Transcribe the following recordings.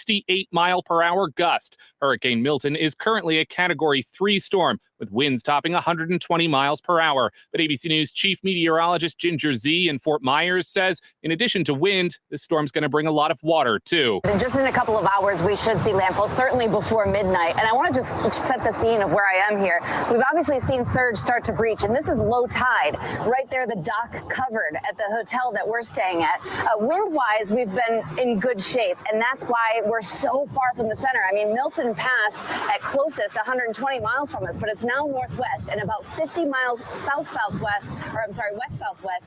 68-mile-per-hour gust. Hurricane Milton is currently a Category 3 storm, with winds topping 120 miles per hour. But ABC News chief meteorologist Ginger Z in Fort Myers says, in addition to wind, this storm's going to bring a lot of water, too. Just in a couple of hours, we should see landfall, certainly before midnight. And I want to just set the scene of where I am here. We've obviously seen surge start to breach, and this is low tide. Right there, the dock covered at the hotel that we're staying at. Wind-wise, we've been in good shape, and that's why we're so far from the center. I mean, Milton passed at closest 120 miles from us, but it's now northwest and about 50 miles west-southwest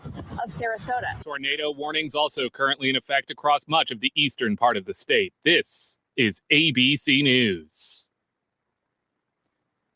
of Sarasota. Tornado warnings also currently in effect across much of the eastern part of the state. This is ABC News.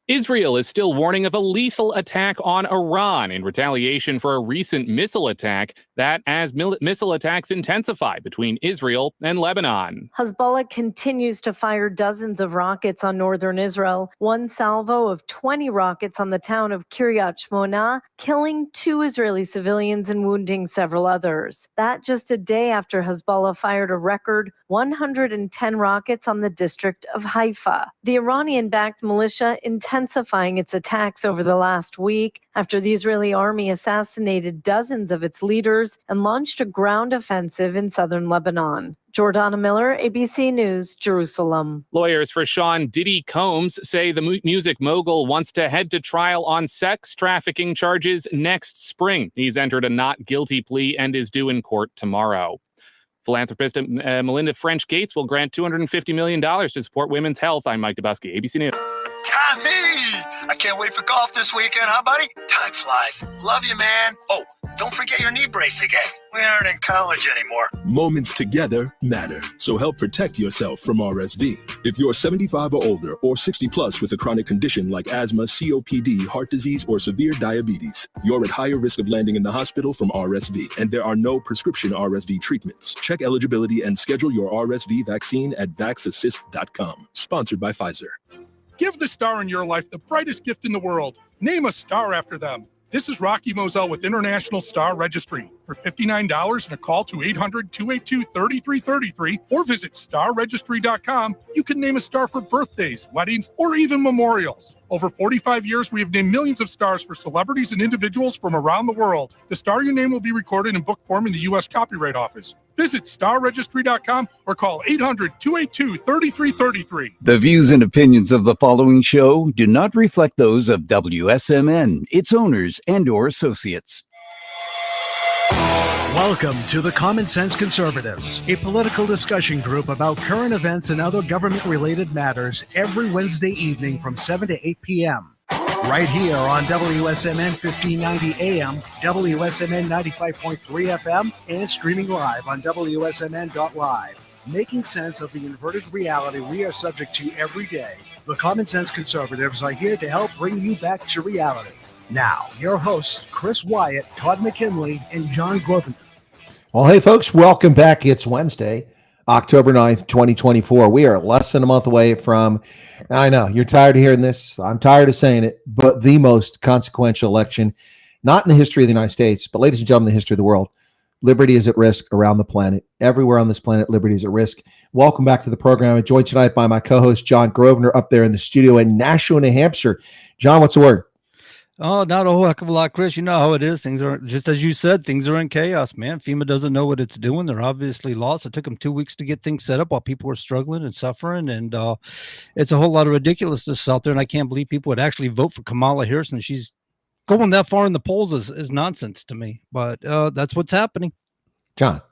Israel is still warning of a lethal attack on Iran in retaliation for a recent missile attack, that as missile attacks intensify between Israel and Lebanon. Hezbollah continues to fire dozens of rockets on northern Israel. One salvo of 20 rockets on the town of Kiryat Shmona, killing 2 Israeli civilians and wounding several others. That just a day after Hezbollah fired a record 110 rockets on the district of Haifa. The Iranian-backed militia intensifying its attacks over the last week after the Israeli army assassinated dozens of its leaders and launched a ground offensive in southern Lebanon. Jordana Miller, ABC News, Jerusalem. Lawyers for Sean Diddy Combs say the music mogul wants to head to trial on sex trafficking charges next spring. He's entered a not guilty plea and is due in court tomorrow. Philanthropist Melinda French Gates will grant $250 million to support women's health. I'm Mike Dubusky, ABC News. Tommy! I can't wait for golf this weekend, huh, buddy? Time flies. Love you, man. Oh, don't forget your knee brace again. We aren't in college anymore. Moments together matter, so help protect yourself from RSV. If you're 75 or older or 60 plus with a chronic condition like asthma, COPD, heart disease, or severe diabetes, you're at higher risk of landing in the hospital from RSV, and there are no prescription RSV treatments. Check eligibility and schedule your RSV vaccine at vaxassist.com. Sponsored by Pfizer. Give the star in your life the brightest gift in the world. Name a star after them. This is Rocky Moselle with International Star Registry. For $59 and a call to 800-282-3333 or visit starregistry.com, you can name a star for birthdays, weddings, or even memorials. Over 45 years, we have named millions of stars for celebrities and individuals from around the world. The star you name will be recorded in book form in the U.S. Copyright Office. Visit starregistry.com or call 800-282-3333. The views and opinions of the following show do not reflect those of WSMN, its owners, and/or associates. Welcome to the Common Sense Conservatives, a political discussion group about current events and other government-related matters every Wednesday evening from 7 to 8 p.m. Right here on WSMN 1590 AM, WSMN 95.3 FM, and streaming live on wsmn.live. Making sense of the inverted reality we are subject to every day, the Common Sense Conservatives are here to help bring you back to reality. Now, your hosts, Chris Wyatt, Todd McKinley, and John Grosvenor. Well, hey, folks, welcome back. It's Wednesday, October 9th, 2024. We are less than a month away from, I know, you're tired of hearing this. I'm tired of saying it, but the most consequential election, not in the history of the United States, but ladies and gentlemen, in the history of the world. Liberty is at risk around the planet. Everywhere on this planet, liberty is at risk. Welcome back to the program. I'm joined tonight by my co-host, John Grosvenor, up there in the studio in Nashua, New Hampshire. John, what's the word? Oh, not a whole heck of a lot, Chris. You know how it is. Things are, just as you said, things are in chaos, man. FEMA doesn't know what it's doing. They're obviously lost. It took them 2 weeks to get things set up while people were struggling and suffering. And it's a whole lot of ridiculousness out there. And I can't believe people would actually vote for Kamala Harris. And she's going that far in the polls is nonsense to me. But that's what's happening. John,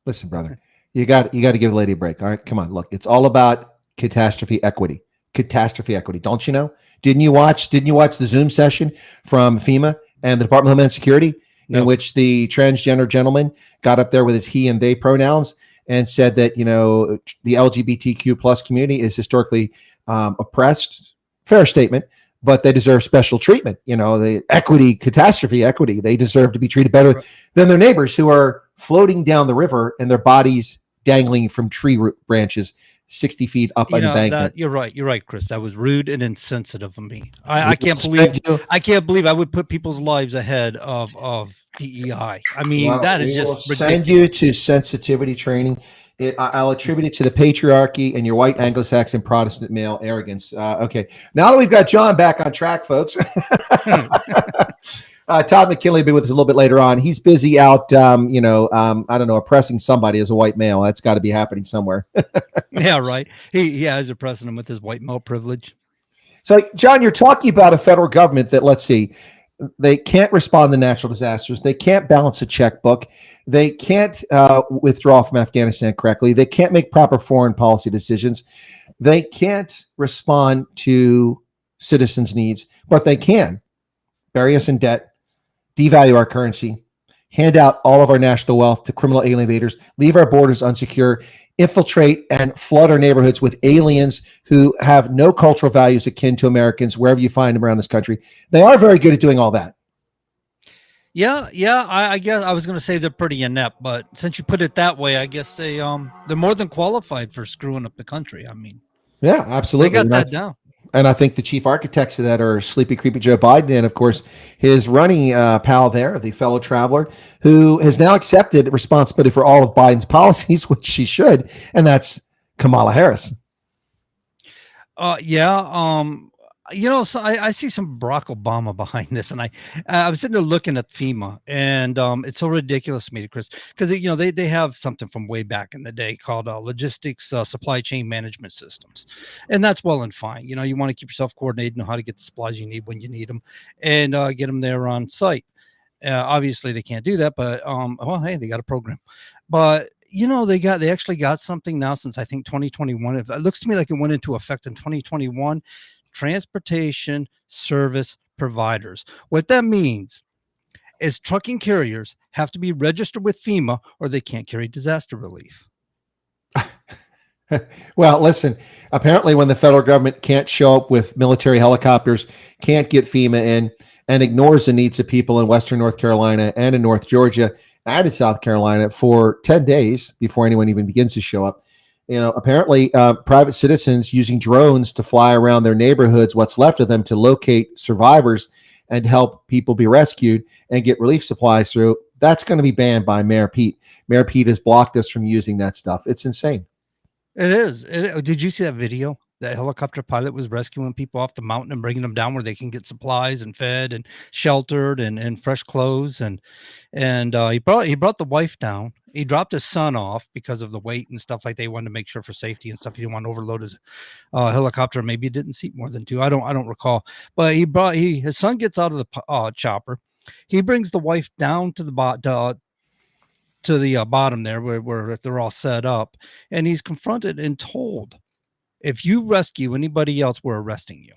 listen, brother. You got to give the lady a break. All right, come on. Look, it's all about catastrophe equity. Don't you know? Didn't you watch the Zoom session from FEMA and the Department of Homeland Security in which the transgender gentleman got up there with his he and they pronouns and said that, you know, the LGBTQ plus community is historically oppressed? Fair statement, but they deserve special treatment. You know, the catastrophe equity. They deserve to be treated better than their neighbors who are floating down the river and their bodies dangling from tree root branches 60 feet up an embankment. You're right, Chris. That was rude and insensitive of me. I can't believe I would put people's lives ahead of DEI. I mean, that is just ridiculous. Send you to sensitivity training I'll attribute it to the patriarchy and your white Anglo-Saxon Protestant male arrogance. Okay. Now that we've got John back on track, folks, Todd McKinley will be with us a little bit later on. He's busy out, I don't know, oppressing somebody as a white male. That's got to be happening somewhere. Yeah, right. He is oppressing him with his white male privilege. So, John, you're talking about a federal government that, let's see, they can't respond to natural disasters. They can't balance a checkbook. They can't withdraw from Afghanistan correctly. They can't make proper foreign policy decisions. They can't respond to citizens' needs, but they can bury us in debt, devalue our currency, hand out all of our national wealth to criminal alien invaders, leave our borders unsecure, infiltrate and flood our neighborhoods with aliens who have no cultural values akin to Americans wherever you find them around this country. They are very good at doing all that. Yeah. I guess I was going to say they're pretty inept, but since you put it that way, I guess they're more than qualified for screwing up the country. I mean, yeah, absolutely. They got that down. And I think the chief architects of that are sleepy, creepy Joe Biden, and of course his running pal there, the fellow traveler, who has now accepted responsibility for all of Biden's policies, which she should, and that's Kamala Harris. So I see some Barack Obama behind this, and I was sitting there looking at FEMA, and it's so ridiculous to me, Chris, because they have something from way back in the day called logistics supply chain management systems, and that's well and fine. You want to keep yourself coordinated, know how to get the supplies you need when you need them, and get them there on site. Obviously, they can't do that, but hey, they got a program, but. They actually got something now since I think 2021. It looks to me like it went into effect in 2021. Transportation service providers. What that means is trucking carriers have to be registered with FEMA or they can't carry disaster relief. Well, listen, apparently when the federal government can't show up with military helicopters, can't get FEMA in, and ignores the needs of people in Western North Carolina and in North Georgia and in South Carolina for 10 days before anyone even begins to show up. Apparently private citizens using drones to fly around their neighborhoods, what's left of them, to locate survivors and help people be rescued and get relief supplies through. That's going to be banned by Mayor Pete. Mayor Pete has blocked us from using that stuff. It's insane. It is. Did you see that video? That helicopter pilot was rescuing people off the mountain and bringing them down where they can get supplies and fed and sheltered and fresh clothes. And he brought the wife down. He dropped his son off because of the weight and stuff, like they wanted to make sure for safety and stuff. He didn't want to overload his helicopter. Maybe he didn't seat more than two. I don't recall. But his son gets out of the chopper. He brings the wife down to the bottom there where they're all set up, and he's confronted and told, if you rescue anybody else, we're arresting you.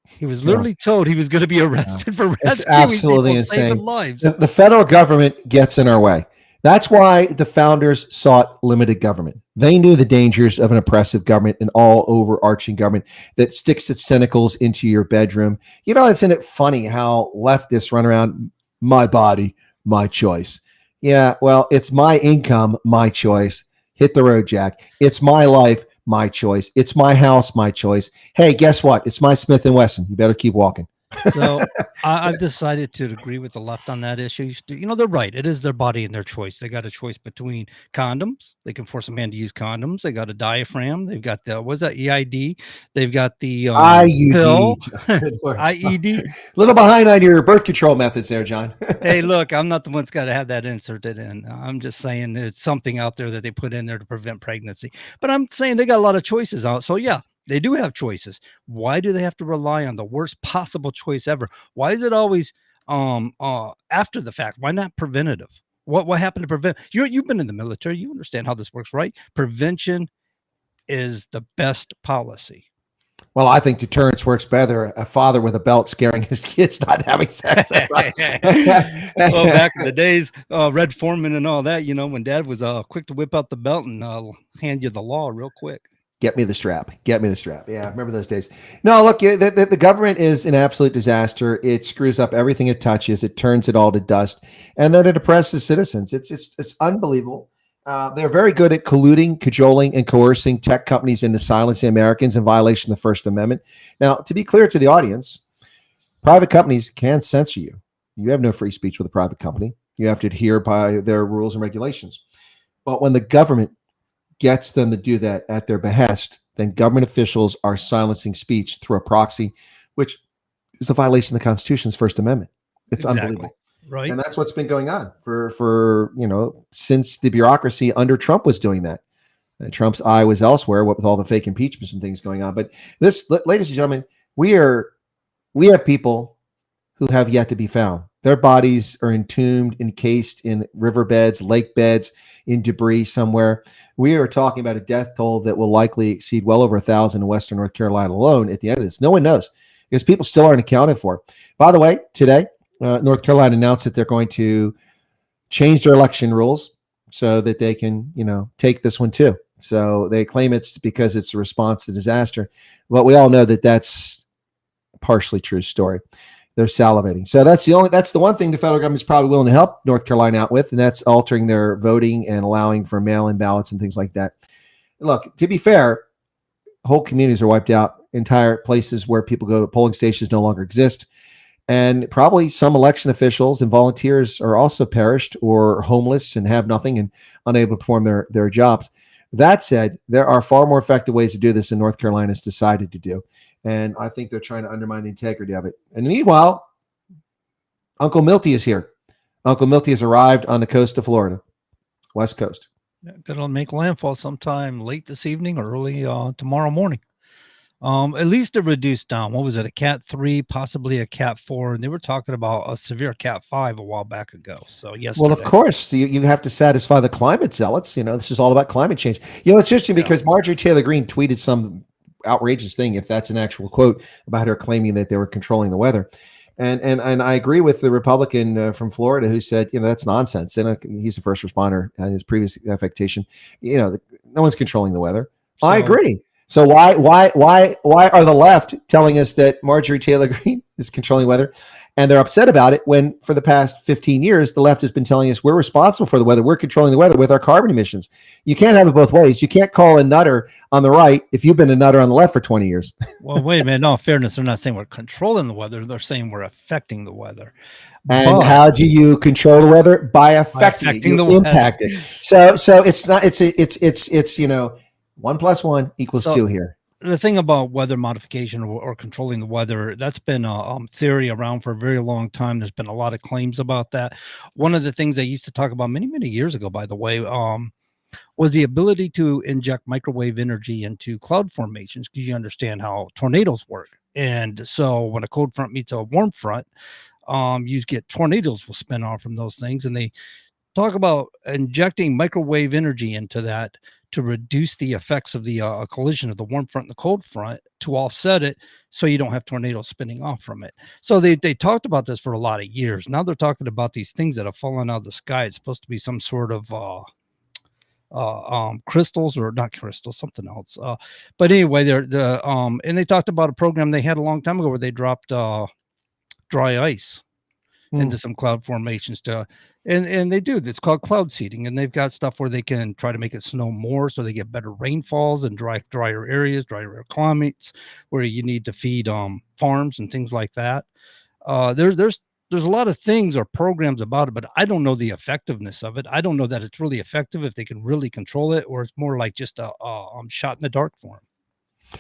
He was literally told he was going to be arrested for rescuing. It's absolutely people, saving insane. lives. The federal government gets in our way. That's why the founders sought limited government. They knew the dangers of an oppressive government, an all overarching government that sticks its tentacles into your bedroom. Isn't it funny how leftists run around, my body, my choice. Yeah, well, it's my income, my choice. Hit the road, Jack. It's my life, my choice. It's my house, my choice. Hey, guess what? It's my Smith & Wesson. You better keep walking. So I've decided to agree with the left on that issue. They're right. It is their body and their choice. They got a choice between condoms. They can force a man to use condoms. They got a diaphragm. They've got what's that, EID? They've got the IUD. pill. IED. A little behind on your birth control methods there, John. Hey, look, I'm not the one that's got to have that inserted in. I'm just saying it's something out there that they put in there to prevent pregnancy. But I'm saying they got a lot of choices out. So yeah. They do have choices. Why do they have to rely on the worst possible choice ever? Why is it always after the fact? Why not preventative? What happened to prevent? You've been in the military. You understand how this works, right? Prevention is the best policy. Well, I think deterrence works better. A father with a belt scaring his kids not having sex. Right. Well, back in the days, Red Foreman and all that, when Dad was quick to whip out the belt and hand you the law real quick. Get me the strap. Get me the strap. Yeah, I remember those days. No, look, the government is an absolute disaster. It screws up everything it touches. It turns it all to dust, and then it oppresses citizens. It's unbelievable. They're very good at colluding, cajoling, and coercing tech companies into silencing Americans in violation of the First Amendment. Now, to be clear to the audience, private companies can censor you. You have no free speech with a private company. You have to adhere by their rules and regulations. But when the government gets them to do that at their behest, then government officials are silencing speech through a proxy, which is a violation of the Constitution's First Amendment. It's unbelievable. Right. And that's what's been going on for since the bureaucracy under Trump was doing that. Trump's eye was elsewhere, what with all the fake impeachments and things going on. But this, ladies and gentlemen, we have people who have yet to be found. Their bodies are entombed, encased in riverbeds, lake beds, in debris somewhere. We are talking about a death toll that will likely exceed well over 1,000 in Western North Carolina alone at the end of this. No one knows because people still aren't accounted for. By the way, today, North Carolina announced that they're going to change their election rules so that they can, take this one too. So they claim it's because it's a response to disaster. But we all know that that's a partially true story. They're salivating. So that's the one thing the federal government's probably willing to help North Carolina out with, and that's altering their voting and allowing for mail-in ballots and things like that. Look, to be fair, whole communities are wiped out. Entire places where people go to polling stations no longer exist. And probably some election officials and volunteers are also perished or homeless and have nothing and unable to perform their jobs. That said, there are far more effective ways to do this than North Carolina's decided to do. And I think they're trying to undermine the integrity of it. And meanwhile, Uncle Milty is here. Uncle Milty has arrived on the coast of Florida, West Coast. Gonna make landfall sometime late this evening or early tomorrow morning. At least it reduced down. What was it? A Cat 3, possibly a Cat 4. And they were talking about a severe Cat 5 a while back ago. So yes. Well, of course, you have to satisfy the climate zealots. This is all about climate change. It's interesting because Marjorie Taylor Greene tweeted some outrageous thing, if that's an actual quote, about her claiming that they were controlling the weather. And I agree with the Republican from Florida who said, that's nonsense. And he's a first responder and his previous affectation. No one's controlling the weather. So, I agree. So why are the left telling us that Marjorie Taylor Greene is controlling weather? And they're upset about it when for the past 15 years, the left has been telling us we're responsible for the weather. We're controlling the weather with our carbon emissions. You can't have it both ways. You can't call a nutter on the right if you've been a nutter on the left for 20 years. Well, wait a minute. No, fairness, they're not saying we're controlling the weather. They're saying we're affecting the weather. And how do you control the weather? By affecting it. You impact it. So it's not, it's 1 + 1 = 2 here. The thing about weather modification or controlling the weather, that's been a theory around for a very long time. There's been a lot of claims about that. One of the things I used to talk about many, many years ago, by the way, was the ability to inject microwave energy into cloud formations, because you understand how tornadoes work. And so when a cold front meets a warm front, you get tornadoes will spin off from those things. And they talk about injecting microwave energy into that to reduce the effects of the collision of the warm front and the cold front, to offset it so you don't have tornadoes spinning off from it. So they talked about this for a lot of years. Now they're talking about these things that have fallen out of the sky. It's supposed to be some sort of crystals, or not crystals, something else. But anyway, and they talked about a program they had a long time ago where they dropped dry ice into some cloud formations and they do. It's called cloud seeding, and they've got stuff where they can try to make it snow more so they get better rainfalls and drier areas, drier climates where you need to feed farms and things like that. There's a lot of things or programs about it, but I don't know the effectiveness of it. I don't know that it's really effective, if they can really control it, or it's more like just a shot in the dark for them.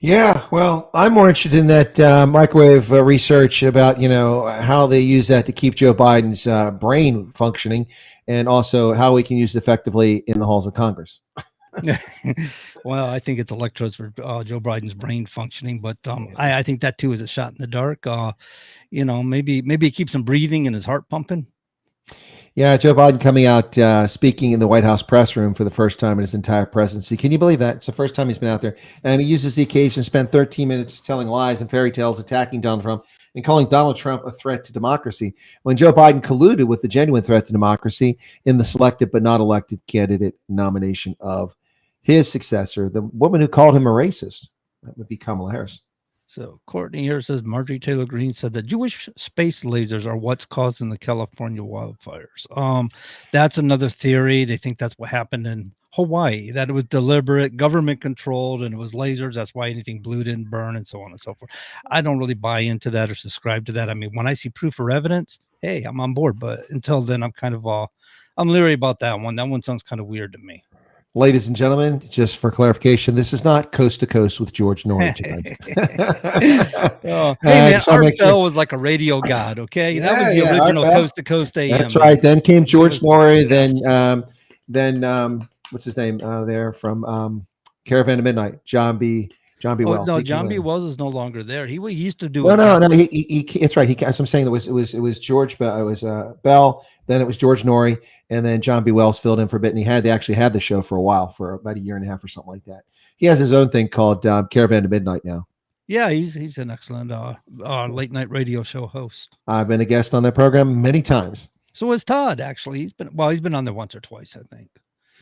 Yeah, well, I'm more interested in that microwave research about, how they use that to keep Joe Biden's brain functioning, and also how we can use it effectively in the halls of Congress. Well, I think it's electrodes for Joe Biden's brain functioning, but I think that too is a shot in the dark. Maybe it keeps him breathing and his heart pumping. Yeah, Joe Biden coming out speaking in the White House press room for the first time in his entire presidency. Can you believe that? It's the first time he's been out there. And he uses the occasion to spend 13 minutes telling lies and fairy tales, attacking Donald Trump, and calling Donald Trump a threat to democracy, when Joe Biden colluded with the genuine threat to democracy in the selected but not elected candidate nomination of his successor, the woman who called him a racist. That would be Kamala Harris. So Courtney here says Marjorie Taylor Greene said that Jewish space lasers are what's causing the California wildfires. That's another theory. They think that's what happened in Hawaii, that it was deliberate, government controlled, and it was lasers. That's why anything blue didn't burn, and so on and so forth. I don't really buy into that or subscribe to that. I mean, when I see proof or evidence, hey, I'm on board. But until then, I'm kind of I'm leery about that one. That one sounds kind of weird to me. Ladies and gentlemen, just for clarification, this is not Coast to Coast with George Norrie tonight. Oh, hey man, so Art make sure- Bell was like a radio god. Okay, that was the Yeah, Art original Bell. Coast to Coast AM. That's man. right. Then came George was Norrie. fantastic. Then what's his name there from Caravan to Midnight? John B. Oh Wells. no, He came John B. later. Wells is no longer there. He used to do No, it. no, no. He. It's right. As I'm saying, it was George. It was Bell. Then it was George Norrie, and then John B. Wells filled in for a bit. And they actually had the show for a while, for about a year and a half or something like that. He has his own thing called Caravan to Midnight now. Yeah, he's an excellent late night radio show host. I've been a guest on that program many times. So is Todd. Actually, he's been on there once or twice, I think.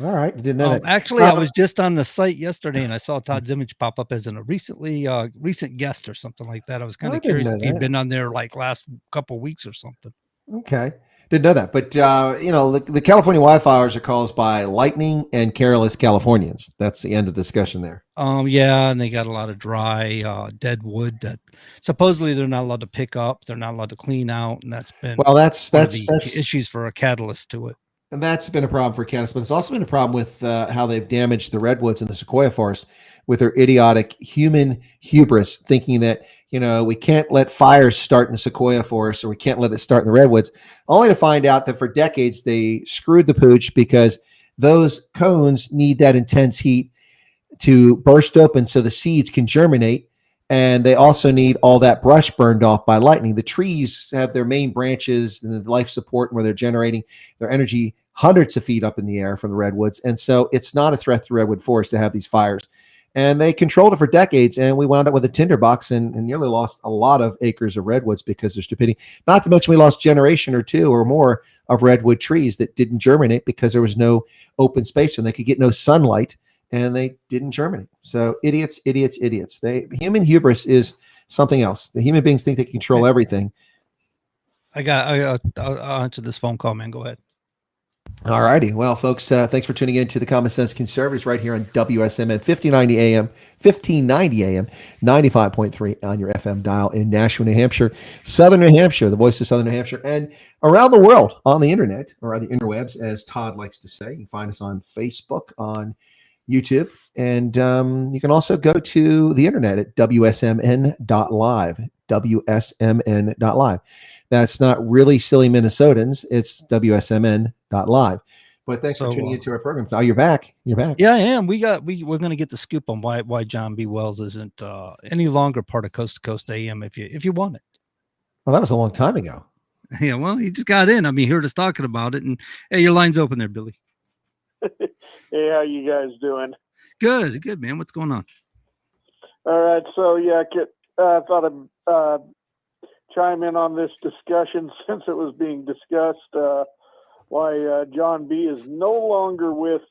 All right, you didn't know that. Actually, I was just on the site yesterday and I saw Todd's image pop up as a recent guest or something like that. I was kind I of didn't curious know if he'd that. been on there like last couple of weeks or something. Okay. Didn't know that. But, the California wildfires are caused by lightning and careless Californians. That's the end of discussion there. Yeah, and they got a lot of dry, dead wood that supposedly they're not allowed to pick up. They're not allowed to clean out. And that's been that's issues for a catalyst to it. And that's been a problem for Canada, but it's also been a problem with how they've damaged the redwoods and the sequoia forest with their idiotic human hubris, thinking that, we can't let fires start in the sequoia forest or we can't let it start in the redwoods, only to find out that for decades they screwed the pooch because those cones need that intense heat to burst open so the seeds can germinate. And they also need all that brush burned off by lightning. The trees have their main branches and the life support where they're generating their energy hundreds of feet up in the air from the redwoods. And so it's not a threat to redwood forest to have these fires. And they controlled it for decades. And we wound up with a tinderbox and nearly lost a lot of acres of redwoods because of stupidity. Not to mention we lost generation or two or more of redwood trees that didn't germinate because there was no open space and they could get no sunlight. And they didn't germinate. So idiots. Human hubris is something else. The human beings think they control everything. I'll answer this phone call, man. Go ahead. All righty. Well, folks, thanks for tuning in to the Common Sense Conservatives right here on WSMN 1590 AM, 95.3 on your FM dial in Nashua, New Hampshire, Southern New Hampshire, the voice of Southern New Hampshire, and around the world on the internet, or on the interwebs, as Todd likes to say. You can find us on Facebook, on YouTube, and you can also go to the internet at wsmn.live, wsmn.live. That's not really silly Minnesotans. It's wsmn.live. But thanks for tuning into our program. Oh, you're back. Yeah, I am. We're going to get the scoop on why John B. Wells isn't any longer part of Coast to Coast AM if you want it. Well, that was a long time ago. Yeah, well, he just got in. I mean, he heard us talking about it, and hey, your line's open there, Billy. Hey, how you guys doing? Good, man. What's going on? All right, so yeah, I thought I'd chime in on this discussion since it was being discussed. Why John B. is no longer with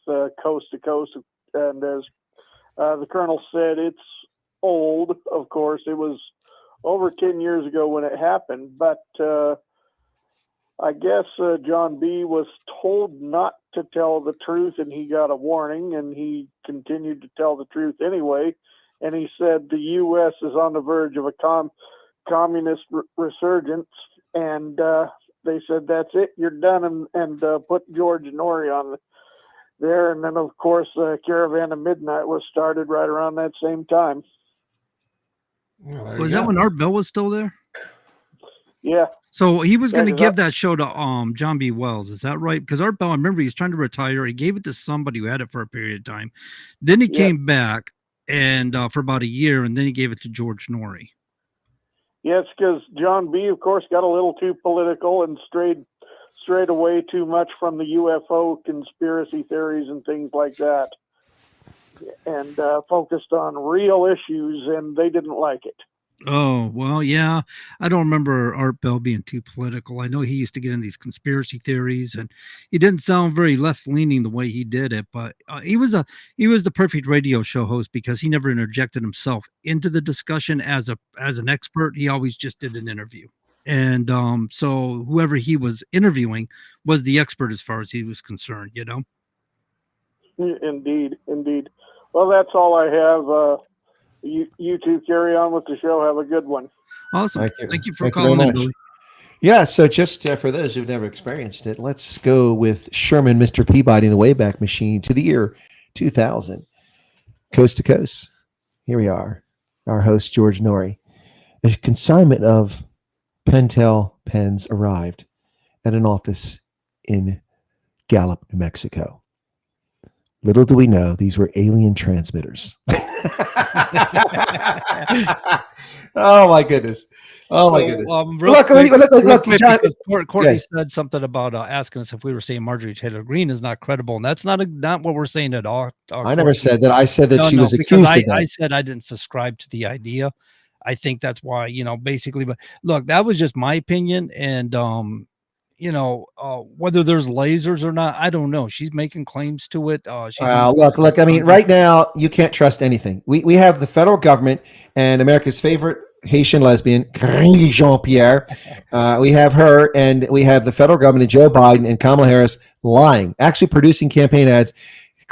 Coast to Coast, and as the Colonel said, it's old. Of course, it was over 10 years ago when it happened, but I guess John B. was told not to tell the truth, and he got a warning, and he continued to tell the truth anyway. And he said the U.S. is on the verge of a communist resurgence, and they said, that's it, you're done, and put George Norrie on there. And then, of course, Caravan of Midnight was started right around that same time. Well, Was that when Art Bell was still there? Yeah. So he was going to give that show to John B. Wells. Is that right? Because Art Bell, I remember he's trying to retire. He gave it to somebody who had it for a period of time. Then he came back and for about a year, and then he gave it to George Norrie. Yes, because John B., of course, got a little too political and strayed away too much from the UFO conspiracy theories and things like that, and focused on real issues, and they didn't like it. Oh, well, yeah. I don't remember Art Bell being too political. I know he used to get in these conspiracy theories, and he didn't sound very left-leaning the way he did it, but he was the perfect radio show host because he never interjected himself into the discussion as an expert. He always just did an interview. And so whoever he was interviewing was the expert as far as he was concerned, you know? Indeed. Well, that's all I have. You two carry on with the show. Have a good one. Awesome. Thank you for calling in, Billy. Yeah, so just for those who've never experienced it, let's go with Sherman, Mr. Peabody, in the Wayback Machine to the year 2000, coast to coast. Here we are, our host, George Norrie. A consignment of Pentel pens arrived at an office in Gallup, New Mexico. Little do we know, these were alien transmitters. Oh, my goodness. Oh, my goodness. Look, John, Courtney said something about asking us if we were saying Marjorie Taylor Greene is not credible, and that's not what we're saying at all. I never said that. I said that she was accused of that. I said I didn't subscribe to the idea. I think that's why, basically. But look, that was just my opinion, and whether there's lasers or not, I don't know. She's making claims to it. Look. I mean, right now you can't trust anything. We have the federal government and America's favorite Haitian lesbian, Jean-Pierre. We have her, and we have the federal government and Joe Biden and Kamala Harris lying, actually producing campaign ads,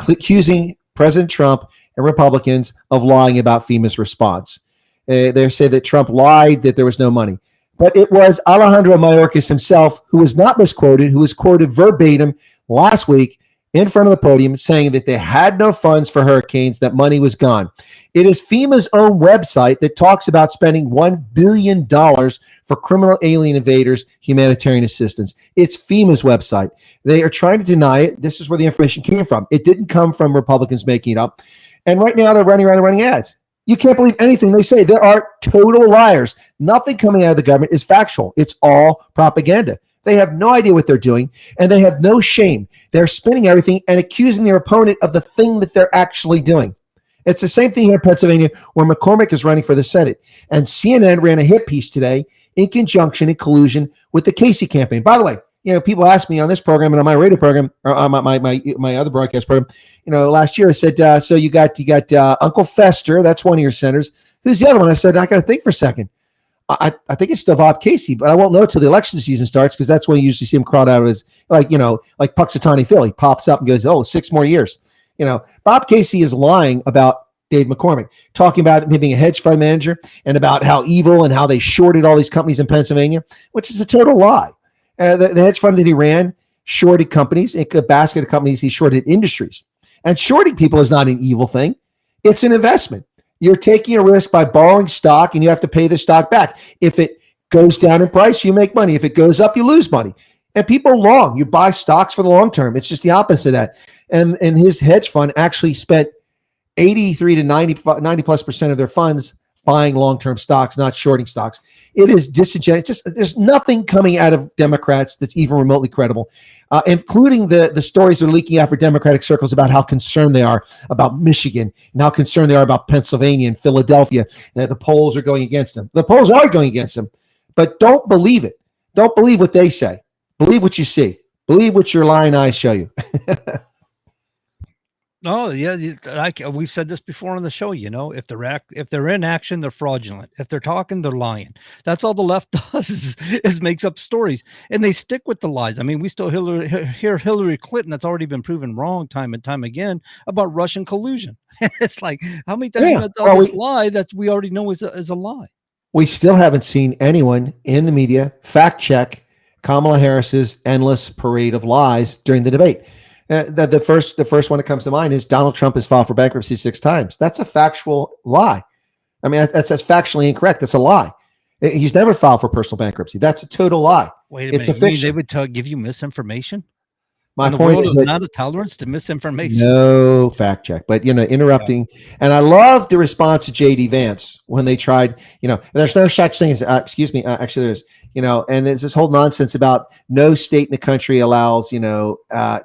accusing President Trump and Republicans of lying about FEMA's response. They say that Trump lied, that there was no money. But it was Alejandro Mayorkas himself who was not misquoted, who was quoted verbatim last week in front of the podium saying that they had no funds for hurricanes, that money was gone. It is FEMA's own website that talks about spending $1 billion for criminal alien invaders humanitarian assistance. It's FEMA's website. They are trying to deny it. This is where the information came from. It didn't come from Republicans making it up. And right now they're running around and running ads. You can't believe anything they say. There are total liars. Nothing coming out of the government is factual. It's all propaganda. They have no idea what they're doing, and they have no shame. They're spinning everything and accusing their opponent of the thing that they're actually doing. It's the same thing here in Pennsylvania, where McCormick is running for the Senate. And CNN ran a hit piece today in conjunction and collusion with the Casey campaign. By the way, people ask me on this program and on my radio program, or on my other broadcast program, last year I said, so you got Uncle Fester, that's one of your senators. Who's the other one? I said, I got to think for a second. I think it's still Bob Casey, but I won't know until the election season starts, because that's when you usually see him crowd out as like Puxatawny Phil. He pops up and goes, 6 more years. Bob Casey is lying about Dave McCormick, talking about him being a hedge fund manager and about how evil and how they shorted all these companies in Pennsylvania, which is a total lie. The hedge fund that he ran shorted companies, a basket of companies. He shorted industries, and shorting people is not an evil thing. It's an investment. You're taking a risk by borrowing stock, and you have to pay the stock back. If it goes down in price, you make money. If it goes up, you lose money. And people long. You buy stocks for the long term. It's just the opposite of that. And his hedge fund actually spent 83 to 90 plus % of their funds buying long-term stocks, not shorting stocks. It is disingenuous. There's nothing coming out of Democrats that's even remotely credible, including the stories that are leaking out for Democratic circles about how concerned they are about Michigan and how concerned they are about Pennsylvania and Philadelphia, and that the polls are going against them. The polls are going against them, but don't believe it. Don't believe what they say. Believe what you see. Believe what your lying eyes show you. No, yeah, we've said this before on the show. If they're in action, they're fraudulent. If they're talking, they're lying. That's all the left does is makes up stories, and they stick with the lies. I mean, we still hear Hillary Clinton. That's already been proven wrong time and time again about Russian collusion. It's like, how many times this lie that we already know is a lie? We still haven't seen anyone in the media fact check Kamala Harris's endless parade of lies during the debate. The first one that comes to mind is Donald Trump has filed for bankruptcy 6 times. That's a factual lie. I mean, that's factually incorrect. That's a lie. He's never filed for personal bankruptcy. That's a total lie. Wait a minute. It's a fiction. They would give you misinformation? My point is not a tolerance to misinformation. No fact check, but interrupting. Yeah. And I love the response to JD Vance when they tried. There's no such thing as actually there's. And it's this whole nonsense about no state in the country allows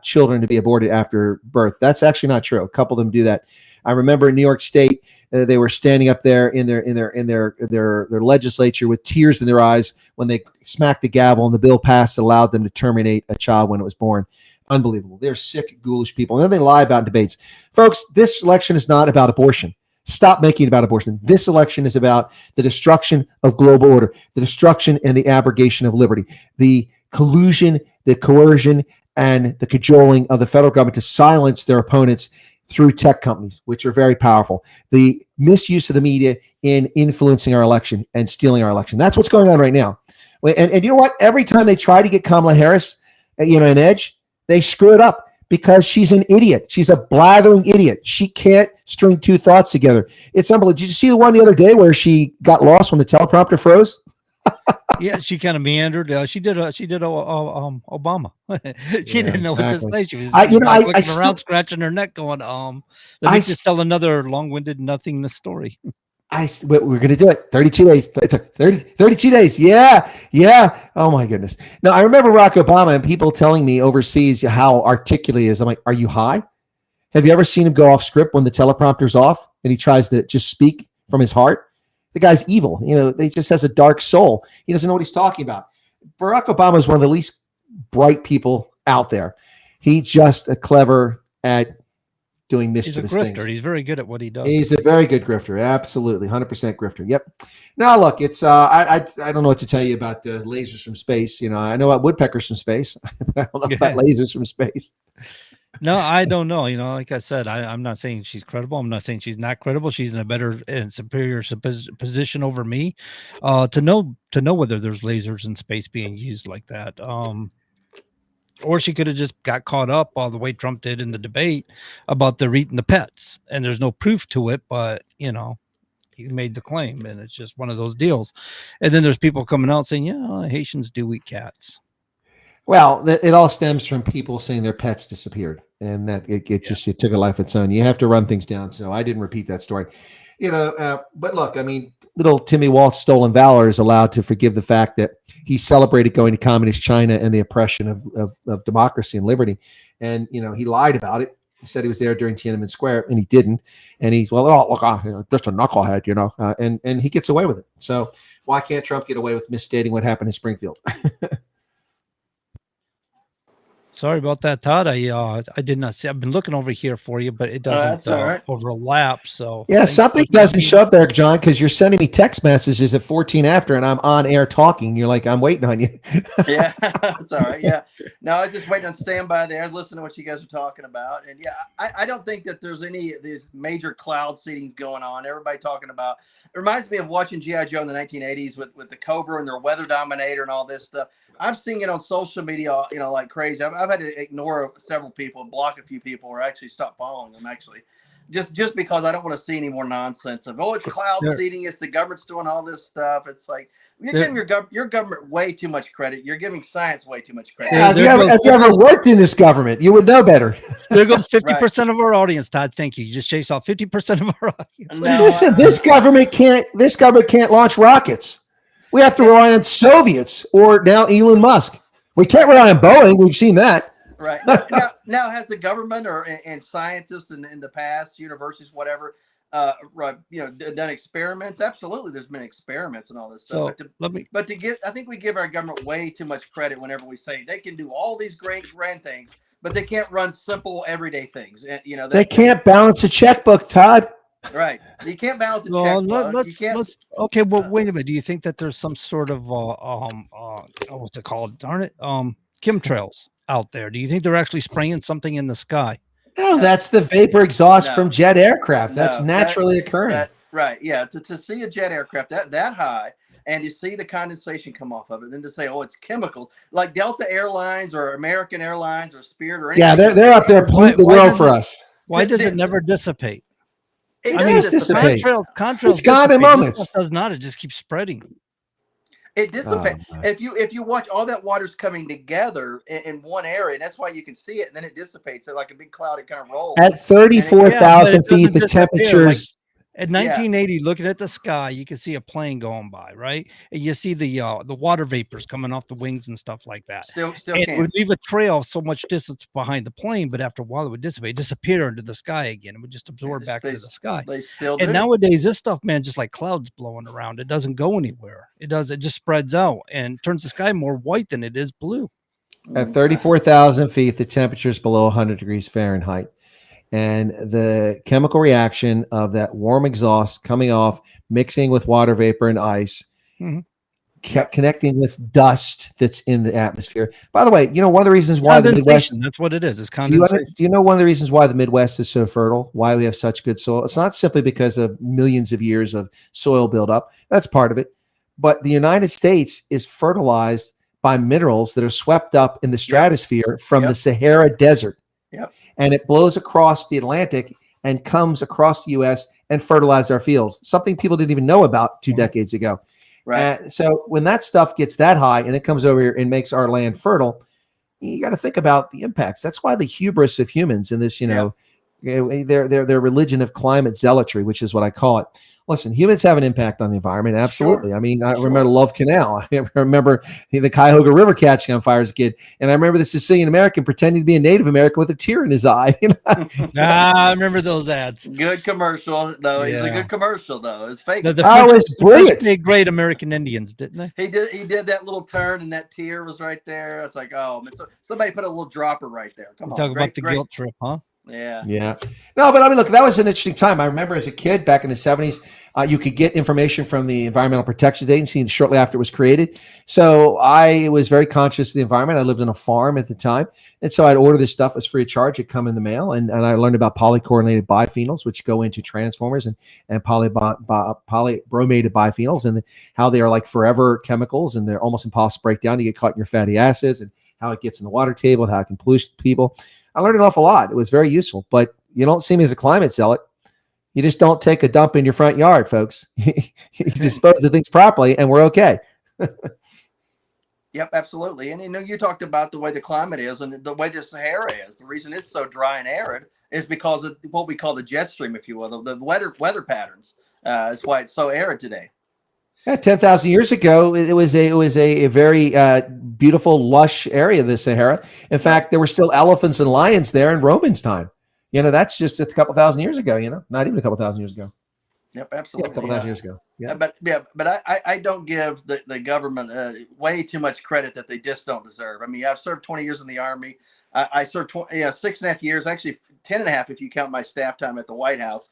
children to be aborted after birth. That's actually not true. A couple of them do that. I remember in New York State, they were standing up there in their legislature with tears in their eyes when they smacked the gavel and the bill passed, allowed them to terminate a child when it was born. Unbelievable. They're sick, ghoulish people. And then they lie about debates. Folks, this election is not about abortion. Stop making it about abortion. This election is about the destruction of global order, the destruction and the abrogation of liberty, the collusion, the coercion, and the cajoling of the federal government to silence their opponents through tech companies, which are very powerful, the misuse of the media in influencing our election and stealing our election. That's what's going on right now. And you know what? Every time they try to get Kamala Harris, an edge, they screw it up because she's an idiot. She's a blathering idiot. She can't string two thoughts together. It's unbelievable. Did you see the one the other day where she got lost when the teleprompter froze? Yeah, she kind of meandered. She did Obama. She didn't know what to say. She was looking around, scratching her neck, going, let me just tell another long-winded nothingness story. We're going to do it. 32 days. 32 days. Yeah. Oh my goodness. Now I remember Barack Obama and people telling me overseas how articulate he is. I'm like, are you high? Have you ever seen him go off script when the teleprompter's off and he tries to just speak from his heart? The guy's evil. He just has a dark soul. He doesn't know what he's talking about. Barack Obama is one of the least bright people out there. He's just clever at doing mischievous things. He's a grifter. He's very good at what he does. He's a very good grifter. Absolutely. 100% grifter. Yep. Now look, it's I don't know what to tell you about lasers from space. I know about woodpeckers from space. I don't know about lasers from space. No, I don't know. Like I said, I'm not saying she's credible. I'm not saying she's not credible. She's in a better and superior position over me to know whether there's lasers in space being used like that. Or she could have just got caught up all the way Trump did in the debate about they're eating the pets, and there's no proof to it, but he made the claim, and it's just one of those deals. And then there's people coming out saying, yeah, Haitians do eat cats. Well, it all stems from people saying their pets disappeared, and that it took a life of its own. You have to run things down. So I didn't repeat that story, but look, I mean, little Timmy Walt's stolen valor is allowed to forgive the fact that he celebrated going to communist China and the oppression of democracy and liberty. And, he lied about it. He said he was there during Tiananmen Square, and he didn't. And he's, just a knucklehead, and he gets away with it. So why can't Trump get away with misstating what happened in Springfield? Sorry about that, Todd. I did not see. I've been looking over here for you, but it doesn't overlap. So yeah, something doesn't show up there, John, because you're sending me text messages at 14 after, and I'm on air talking. You're like, I'm waiting on you. Yeah, that's all right. Yeah, no, I was just waiting on standby there, listening to what you guys were talking about, and yeah, I don't think that there's any of these major cloud seedings going on. Everybody talking about. It reminds me of watching G.I. Joe in the 1980s with the Cobra and their weather dominator and all this stuff. I'm seeing it on social media, like crazy. I've had to ignore several people, block a few people, or actually stop following them. Actually, just because I don't want to see any more nonsense of it's cloud seeding, it's the government's doing all this stuff. It's like you're giving your government way too much credit. You're giving science way too much credit. Yeah, if you ever worked in this government, you would know better. There goes 50% of our audience, Todd. Thank you. You just chased off 50% of our audience. No, listen, this government can't launch rockets. We have to rely on Soviets or now Elon Musk. We can't rely on Boeing. We've seen that. Right. Now has the government and scientists in the past, universities, whatever, done experiments? Absolutely. There's been experiments and all this stuff. So I think we give our government way too much credit whenever we say they can do all these great grand things, but they can't run simple everyday things. And, they can't balance a checkbook, Todd. Right. You can't balance the checkbook. Okay, well, wait a minute. Do you think that there's some sort of what's it called? Darn it. Chemtrails out there. Do you think they're actually spraying something in the sky? No, that's the vapor exhaust from jet aircraft. That's naturally occurring. Right. Yeah. To see a jet aircraft that high and you see the condensation come off of it, then to say, it's chemicals like Delta Airlines or American Airlines or Spirit or anything. Yeah, they're up there polluting the world for us. Why does it never dissipate? It does dissipate. Contrails it's gone in moments. It does not. It just keeps spreading. It dissipates. If you watch all that water's coming together in one area, and that's why you can see it, and then it dissipates. So like a big cloud, it kind of rolls. At 34,000 feet, the temperatures. At 1980, looking at the sky, you can see a plane going by, right? And you see the water vapors coming off the wings and stuff like that. Still it would leave a trail so much distance behind the plane, but after a while it would dissipate, disappear into the sky again. It would just absorb back into the sky. They still do. And nowadays, this stuff, man, just like clouds blowing around. It doesn't go anywhere. It just spreads out and turns the sky more white than it is blue. At 34,000 feet, the temperature is below 100 degrees Fahrenheit. And the chemical reaction of that warm exhaust coming off, mixing with water vapor and ice, connecting with dust that's in the atmosphere. By the way, one of the reasons why the Midwest, that's what it is. It's condensation. Do you know one of the reasons why the Midwest is so fertile, why we have such good soil? It's not simply because of millions of years of soil buildup. That's part of it. but the United States is fertilized by minerals that are swept up in the stratosphere from the Sahara Desert. Yep. And it blows across the Atlantic and comes across the U.S. and fertilizes our fields, something people didn't even know about 2 decades ago. Right. And so when that stuff gets that high and it comes over here and makes our land fertile, you got to think about the impacts. That's why the hubris of humans in this, their religion of climate zealotry, which is what I call it. Listen, humans have an impact on the environment. Absolutely. Sure. I mean, I remember Love Canal. I remember the Cuyahoga River catching on fire as a kid. And I remember the Sicilian American pretending to be a Native American with a tear in his eye. I remember those ads. Good commercial, though. It's a good commercial, though. It's fake. It's brilliant. They great American Indians, didn't they? He did that little turn, and that tear was right there. It's like, oh, man, somebody put a little dropper right there. Come on. Talk about the guilt trip, huh? Yeah. Yeah. No, but I mean, look, that was an interesting time. I remember as a kid back in the 70s, you could get information from the Environmental Protection Agency shortly after it was created. So I was very conscious of the environment. I lived on a farm at the time. And so I'd order this stuff as free of charge. It'd come in the mail. And I learned about polychlorinated biphenyls, which go into transformers, and polybromated biphenyls, and how they are like forever chemicals, and they're almost impossible to break down. You get caught in your fatty acids, and how it gets in the water table, and how it can pollute people. I learned an awful lot. It was very useful, but you don't see me as a climate zealot. You just don't take a dump in your front yard, folks. You dispose of things properly, and we're okay. Yep, absolutely. And you talked about the way the climate is and the way the Sahara is. The reason it's so dry and arid is because of what we call the jet stream, if you will, the weather patterns. Is why it's so arid today. Yeah, 10,000 years ago, it was a very beautiful, lush area of the Sahara. In fact, there were still elephants and lions there in Romans' time. That's just a couple thousand years ago. Not even a couple thousand years ago. Yep, absolutely. Yeah, a couple thousand years ago. Yeah, but I don't give the government way too much credit that they just don't deserve. I mean, I've served 20 years in the Army. I served 6.5 years, actually 10.5 if you count my staff time at the White House.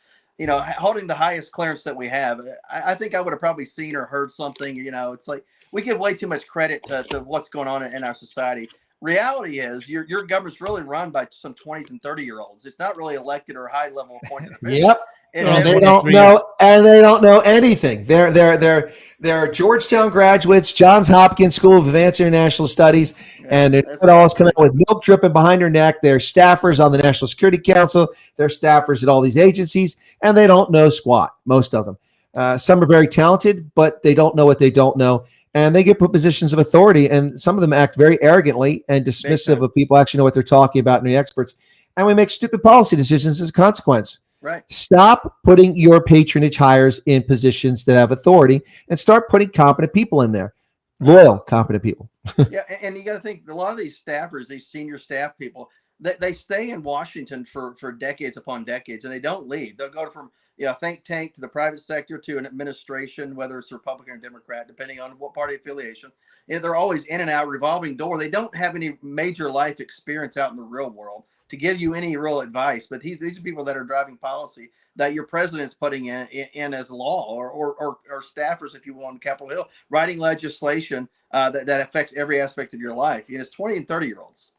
Holding the highest clearance that we have, I think I would have probably seen or heard something. It's like we give way too much credit to what's going on in our society. Reality is your government's really run by some 20s and 30-year-olds. It's not really elected or high level appointed officials. Yep. And they don't know anything. They're Georgetown graduates, Johns Hopkins School of Advanced International Studies, and they're always coming out with milk dripping behind their neck. They're staffers on the National Security Council. They're staffers at all these agencies, and they don't know squat, most of them. Some are very talented, but they don't know what they don't know, and they get put positions of authority, and some of them act very arrogantly and dismissive of people actually know what they're talking about and the experts, and we make stupid policy decisions as a consequence. Right. Stop putting your patronage hires in positions that have authority and start putting competent people in there. Loyal, competent people. Yeah, and you got to think a lot of these staffers, these senior staff people, they stay in Washington for decades upon decades, and they don't leave. They'll go from think tank to the private sector to an administration, whether it's Republican or Democrat, depending on what party affiliation. They're always in and out, revolving door. They don't have any major life experience out in the real world to give you any real advice. But these are people that are driving policy that your president's putting in as law, or staffers, if you will, on Capitol Hill, writing legislation that affects every aspect of your life. It's 20 and 30-year-olds.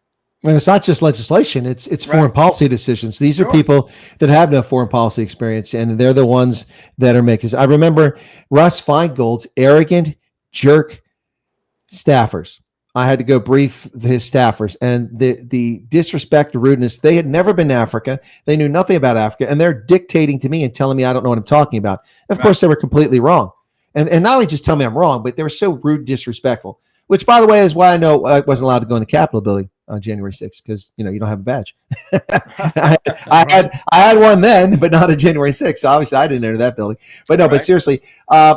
And it's not just legislation, it's foreign policy decisions. These are people that have no foreign policy experience, and they're the ones that are making. I remember Russ Feingold's arrogant jerk staffers. I had to go brief his staffers, and the disrespect, the rudeness. They had never been to Africa. They knew nothing about Africa, and they're dictating to me and telling me I don't know what I'm talking about. Of course, they were completely wrong. And not only just tell me I'm wrong, but they were so rude, disrespectful, which, by the way, is why I know I wasn't allowed to go in the Capitol building on January 6th, because you don't have a badge. I had one then, but not on January 6th. So obviously I didn't enter that building. But no, but seriously.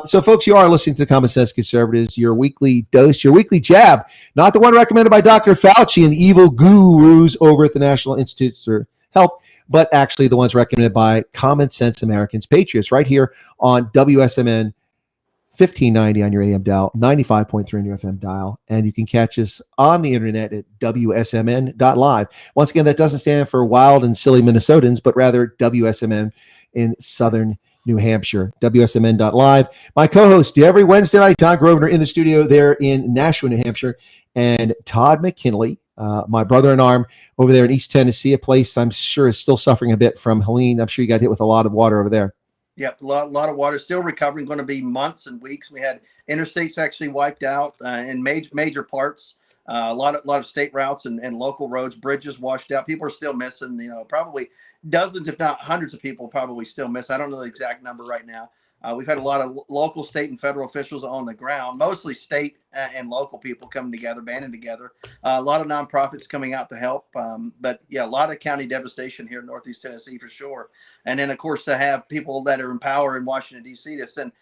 So folks, you are listening to Common Sense Conservatives, your weekly dose, your weekly jab, not the one recommended by Dr. Fauci and the evil gurus over at the National Institute for Health, but actually the ones recommended by Common Sense Americans, Patriots, right here on WSMN 1590 on your AM dial, 95.3 on your FM dial, and you can catch us on the internet at wsmn.live. Once again, that doesn't stand for wild and silly Minnesotans, but rather WSMN in southern New Hampshire, wsmn.live. My co-host every Wednesday night, Todd Grosvenor, in the studio there in Nashua, New Hampshire, and Todd McKinley, my brother-in-arm over there in East Tennessee, a place I'm sure is still suffering a bit from Helene. I'm sure you got hit with a lot of water over there. Yep, a lot of water still recovering. Going to be months and weeks. We had interstates actually wiped out in major parts. A lot of state routes and local roads, bridges washed out. People are still missing. Probably dozens, if not hundreds, of people probably still miss. I don't know the exact number right now. We've had a lot of local, state, and federal officials on the ground, mostly state and local people coming together, banding together. A lot of nonprofits coming out to help. But yeah, a lot of county devastation here in Northeast Tennessee for sure. And then, of course, to have people that are in power in Washington, D.C. to send,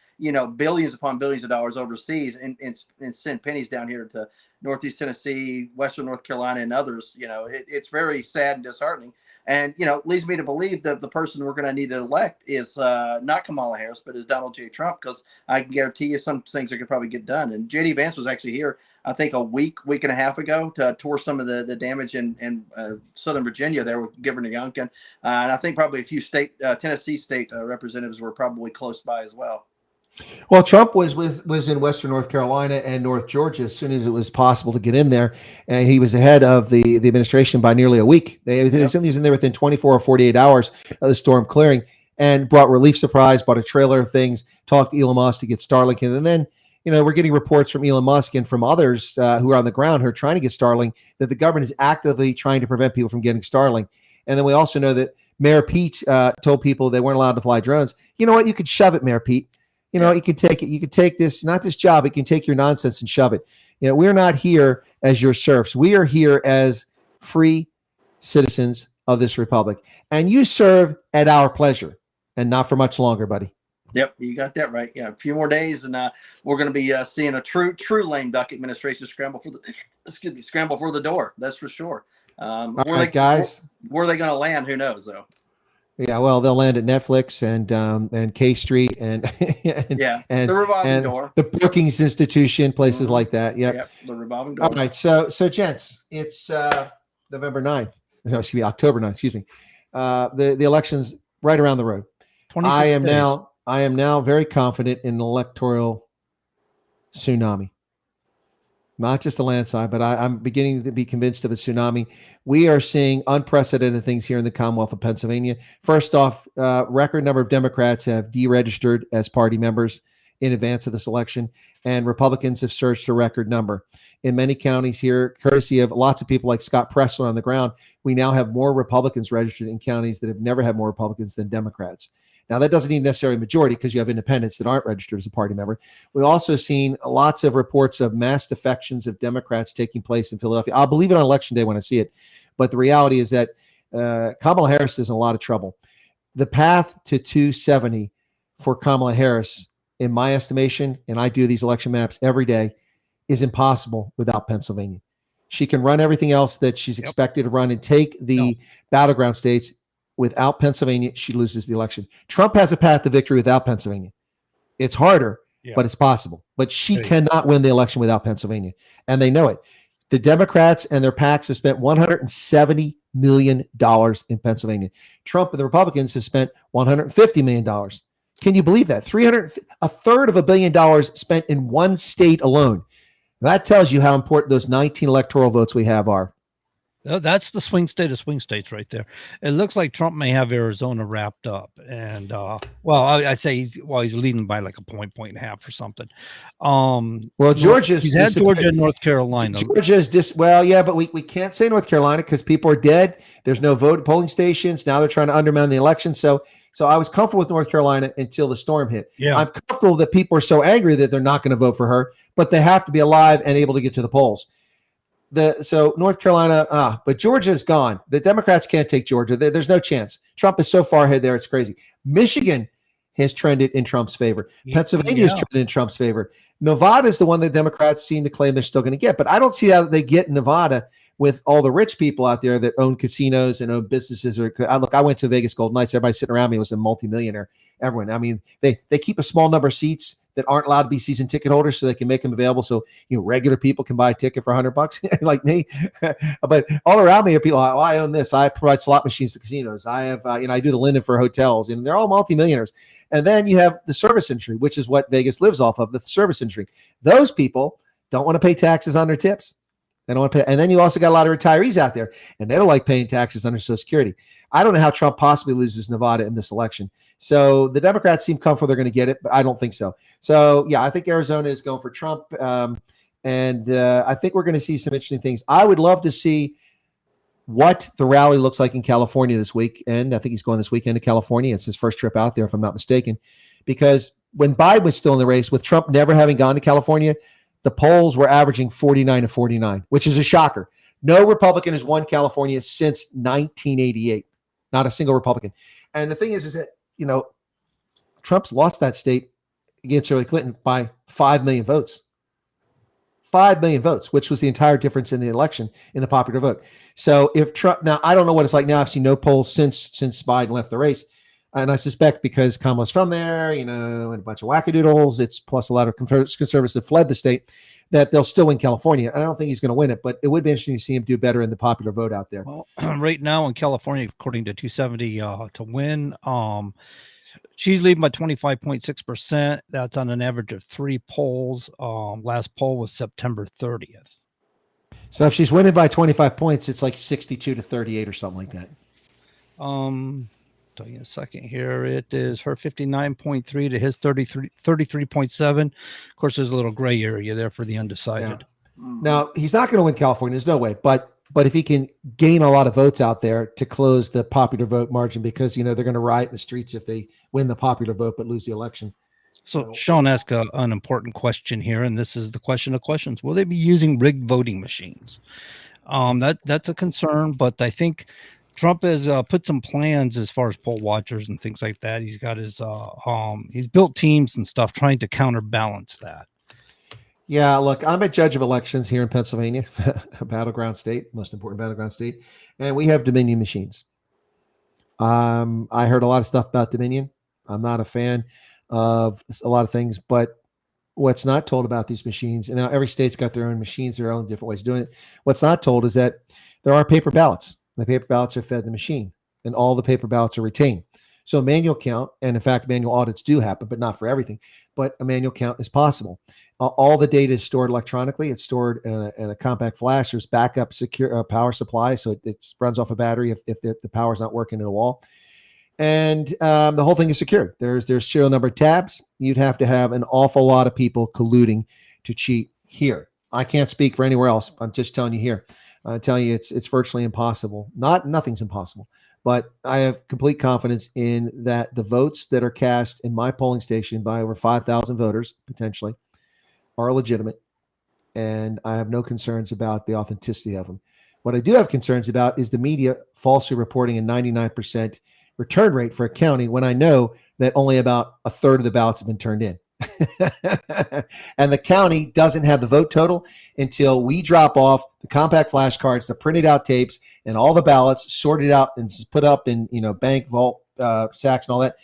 billions upon billions of dollars overseas and send pennies down here to Northeast Tennessee, Western North Carolina, and others. It's very sad and disheartening. And, leads me to believe that the person we're going to need to elect is not Kamala Harris, but is Donald J. Trump, because I can guarantee you some things are going to probably get done. And J.D. Vance was actually here, I think, a week and a half ago to tour some of the damage in Southern Virginia there with Governor Youngkin. And I think probably a few Tennessee state representatives were probably close by as well. Well, Trump was in Western North Carolina and North Georgia as soon as it was possible to get in there, and he was ahead of the administration by nearly a week. He was in there within 24 or 48 hours of the storm clearing, and brought relief supplies, bought a trailer of things, talked to Elon Musk to get Starlink, and then we're getting reports from Elon Musk and from others who are on the ground who are trying to get Starlink that the government is actively trying to prevent people from getting Starlink. And then we also know that Mayor Pete told people they weren't allowed to fly drones. You know what? You could shove it, Mayor Pete. You can take it. You can take this, not this job. You can take your nonsense and shove it. We're not here as your serfs. We are here as free citizens of this republic. And you serve at our pleasure and not for much longer, buddy. Yep, you got that right. Yeah, a few more days, and we're going to be seeing a true lame duck administration scramble for the door. That's for sure. All right, guys. Where are they going to land? Who knows, though. Yeah, well, they'll land at Netflix and K Street and the revolving door, the Brookings Institution, places like that. Yep, the revolving door. All right, so gents, it's November 9th. No, excuse me, October 9th. Excuse me. The election's right around the road. I am now very confident in an electoral tsunami. Not just a landslide, but I'm beginning to be convinced of a tsunami. We are seeing unprecedented things here in the Commonwealth of Pennsylvania. First off, record number of Democrats have deregistered as party members in advance of this election, and Republicans have surged a record number. In many counties here, courtesy of lots of people like Scott Pressler on the ground, we now have more Republicans registered in counties that have never had more Republicans than Democrats. Now, that doesn't mean necessarily a majority because you have independents that aren't registered as a party member. We've also seen lots of reports of mass defections of Democrats taking place in Philadelphia. I'll believe it on Election Day when I see it. But the reality is that Kamala Harris is in a lot of trouble. The path to 270 for Kamala Harris, in my estimation, and I do these election maps every day, is impossible without Pennsylvania. She can run everything else that she's expected to run and take the battleground states. Without Pennsylvania, she loses the election. Trump has a path to victory without Pennsylvania. It's harder, but it's possible. But she cannot win the election without Pennsylvania, and they know it. The Democrats and their PACs have spent $170 million in Pennsylvania. Trump and the Republicans have spent $150 million. Can you believe that? A third of $1 billion spent in one state alone. That tells you how important those 19 electoral votes we have are. That's the swing state of swing states right there. It looks like Trump may have Arizona wrapped up, and I say he's leading by like a point and a half or something. Georgia's he's had Georgia and North Carolina. Georgia's but we can't say North Carolina because people are dead. There's no polling stations. Now they're trying to undermine the election. So I was comfortable with North Carolina until the storm hit. Yeah. I'm comfortable that people are so angry that they're not going to vote for her, but they have to be alive and able to get to the polls. So North Carolina, but Georgia is gone. The Democrats can't take Georgia. There's no chance. Trump is so far ahead there, it's crazy. Michigan has trended in Trump's favor. Pennsylvania has trended in Trump's favor. Nevada is the one that Democrats seem to claim they're still going to get, but I don't see how they get Nevada with all the rich people out there that own casinos and own businesses. I went to Vegas Golden Knights. Everybody sitting around me was a multimillionaire. Everyone. I mean, they keep a small number of seats that aren't allowed to be season ticket holders so they can make them available. So, regular people can buy a ticket for $100 like me. But all around me are people, I own this. I provide slot machines to casinos. I have, I do the linen for hotels, and they're all multimillionaires. And then you have the service industry, which is what Vegas lives off of, the service industry. Those people don't want to pay taxes on their tips. They don't want to pay. And then you also got a lot of retirees out there, and they don't like paying taxes under Social Security. I don't know how Trump possibly loses Nevada in this election. So the Democrats seem comfortable they're going to get it, but I don't think so. So, yeah, I think Arizona is going for Trump. And I think we're going to see some interesting things. I would love to see what the rally looks like in California this week. And I think he's going this weekend to California. It's his first trip out there, if I'm not mistaken. Because when Biden was still in the race, with Trump never having gone to California, the polls were averaging 49 to 49, which is a shocker. No Republican has won California since 1988. Not a single Republican. And the thing is that, Trump's lost that state against Hillary Clinton by 5 million votes. 5 million votes, which was the entire difference in the election in the popular vote. So if Trump, now I don't know what it's like now. I've seen no polls since Biden left the race. And I suspect because Kamala's from there, and a bunch of wackadoodles, it's plus a lot of conservatives that fled the state, that they'll still win California. I don't think he's going to win it, but it would be interesting to see him do better in the popular vote out there. Well, right now in California, according to 270 to win, she's leading by 25.6%. That's on an average of 3 polls. Last poll was September 30th. So if she's winning by 25 points, it's like 62 to 38 or something like that. Tell you in a second here. It is her 59.3 to his 33.7. Of course, there's a little gray area there for the undecided. Yeah. Now, he's not going to win California. There's no way. But if he can gain a lot of votes out there to close the popular vote margin, because, they're going to riot in the streets if they win the popular vote but lose the election. So Sean asked an important question here, and this is the question of questions. Will they be using rigged voting machines? That's a concern, but I think Trump has put some plans as far as poll watchers and things like that. He's got his he's built teams and stuff trying to counterbalance that. Yeah, look, I'm a judge of elections here in Pennsylvania, a battleground state, most important battleground state, and we have Dominion machines. I heard a lot of stuff about Dominion. I'm not a fan of a lot of things, but what's not told about these machines, and now every state's got their own machines, their own different ways of doing it. What's not told is that there are paper ballots. The paper ballots are fed the machine, and all the paper ballots are retained. So manual count, and in fact, manual audits do happen, but not for everything. But a manual count is possible. All the data is stored electronically. It's stored in a compact flash. There's backup secure power supply, so it runs off a battery if the power's not working in a wall. And the whole thing is secured. There's serial number tabs. You'd have to have an awful lot of people colluding to cheat here. I can't speak for anywhere else. I'm just telling you here. I'm telling you, it's virtually impossible. Nothing's impossible, but I have complete confidence in that the votes that are cast in my polling station by over 5,000 voters potentially are legitimate, and I have no concerns about the authenticity of them. What I do have concerns about is the media falsely reporting a 99% return rate for a county when I know that only about a third of the ballots have been turned in. And the county doesn't have the vote total until we drop off the compact flashcards, the printed out tapes, and all the ballots sorted out and put up in bank vault sacks and all that.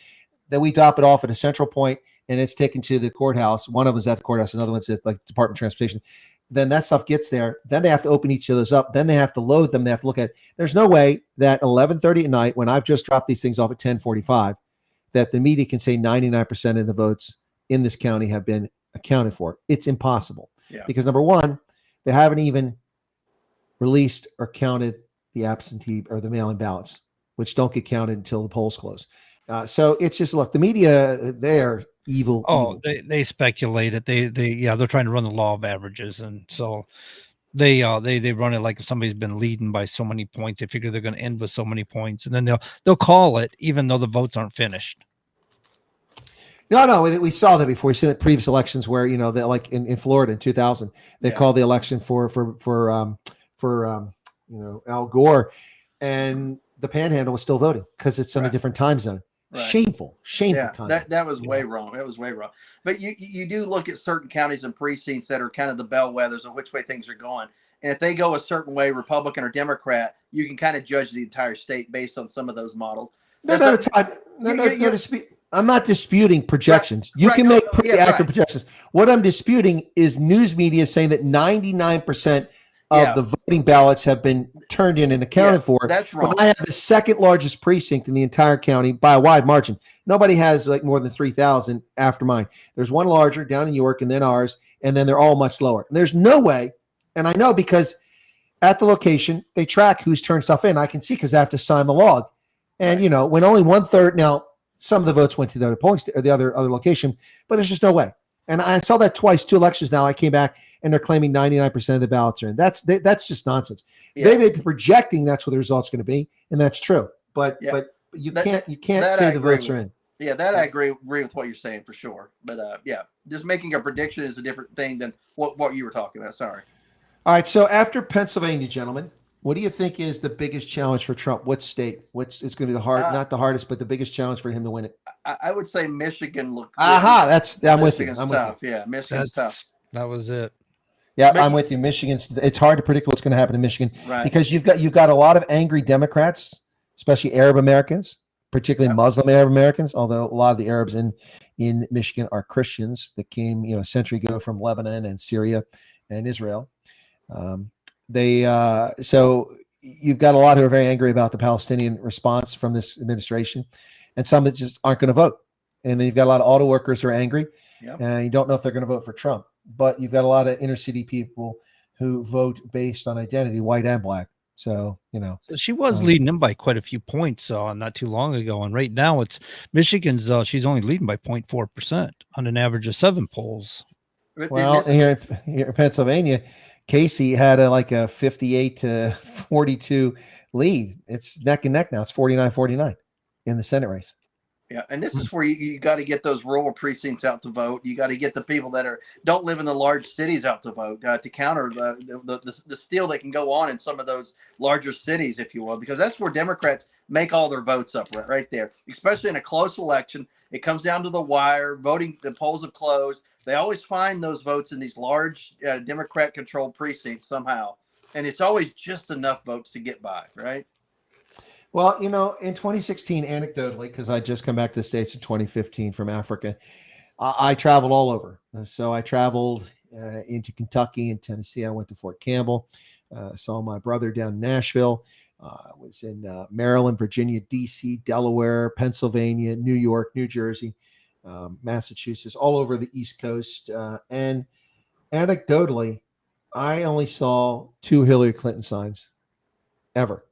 Then we drop it off at a central point, and it's taken to the courthouse. One of them is at the courthouse, another one's at like Department of Transportation. Then that stuff gets there. Then they have to open each of those up. Then they have to load them. They have to look at it. There's no way that 11:30 at night, when I've just dropped these things off at 10:45, that the media can say 99% of the votes in this county have been accounted for. It's impossible. Yeah. Because number one, they haven't even released or counted the absentee or the mail-in ballots, which don't get counted until the polls close. So it's just, look, the media, they're evil. Oh, evil. they speculate it. They're trying to run the law of averages, and so they run it like if somebody's been leading by so many points, they figure they're going to end with so many points, and then they'll call it even though the votes aren't finished. No, we saw that before. We saw that previous elections where they, like in Florida in 2000, they called the election for Al Gore, and the Panhandle was still voting because it's on a different time zone. Right. Shameful conduct. That was way wrong. It was way wrong. But you do look at certain counties and precincts that are kind of the bellwethers of which way things are going. And if they go a certain way, Republican or Democrat, you can kind of judge the entire state based on some of those models. No, I'm not disputing projections. You can make pretty accurate projections. What I'm disputing is news media saying that 99% of the voting ballots have been turned in and accounted for. That's wrong. When I have the second largest precinct in the entire county by a wide margin. Nobody has like more than 3,000 after mine. There's one larger down in York and then ours, and then they're all much lower. And there's no way, and I know because at the location. They track who's turned stuff in. I can see because I have to sign the log. And, you know, when only 1/3, now some of the votes went to the other or the other location, but there's just no way. And I saw that twice, 2 elections now. I came back and they're claiming 99% of the ballots are in. That's just nonsense. Yeah. They may be projecting that's what the result's going to be, and that's true. But you can't say the votes are in. Yeah, that I agree with what you're saying for sure. But yeah, just making a prediction is a different thing than what you were talking about. Sorry. All right. So after Pennsylvania, gentlemen, what do you think is the biggest challenge for Trump? What state? Which is going to be not the hardest, but the biggest challenge for him to win it? I would say Michigan. I'm with you. I'm tough. with you. Yeah, Michigan's tough. That was it. Yeah, I'm with you. Michigan's. It's hard to predict what's going to happen in Michigan because you've got a lot of angry Democrats, especially Arab Americans, particularly Muslim Arab Americans. Although a lot of the Arabs in Michigan are Christians that came, a century ago from Lebanon and Syria and Israel. So you've got a lot who are very angry about the Palestinian response from this administration, and some that just aren't going to vote. And then you've got a lot of auto workers who are angry, and you don't know if they're going to vote for Trump. But you've got a lot of inner city people who vote based on identity, white and black. So, she was leading them by quite a few points not too long ago. And right now it's Michigan's, she's only leading by 0.4% on an average of 7 polls. Well, here in Pennsylvania, Casey had a 58-42 lead. It's neck and neck now. It's 49-49 in the Senate race. Yeah, and this is where you got to get those rural precincts out to vote. You got to get the people that don't live in the large cities out to vote to counter the steal that can go on in some of those larger cities, if you will, because that's where Democrats make all their votes up right there, especially in a close election. It comes down to the wire. Voting, the polls have closed. They always find those votes in these large Democrat-controlled precincts somehow, and it's always just enough votes to get by, right? Well, in 2016, anecdotally, because I just come back to the States in 2015 from Africa, I traveled all over. So I traveled into Kentucky and Tennessee. I went to Fort Campbell, saw my brother down in Nashville. I was in Maryland, Virginia, D.C., Delaware, Pennsylvania, New York, New Jersey, Massachusetts, all over the East Coast. And anecdotally, I only saw 2 Hillary Clinton signs ever.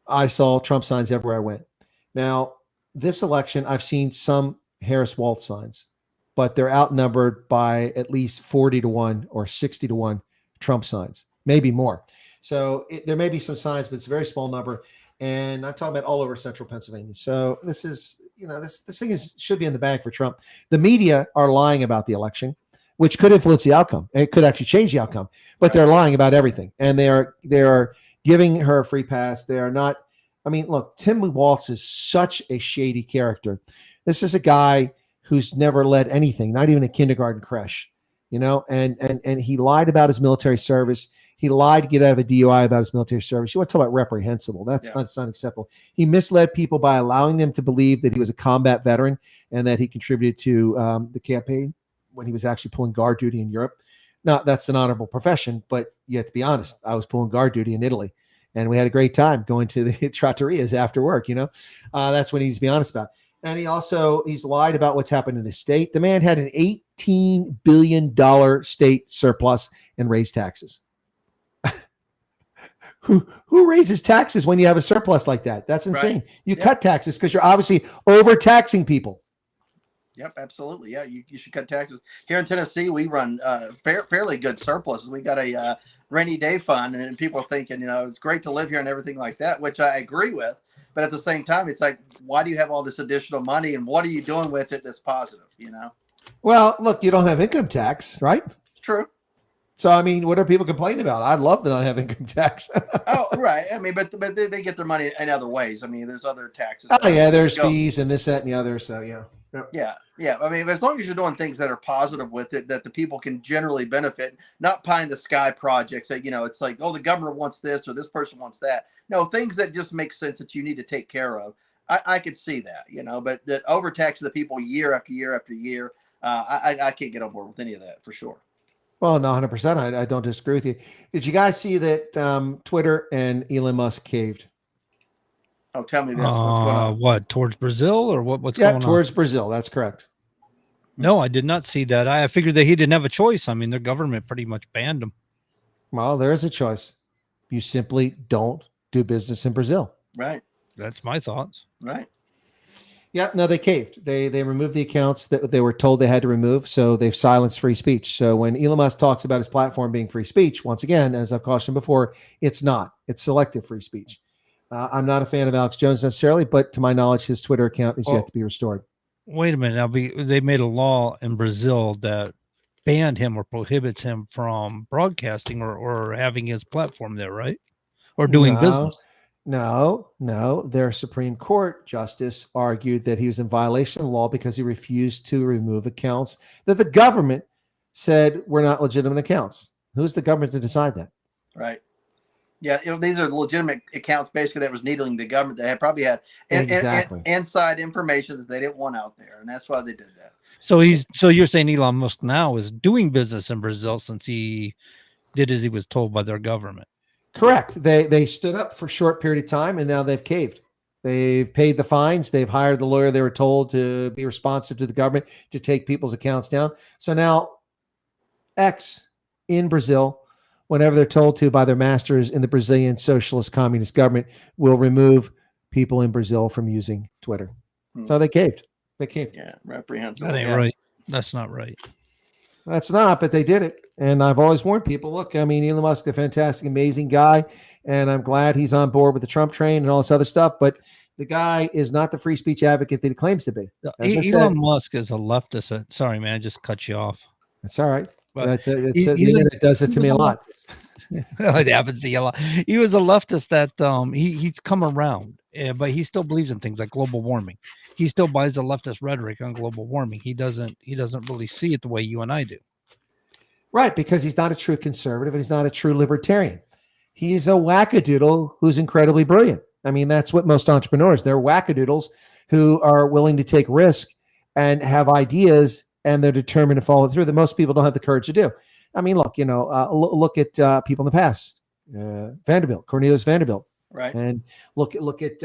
I saw Trump signs everywhere I went. Now, this election, I've seen some Harris Waltz signs, but they're outnumbered by at least 40-1 or 60-1 Trump signs, maybe more. So there may be some signs, but it's a very small number. And I'm talking about all over central Pennsylvania. So this is, this thing should be in the bag for Trump. The media are lying about the election, which could influence the outcome. It could actually change the outcome, but they're lying about everything. And they are giving her a free pass. They are not. I mean, look, Tim Walz is such a shady character. This is a guy who's never led anything, not even a kindergarten creche, and he lied about his military service. He lied to get out of a DUI about his military service. You want to talk about reprehensible. That's not acceptable. He misled people by allowing them to believe that he was a combat veteran and that he contributed to the campaign when he was actually pulling guard duty in Europe. Now, that's an honorable profession, but you have to be honest. I was pulling guard duty in Italy, and we had a great time going to the trattorias after work. That's what he needs to be honest about. And he's lied about what's happened in his state. The man had an $18 billion state surplus and raised taxes. Who raises taxes when you have a surplus like that? That's insane. Right. You cut taxes because you're obviously overtaxing people. Yep, absolutely. Yeah, you should cut taxes. Here in Tennessee, we run fairly good surpluses. We got a rainy day fund, and people are thinking, it's great to live here and everything like that, which I agree with. But at the same time, it's like, why do you have all this additional money, and what are you doing with it that's positive? Well, look, you don't have income tax, right? It's true. So, I mean, what are people complaining about? I'd love to not have income tax. Oh, right. I mean, but they get their money in other ways. I mean, there's other taxes. Oh, yeah, there's fees and this, that, and the other. So, yeah. Yep. Yeah. I mean, as long as you're doing things that are positive with it, that the people can generally benefit, not pie in the sky projects that, it's like, oh, the governor wants this or this person wants that. No, things that just make sense that you need to take care of. I could see that, but that overtax the people year after year after year. I can't get on board with any of that for sure. Well, no, 100%. I don't disagree with you. Did you guys see that Twitter and Elon Musk caved? Oh, tell me this. What's going on? What, towards Brazil or what's going on? Yeah, towards Brazil. That's correct. No, I did not see that. I figured that he didn't have a choice. I mean, their government pretty much banned him. Well, there is a choice. You simply don't do business in Brazil. Right. That's my thoughts. Right. Yeah, no, they caved. They removed the accounts that they were told they had to remove, so they've silenced free speech. So when Elon Musk talks about his platform being free speech, once again, as I've cautioned before, it's not. It's selective free speech. I'm not a fan of Alex Jones necessarily, but to my knowledge, his Twitter account is yet to be restored. Wait a minute. Now, they made a law in Brazil that banned him or prohibits him from broadcasting or having his platform there, right? Or doing business. No. Their Supreme Court justice argued that he was in violation of the law because he refused to remove accounts that the government said were not legitimate accounts. Who's the government to decide that? Right. Yeah, these are legitimate accounts basically that was needling the government. They probably had inside information that they didn't want out there, and that's why they did that. So you're saying Elon Musk now is doing business in Brazil since he did as he was told by their government. Correct. They stood up for a short period of time, and now they've caved. They've paid the fines. They've hired the lawyer they were told to be responsive to the government to take people's accounts down. So now X in Brazil, whenever they're told to by their masters in the Brazilian socialist communist government, will remove people in Brazil from using Twitter. So they caved. They caved. Yeah, reprehensible. That ain't right. That's not right. That's not, but they did it. And I've always warned people, look, I mean, Elon Musk, a fantastic, amazing guy. And I'm glad he's on board with the Trump train and all this other stuff. But the guy is not the free speech advocate that he claims to be. Elon Musk is a leftist. Sorry, man, I just cut you off. That's all right. But the internet does it to me a lot. It happens to you a lot. He was a leftist that he's come around, but he still believes in things like global warming. He still buys the leftist rhetoric on global warming. He doesn't really see it the way you and I do. Right, because he's not a true conservative and he's not a true libertarian. He's a wackadoodle who's incredibly brilliant. I mean, that's what most entrepreneurs, they're wackadoodles who are willing to take risk and have ideas and they're determined to follow through that most people don't have the courage to do. I mean, look, look at people in the past, Cornelius Vanderbilt, right? And look at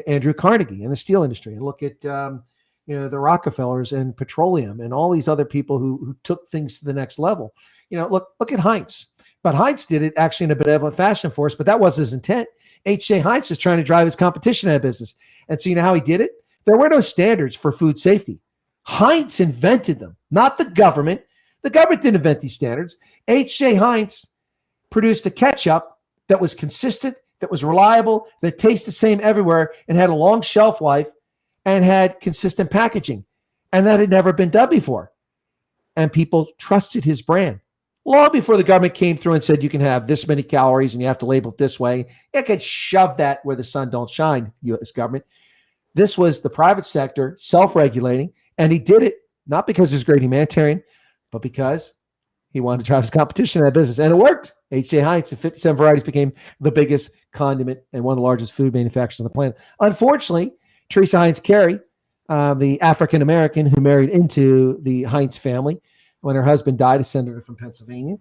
Andrew Carnegie and the steel industry, and look at the Rockefellers and petroleum and all these other people who took things to the next level. Look at Heinz, but Heinz did it actually in a benevolent fashion for us, but that wasn't his intent. H.J. Heinz was trying to drive his competition out of business, and so you know how he did it? There were no standards for food safety. Heinz invented them, not the government. The government didn't invent these standards. H.J. Heinz produced a ketchup that was consistent, that was reliable, that tastes the same everywhere, and had a long shelf life, and had consistent packaging. And that had never been done before. And people trusted his brand. Long before the government came through and said you can have this many calories and you have to label it this way. It could shove that where the sun don't shine, U.S. government. This was the private sector self-regulating, and he did it not because he's a great humanitarian, but because he wanted to drive his competition out of business. And it worked. H.J. Heinz, 57 varieties, became the biggest condiment and one of the largest food manufacturers on the planet. Unfortunately, Teresa Heinz Carey, the African-American who married into the Heinz family, when her husband died, a senator from Pennsylvania,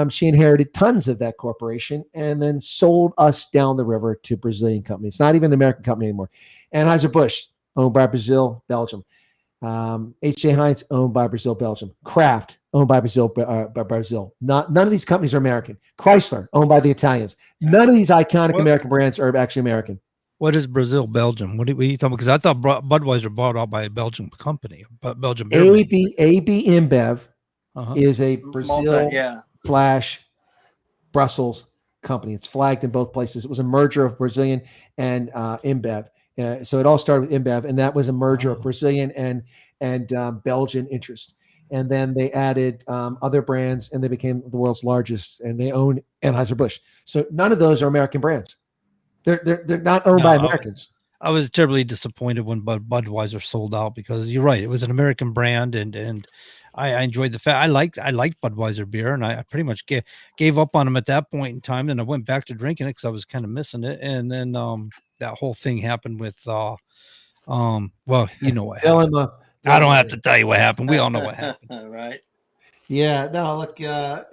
she inherited tons of that corporation and then sold us down the river to Brazilian companies. It's not even an American company anymore. Anheuser-Busch, owned by Brazil, Belgium. H.J. Heinz, owned by Brazil, Belgium. Kraft, owned by Brazil, None of these companies are American. Chrysler, owned by the Italians. None of these iconic American brands are actually American. What is Brazil, Belgium? What are you talking about? Because I thought Budweiser bought out by a Belgian company, but Belgian beer. AB InBev is a Brazil / Brussels company. It's flagged in both places. It was a merger of Brazilian and InBev. So it all started with InBev, and that was a merger of Brazilian and Belgian interest. And then they added other brands, and they became the world's largest, and they own Anheuser-Busch. So none of those are American brands. They're not owned by Americans. I was terribly disappointed when Budweiser sold out because you're right. It was an American brand, and I enjoyed the fact I liked Budweiser beer, and I pretty much gave up on them at that point in time. Then I went back to drinking it because I was kind of missing it. And then that whole thing happened with well, you know what happened. I don't have to tell you what happened. We all know what happened. Right. Yeah, no, look, I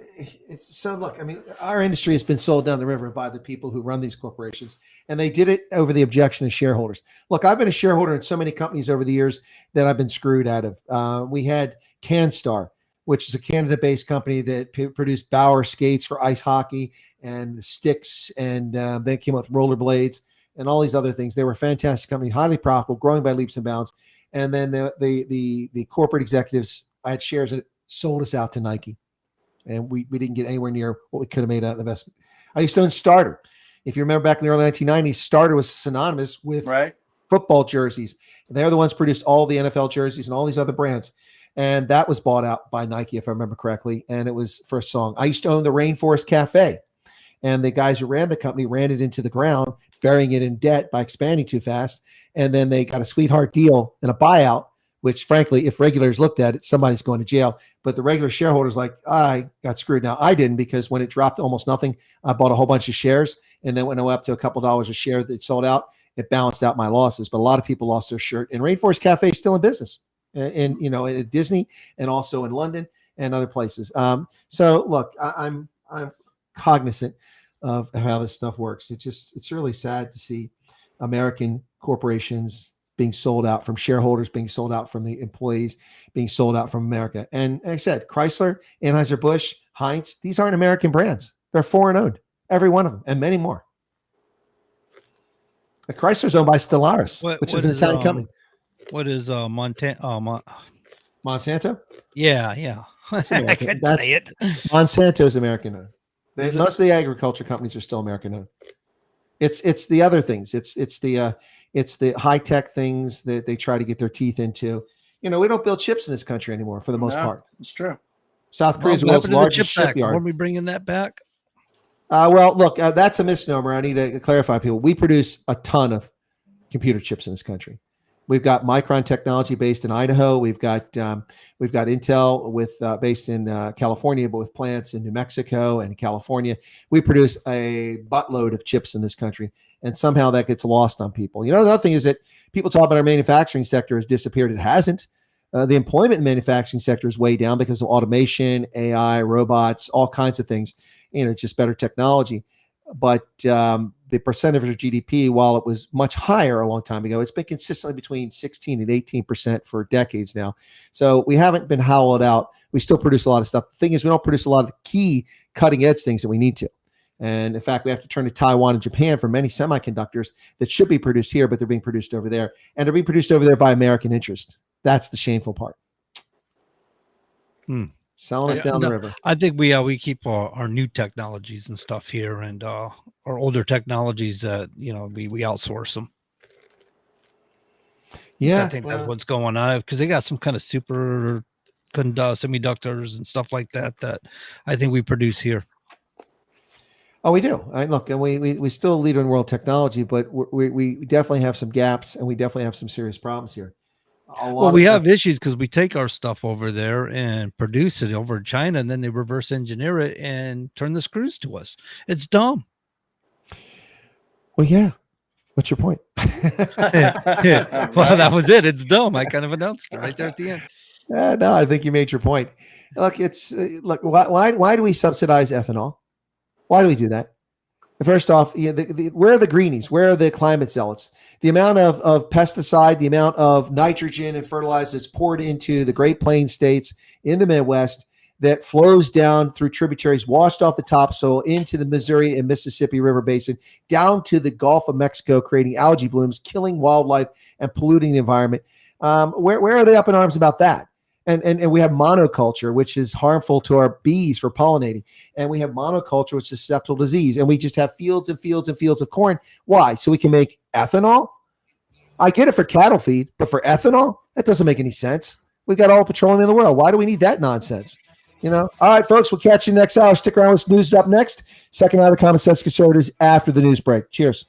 mean, our industry has been sold down the river by the people who run these corporations, and they did it over the objection of shareholders. Look, I've been a shareholder in so many companies over the years that I've been screwed out of. We had CanStar, which is a Canada-based company that produced Bauer skates for ice hockey and sticks, and then came up with rollerblades and all these other things. They were a fantastic company, highly profitable, growing by leaps and bounds. And then the corporate executives, I had shares that sold us out to Nike, and we didn't get anywhere near what we could have made out of the investment. I used to own Starter. If you remember back in the early 1990s, Starter was synonymous with football jerseys. And they're the ones who produced all the NFL jerseys and all these other brands. And that was bought out by Nike, if I remember correctly. And it was for a song. I used to own the Rainforest Cafe. And the guys who ran the company ran it into the ground, burying it in debt by expanding too fast. And then they got a sweetheart deal and a buyout, which frankly, if regulars looked at it, somebody's going to jail. But the regular shareholders like, I got screwed. Now, I didn't, because when it dropped almost nothing, I bought a whole bunch of shares. And then when it went up to a couple dollars a share that it sold out, it balanced out my losses. But a lot of people lost their shirt. And Rainforest Cafe is still in business. And at Disney and also in London and other places. So look, I'm cognizant of how this stuff works. It's really sad to see American corporations being sold out, from shareholders, being sold out from the employees, being sold out from America. And like I said, Chrysler, Anheuser-Busch, Heinz, these aren't American brands. They're foreign owned, every one of them, and many more. Chrysler's owned by Stellaris, which is an Italian company. What is Monsanto? Yeah. That's I could say it. Monsanto's American owned. Most of the agriculture companies are still American owned. It's the other things. It's the high tech things that they try to get their teeth into. We don't build chips in this country anymore for the most part. It's true. South Korea is the world's largest shipyard. Are we bringing that back? Well, look, that's a misnomer. I need to clarify, people. We produce a ton of computer chips in this country. We've got Micron technology based in Idaho. We've got Intel based in California, but with plants in New Mexico and California. We produce a buttload of chips in this country, and somehow that gets lost on people. The other thing is that people talk about our manufacturing sector has disappeared. It hasn't. The employment in the manufacturing sector is way down because of automation, AI, robots, all kinds of things. Just better technology. But the percentage of GDP, while it was much higher a long time ago, it's been consistently between 16 and 18% for decades now. So we haven't been hollowed out. We still produce a lot of stuff. The thing is, we don't produce a lot of the key cutting edge things that we need to. And in fact, we have to turn to Taiwan and Japan for many semiconductors that should be produced here, but they're being produced over there. And they're being produced over there by American interest. That's the shameful part. Selling us down the river. I think we keep our new technologies and stuff here, and our older technologies that we outsource them. Yeah, I think that's what's going on, because they got some kind of super semiconductors and stuff like that I think we produce here. Oh, we do. Look, and we still lead in world technology, but we definitely have some gaps, and we definitely have some serious problems here. Well, we have issues because we take our stuff over there and produce it over in China, and then they reverse engineer it and turn the screws to us. It's dumb. Well, yeah. What's your point? Yeah. Well, that was it. It's dumb. I kind of announced it right there at the end. No, I think you made your point. Look, why do we subsidize ethanol? Why do we do that? First off, where are the greenies? Where are the climate zealots? The amount of pesticide, the amount of nitrogen and fertilizer that's poured into the Great Plains states in the Midwest that flows down through tributaries, washed off the topsoil into the Missouri and Mississippi River Basin, down to the Gulf of Mexico, creating algae blooms, killing wildlife, and polluting the environment. Where are they up in arms about that? And we have monoculture, which is harmful to our bees for pollinating. And we have monoculture, which is susceptible to disease. And we just have fields and fields and fields of corn. Why? So we can make ethanol? I get it for cattle feed, but for ethanol? That doesn't make any sense. We've got all the petroleum in the world. Why do we need that nonsense? All right, folks, we'll catch you next hour. Stick around. This news is up next. Second hour of the Common Sense Conservatives after the news break. Cheers.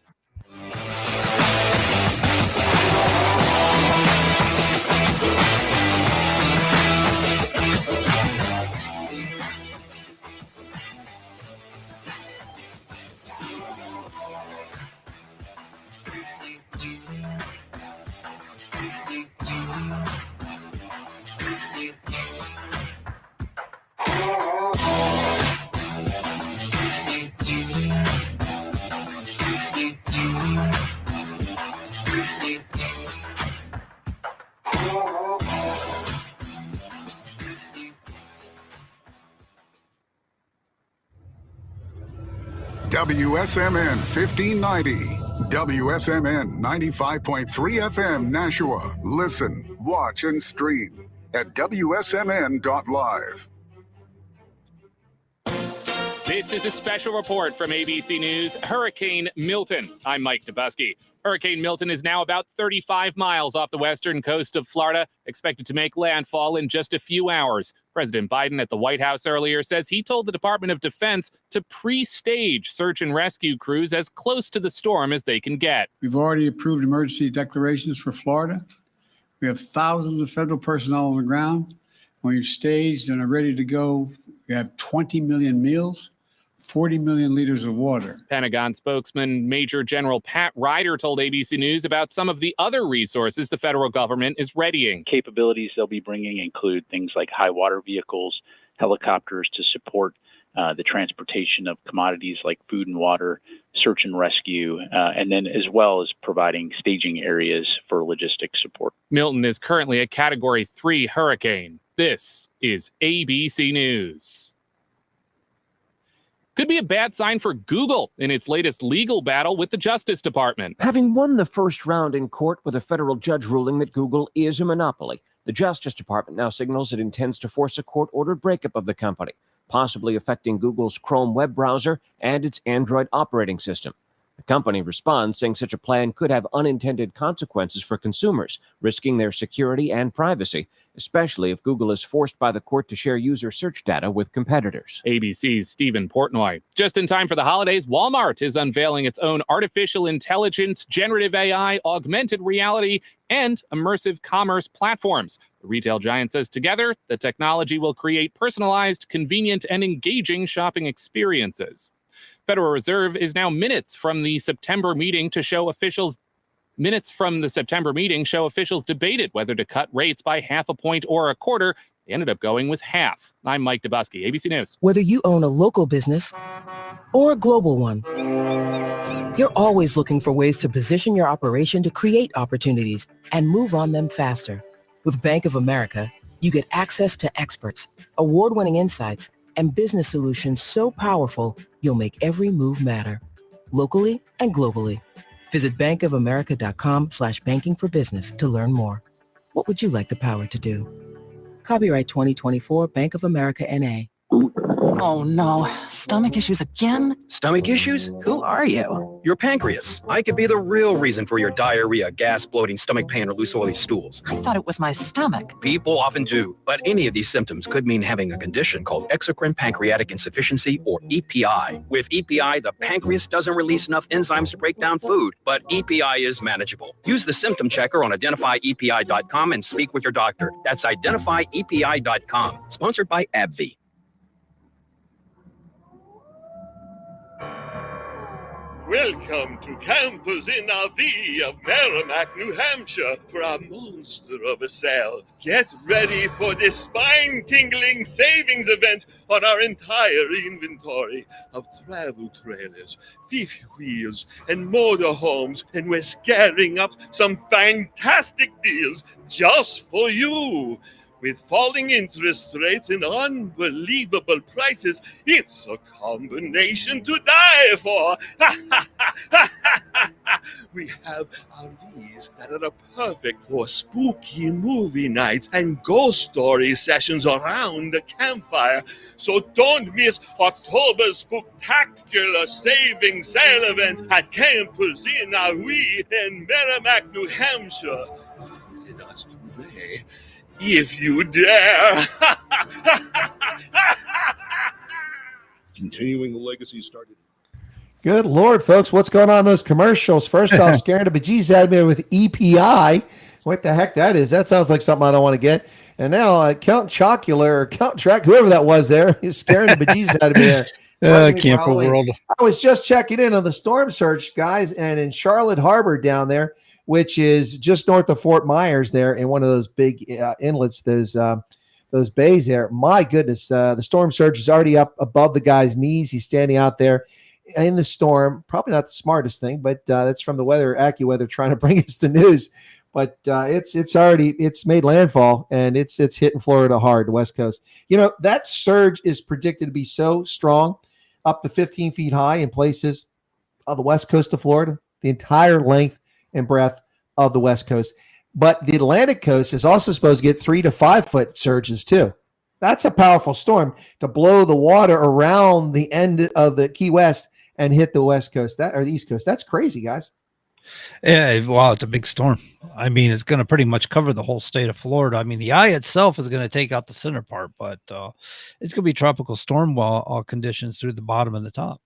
WSMN 1590, WSMN 95.3 FM Nashua. Listen, watch, and stream at wsmn.live. This is a special report from ABC News, Hurricane Milton. I'm Mike Dubusky. Hurricane Milton is now about 35 miles off the western coast of Florida, expected to make landfall in just a few hours. President Biden at the White House earlier says he told the Department of Defense to pre-stage search and rescue crews as close to the storm as they can get. We've already approved emergency declarations for Florida. We have thousands of federal personnel on the ground. We've staged and are ready to go. We have 20 million meals, 40 million liters of water. Pentagon spokesman Major General Pat Ryder told ABC News about some of the other resources the federal government is readying. Capabilities they'll be bringing include things like high water vehicles, helicopters to support the transportation of commodities like food and water, search and rescue, and then as well as providing staging areas for logistics support. Milton is currently a Category 3 hurricane. This is ABC News. Could be a bad sign for Google in its latest legal battle with the Justice Department. Having won the first round in court with a federal judge ruling that Google is a monopoly, the Justice Department now signals it intends to force a court-ordered breakup of the company, possibly affecting Google's Chrome web browser and its Android operating system. The company responds, saying such a plan could have unintended consequences for consumers, risking their security and privacy, especially if Google is forced by the court to share user search data with competitors. ABC's Stephen Portnoy. Just in time for the holidays, Walmart is unveiling its own artificial intelligence, generative AI, augmented reality, and immersive commerce platforms. The retail giant says together, the technology will create personalized, convenient, and engaging shopping experiences. Federal Reserve is now minutes from the September meeting show officials debated whether to cut rates by half a point or a quarter. They ended up going with half. I'm Mike Dubusky, ABC News. Whether you own a local business or a global one, you're always looking for ways to position your operation to create opportunities and move on them faster. With Bank of America, you get access to experts, award-winning insights, and business solutions so powerful, you'll make every move matter, locally and globally. Visit bankofamerica.com/banking for business to learn more. What would you like the power to do? Copyright 2024 Bank of America NA. Oh no, stomach issues again? Stomach issues? Who are you? Your pancreas. I could be the real reason for your diarrhea, gas, bloating, stomach pain, or loose oily stools. I thought it was my stomach. People often do, but any of these symptoms could mean having a condition called exocrine pancreatic insufficiency, or EPI. With EPI, the pancreas doesn't release enough enzymes to break down food, but EPI is manageable. Use the symptom checker on identifyepi.com and speak with your doctor. That's identifyepi.com. Sponsored by AbbVie. Welcome to Campers in RV of Merrimack, New Hampshire for our monster of a sale. Get ready for this spine-tingling savings event on our entire inventory of travel trailers, fifth wheels, and motorhomes, and we're scaring up some fantastic deals just for you. With falling interest rates and unbelievable prices, it's a combination to die for. We have RVs that are perfect for spooky movie nights and ghost story sessions around the campfire. So don't miss October's spectacular savings sale event at Campers in RV in Merrimack, New Hampshire. Visit us today, if you dare. Continuing the legacy started. Good Lord, folks, what's going on in those commercials? First off, scaring the bejesus out of me with EPI. What the heck that is? That sounds like something I don't want to get. And now Count Chocula or Count Track, whoever that was there, is scaring the bejesus out of me there. Camper World. I was just checking in on the storm surge, guys, and in Charlotte Harbor down there, which is just north of Fort Myers there in one of those big inlets, those bays there. My goodness, the storm surge is already up above the guy's knees. He's standing out there in the storm. Probably not the smartest thing, but that's from the AccuWeather trying to bring us the news. But it's made landfall, and it's hitting Florida hard, the West Coast. You know, that surge is predicted to be so strong up to 15 feet high in places of the west coast of Florida, the entire length and breadth of the west coast. But the Atlantic coast is also supposed to get 3 to 5 foot surges too. That's a powerful storm to blow the water around the end of the Key West and hit the west coast or the east coast. That's crazy, guys. Yeah, wow, it's a big storm. I mean, it's going to pretty much cover the whole state of Florida. I mean, the eye itself is going to take out the center part, but it's going to be tropical storm conditions through the bottom and the top.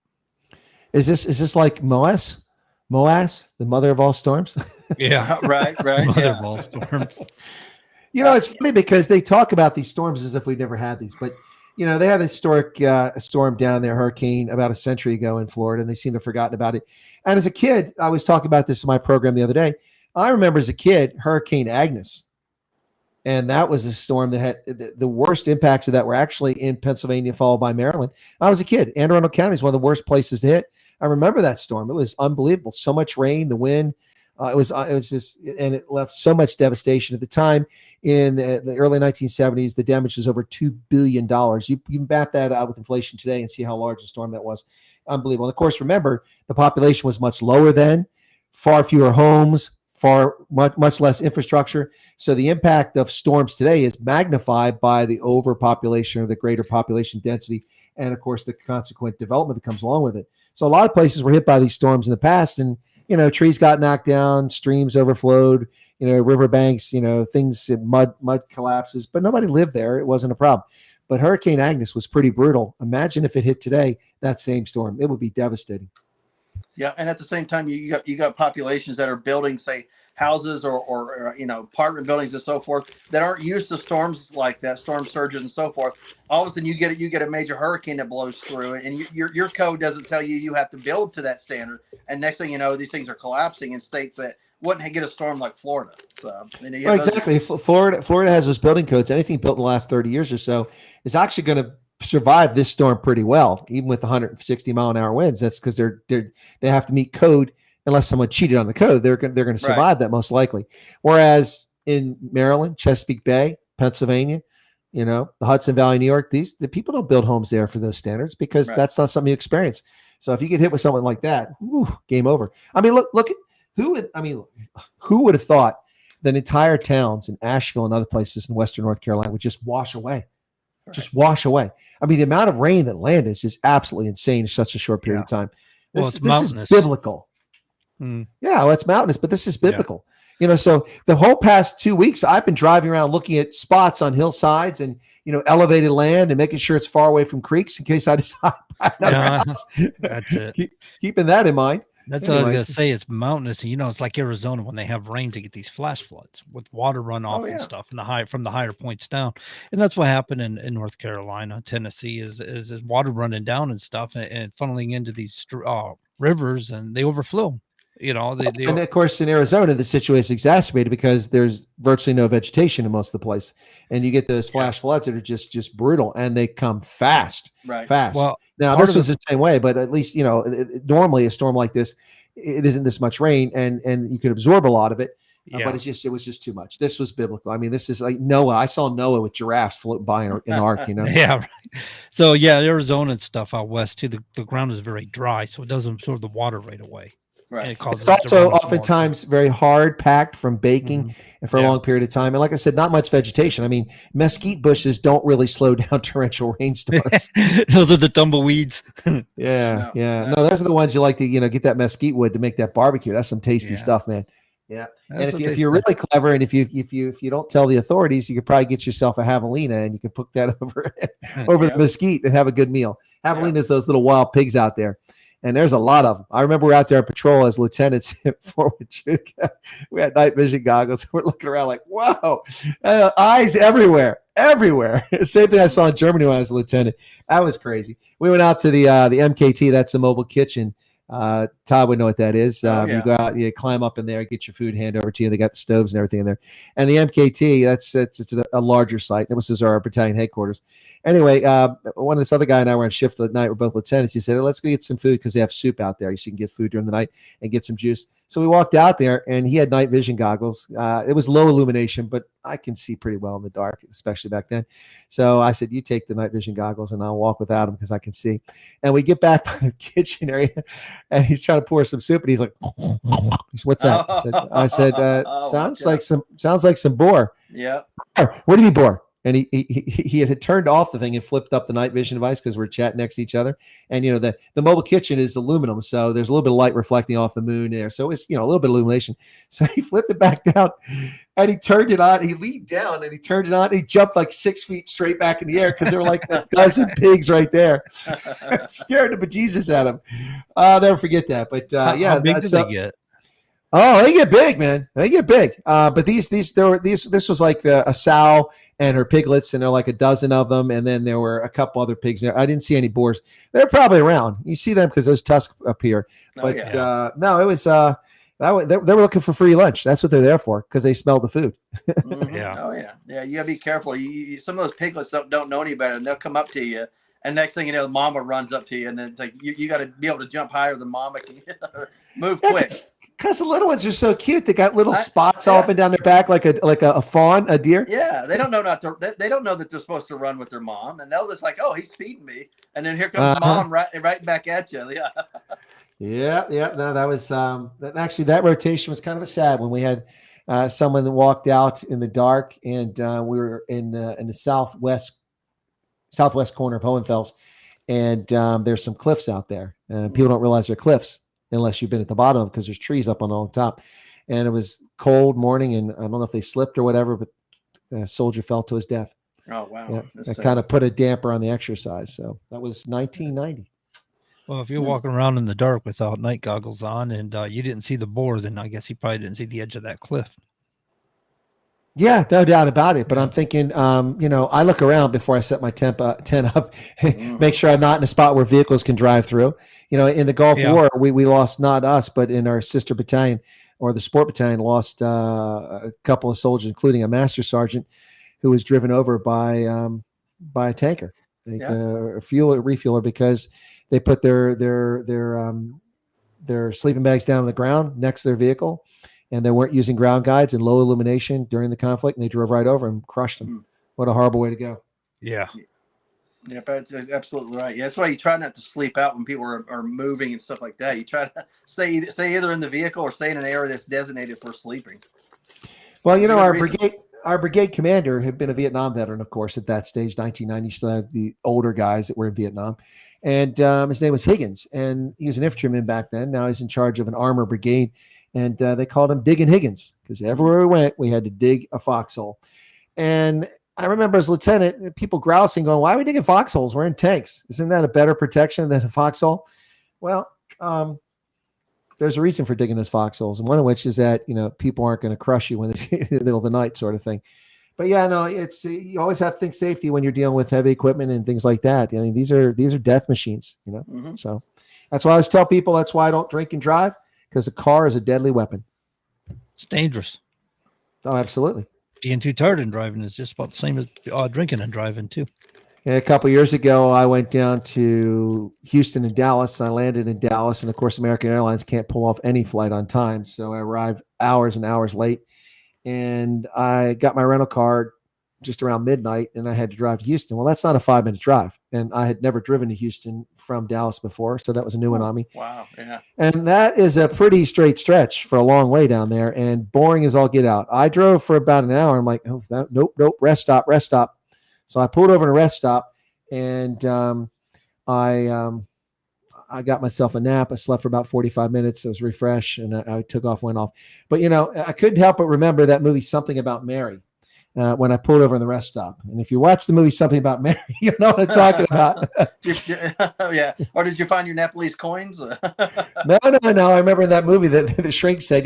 Is this like Moas, the mother of all storms? Yeah, right. Mother of all storms. It's funny because they talk about these storms as if we've never had these, but they had a historic storm down there, hurricane, about a century ago in Florida, and they seem to have forgotten about it. And as a kid, I was talking about this in my program the other day. I remember as a kid, Hurricane Agnes. And that was a storm that had the worst impacts of that were actually in Pennsylvania, followed by Maryland. I was a kid. Anne Arundel County is one of the worst places to hit. I remember that storm. It was unbelievable. So much rain, the wind. It was just, and it left so much devastation at the time. In the early 1970s, the damage was over $2 billion. You map that out with inflation today and see how large a storm that was. Unbelievable. And of course, remember, the population was much lower then, far fewer homes, much less infrastructure. So the impact of storms today is magnified by the overpopulation or the greater population density, and of course, the consequent development that comes along with it. So a lot of places were hit by these storms in the past, and trees got knocked down, streams overflowed, riverbanks, things, mud collapses, but nobody lived there. It wasn't a problem. But Hurricane Agnes was pretty brutal. Imagine if it hit today, that same storm. It would be devastating. Yeah, and at the same time, you got populations that are building, say, houses or apartment buildings and so forth that aren't used to storms like that, storm surges and so forth. All of a sudden, you get a major hurricane that blows through it, and your code doesn't tell you have to build to that standard. And next thing you know, these things are collapsing in states that wouldn't get a storm like Florida. So exactly, Florida has those building codes. Anything built in the last 30 years or so is actually going to survive this storm pretty well, even with 160 mile an hour winds. That's because they have to meet code. Unless someone cheated on the code, they're going to survive that most likely. Whereas in Maryland, Chesapeake Bay, Pennsylvania, the Hudson Valley, New York, the people don't build homes there for those standards because that's not something you experience. So if you get hit with something like that, game over. I mean, look at who would have thought that entire towns in Asheville and other places in Western North Carolina would just wash away. Just wash away. I mean, the amount of rain that landed is just absolutely insane in such a short period of time. This is biblical. Yeah, well, it's mountainous, but this is biblical. So the whole past 2 weeks, I've been driving around looking at spots on hillsides and, elevated land and making sure it's far away from creeks in case I decide to buy another house. That's it. Keeping that in mind. That's what I was going to say. It's mountainous, and it's like Arizona when they have rain to get these flash floods with water runoff and stuff from the higher points down. And that's what happened in North Carolina, Tennessee is water running down and stuff and funneling into these rivers, and they overflow. And of course in Arizona the situation is exacerbated because there's virtually no vegetation in most of the place, and you get those flash floods that are just brutal, and they come fast. Well, now this was the same way, but at least normally a storm like this, it isn't this much rain, and you can absorb a lot of it. But it was just too much. This was biblical. I mean, this is like Noah. I saw Noah with giraffes floating by in an ark. Yeah. Right. So Arizona and stuff out west too. The ground is very dry, so it doesn't absorb the water right away. Right. It's also oftentimes very hard packed from baking and for a long period of time. And like I said, not much vegetation. I mean, mesquite bushes don't really slow down torrential rainstorms. Those are the tumbleweeds. No, those are the ones you like to, get that mesquite wood to make that barbecue. That's some tasty stuff, man. Yeah. And if you're really clever, and if you don't tell the authorities, you could probably get yourself a javelina and you can put that over the mesquite and have a good meal. Javelinas, those little wild pigs out there. And there's a lot of them. I remember we're out there on patrol as lieutenants at Fort Huachuca. We had night vision goggles. We're looking around like, wow, eyes everywhere. Same thing I saw in Germany when I was a lieutenant. That was crazy. We went out to the MKT. That's the mobile kitchen. Todd would know what that is. You go out, you climb up in there, get your food handed over to you. They got the stoves and everything in there. And the MKT, it's a larger site. That was our battalion headquarters. Anyway, one of this other guy and I were on shift at night. We're both lieutenants. He said, let's go get some food because they have soup out there. So you can get food during the night and get some juice. So we walked out there, and he had night vision goggles. It was low illumination, but I can see pretty well in the dark, especially back then. So I said, you take the night vision goggles, and I'll walk without them because I can see. And we get back by the kitchen area, and he's trying to pour some soup, and he's like, what's that? I said sounds like some boar. Yeah. What do you mean boar? And he had turned off the thing and flipped up the night vision device because we're chatting next to each other. And, the mobile kitchen is aluminum. So there's a little bit of light reflecting off the moon there. So it's, a little bit of illumination. So he flipped it back down and he turned it on. He leaned down and he turned it on. And he jumped like 6 feet straight back in the air because there were like a dozen pigs right there. Scared the bejesus out of him. I'll never forget that. But How big did they get? Oh, they get big, man. They get big. But this was like a sow and her piglets, and there were like a dozen of them, and then there were a couple other pigs there. I didn't see any boars. They're probably around. You see them because those tusks appear. But no, it was they were looking for free lunch. That's what they're there for because they smelled the food. Yeah. Oh yeah. You gotta be careful. Some of those piglets don't know any better, and they'll come up to you. And next thing you know, mama runs up to you, and it's like you got to be able to jump higher than mama can move quick. Because the little ones are so cute. They got little spots all up and down their back, like a fawn, a deer. Yeah, they don't know they don't know that they're supposed to run with their mom, and they'll just like, oh, he's feeding me, and then here comes mom right back at you. Yeah. Yeah. No, that was actually that rotation was kind of a sad when we had someone that walked out in the dark, and we were in the southwest corner of Hohenfels, and there's some cliffs out there. People don't realize they're cliffs unless you've been at the bottom because there's trees up on the top. And it was cold morning, and I don't know if they slipped or whatever, but a soldier fell to his death. Oh, wow. Yeah, that kind of put a damper on the exercise. So that was 1990. Well, if you're walking around in the dark without night goggles on and you didn't see the boar, then I guess you probably didn't see the edge of that cliff. Yeah, no doubt about it. But I'm thinking, I look around before I set my tent up, make sure I'm not in a spot where vehicles can drive through. In the Gulf War, we lost, not us, but in our sister battalion or the sport battalion, lost a couple of soldiers, including a master sergeant who was driven over by a tanker, a refueler, because they put their sleeping bags down on the ground next to their vehicle. And they weren't using ground guides and low illumination during the conflict, and they drove right over and crushed them. What a horrible way to go. Yeah. Yeah, but that's absolutely right. Yeah, that's why you try not to sleep out when people are moving and stuff like that. You try to stay either in the vehicle or stay in an area that's designated for sleeping. Well, our brigade commander had been a Vietnam veteran, of course, at that stage, 1990. You still have the older guys that were in Vietnam. And his name was Higgins, and he was an infantryman back then. Now he's in charge of an armor brigade. And they called him Digging Higgins because everywhere we went, we had to dig a foxhole. And I remember as lieutenant, people grousing, going, "Why are we digging foxholes? We're in tanks. Isn't that a better protection than a foxhole?" Well, there's a reason for digging those foxholes, and one of which is that people aren't going to crush you when they're in the middle of the night, sort of thing. But yeah, no, it's you always have to think safety when you're dealing with heavy equipment and things like that. I mean, these are death machines, So that's why I always tell people that's why I don't drink and drive. Because a car is a deadly weapon. It's dangerous. Oh, absolutely. Being too tired and driving is just about the same as drinking and driving, too. And a couple of years ago, I went down to Houston and Dallas. I landed in Dallas. And, of course, American Airlines can't pull off any flight on time. So I arrived hours and hours late. And I got my rental car just around midnight, and I had to drive to Houston. Well, that's not a 5-minute drive. And I had never driven to Houston from Dallas before, so that was a new one on me. Wow, yeah. And that is a pretty straight stretch for a long way down there, and boring as all get out. I drove for about an hour. I'm like, nope, rest stop. So I pulled over to a rest stop, and I got myself a nap. I slept for about 45 minutes. I was refreshed, and I took off, went off. But, I couldn't help but remember that movie, Something About Mary. When I pulled over in the rest stop. And if you watch the movie Something About Mary, you know what I'm talking about. Yeah. Or did you find your Nepalese coins? No. I remember in that movie that the shrink said,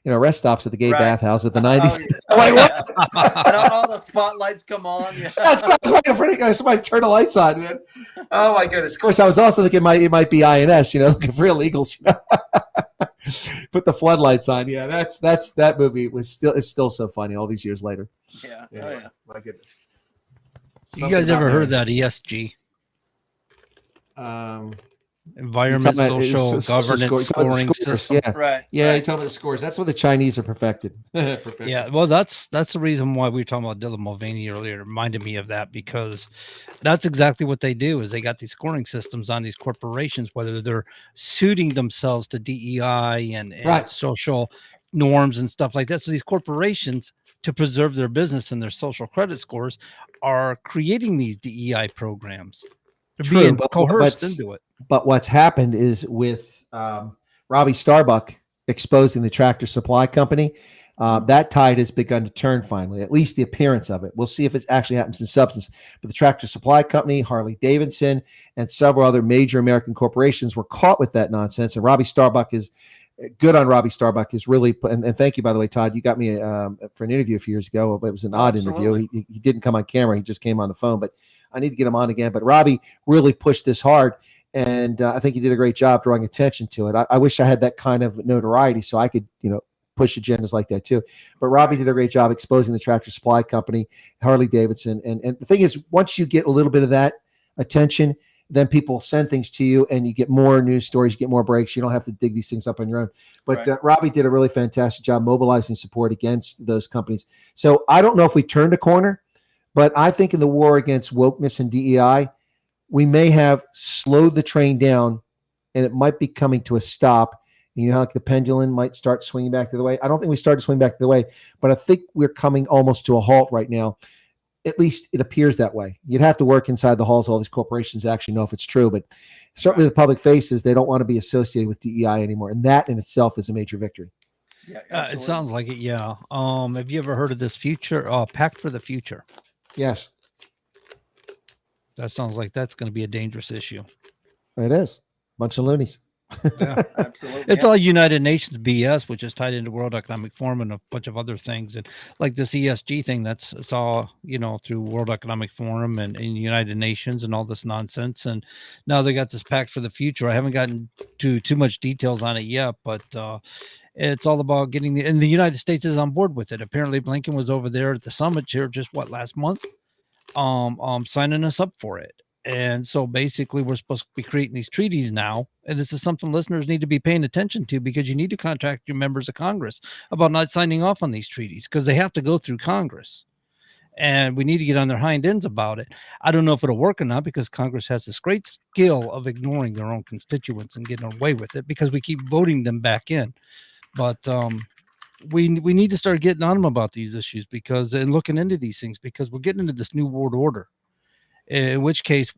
rest stops at the gay bathhouse at the 90s. Wait, what? And all the spotlights come on. Yeah. That's waiting for somebody turn the lights on, man. Oh my goodness. Of course, I was also thinking it might be INS, looking for illegals. Put the floodlights on. Yeah, that's that movie is still so funny all these years later. Yeah. Oh yeah. My goodness. You guys ever heard of that ESG? Environment, social, governance, scoring scores. system. Yeah, Right. yeah. You told me the scores. That's what the Chinese are perfected. Yeah, well, that's the reason why we were talking about Dylan Mulvaney earlier. It reminded me of that because that's exactly what they do. Is they got these scoring systems on these corporations, whether they're suiting themselves to DEI and Right. social norms and stuff like that. So these corporations, to preserve their business and their social credit scores, are creating these DEI programs. They're True, being but coerced into it. But what's happened is with Robbie Starbuck exposing the Tractor Supply Company, that tide has begun to turn finally, at least the appearance of it. We'll see if it actually happens in substance. But the Tractor Supply Company, Harley Davidson, and several other major American corporations were caught with that nonsense. And Robbie Starbuck is good on Robbie Starbuck is really, and thank you, by the way, Todd, you got me for an interview a few years ago, but it was an odd interview. He didn't come on camera. He just came on the phone, but I need to get him on again. But Robbie really pushed this hard. And I think he did a great job drawing attention to it. I wish I had that kind of notoriety so I could, push agendas like that too. But Robbie did a great job exposing the Tractor Supply Company, Harley Davidson. And the thing is, once you get a little bit of that attention, then people send things to you and you get more news stories, you get more breaks. You don't have to dig these things up on your own. But Robbie did a really fantastic job mobilizing support against those companies. So I don't know if we turned a corner, but I think in the war against wokeness and DEI, we may have slowed the train down and it might be coming to a stop. You know how like the pendulum might start swinging back the other way? I don't think we started to swing back the other way, but I think we're coming almost to a halt right now. At least it appears that way. You'd have to work inside the halls of all these corporations to actually know if it's true, but certainly the public faces, they don't want to be associated with DEI anymore. And that in itself is a major victory. Yeah, it sounds like it. Yeah. Have you ever heard of this Pact for the Future? Yes. That sounds like that's going to be a dangerous issue. It is. Bunch of loonies. Yeah, absolutely. It's all United Nations BS, which is tied into World Economic Forum and a bunch of other things. And like this ESG thing, it's all, through World Economic Forum and United Nations and all this nonsense. And now they got this Pact for the Future. I haven't gotten to too much details on it yet, but it's all about getting and the United States is on board with it. Apparently Blinken was over there at the summit here just last month, signing us up for it. And so basically we're supposed to be creating these treaties now. And this is something listeners need to be paying attention to because you need to contact your members of Congress about not signing off on these treaties because they have to go through Congress. And we need to get on their hind ends about it. I don't know if it'll work or not because Congress has this great skill of ignoring their own constituents and getting away with it because we keep voting them back in. But we need to start getting on them about these issues and looking into these things because we're getting into this new world order. In which case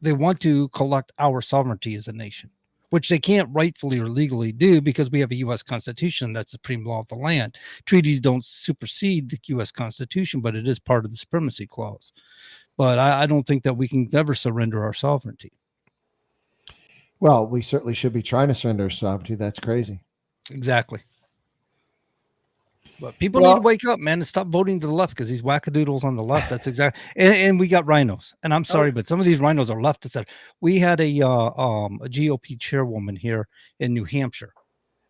they want to collect our sovereignty as a nation, which they can't rightfully or legally do because we have a U.S. Constitution that's the supreme law of the land. Treaties don't supersede the U.S. Constitution, but it is part of the supremacy clause. But I don't think that we can ever surrender our sovereignty. Well, we certainly should be trying to surrender our sovereignty. That's crazy. Exactly. But people need to wake up, man, and stop voting to the left because these wackadoodles on the left. That's exactly. And we got rhinos. And I'm sorry, but some of these rhinos are leftists. We had a GOP chairwoman here in New Hampshire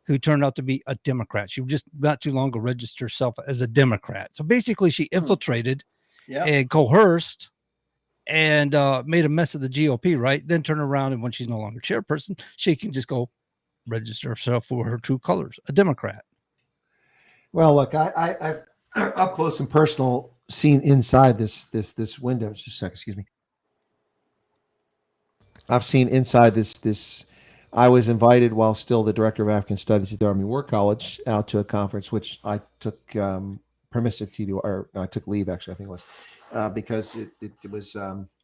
who turned out to be a Democrat. She just not too long ago registered herself as a Democrat. So basically, she infiltrated and coerced and made a mess of the GOP. Right? Then turn around and when she's no longer chairperson, she can just go register herself for her true colors, a Democrat. Well, look, I've up close and personal seen inside this window. Just a second, excuse me. I've seen inside this. I was invited while still the director of African Studies at the Army War College out to a conference, which I took permissive to, or no, I took leave actually, I think it was, because it was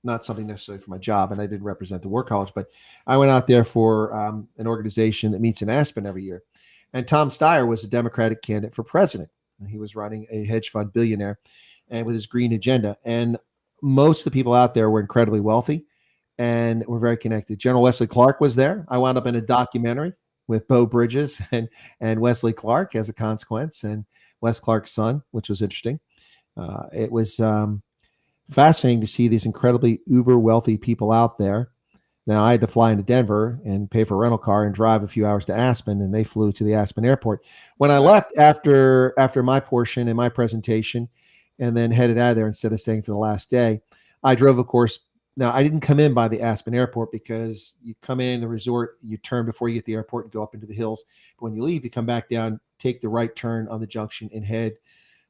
not something necessarily for my job, and I didn't represent the War College, but I went out there for an organization that meets in Aspen every year. And Tom Steyer was a Democratic candidate for president. And he was running a hedge fund billionaire and with his green agenda. And most of the people out there were incredibly wealthy and were very connected. General Wesley Clark was there. I wound up in a documentary with Bo Bridges and Wesley Clark as a consequence, and Wes Clark's son, which was interesting. It was fascinating to see these incredibly uber wealthy people out there. Now, I had to fly into Denver and pay for a rental car and drive a few hours to Aspen, and they flew to the Aspen airport. When I left after my portion and my presentation and then headed out of there instead of staying for the last day, I drove, of course, Now, I didn't come in by the Aspen airport because you come in the resort, you turn before you get the airport and go up into the hills. But when you leave, you come back down, take the right turn on the junction and head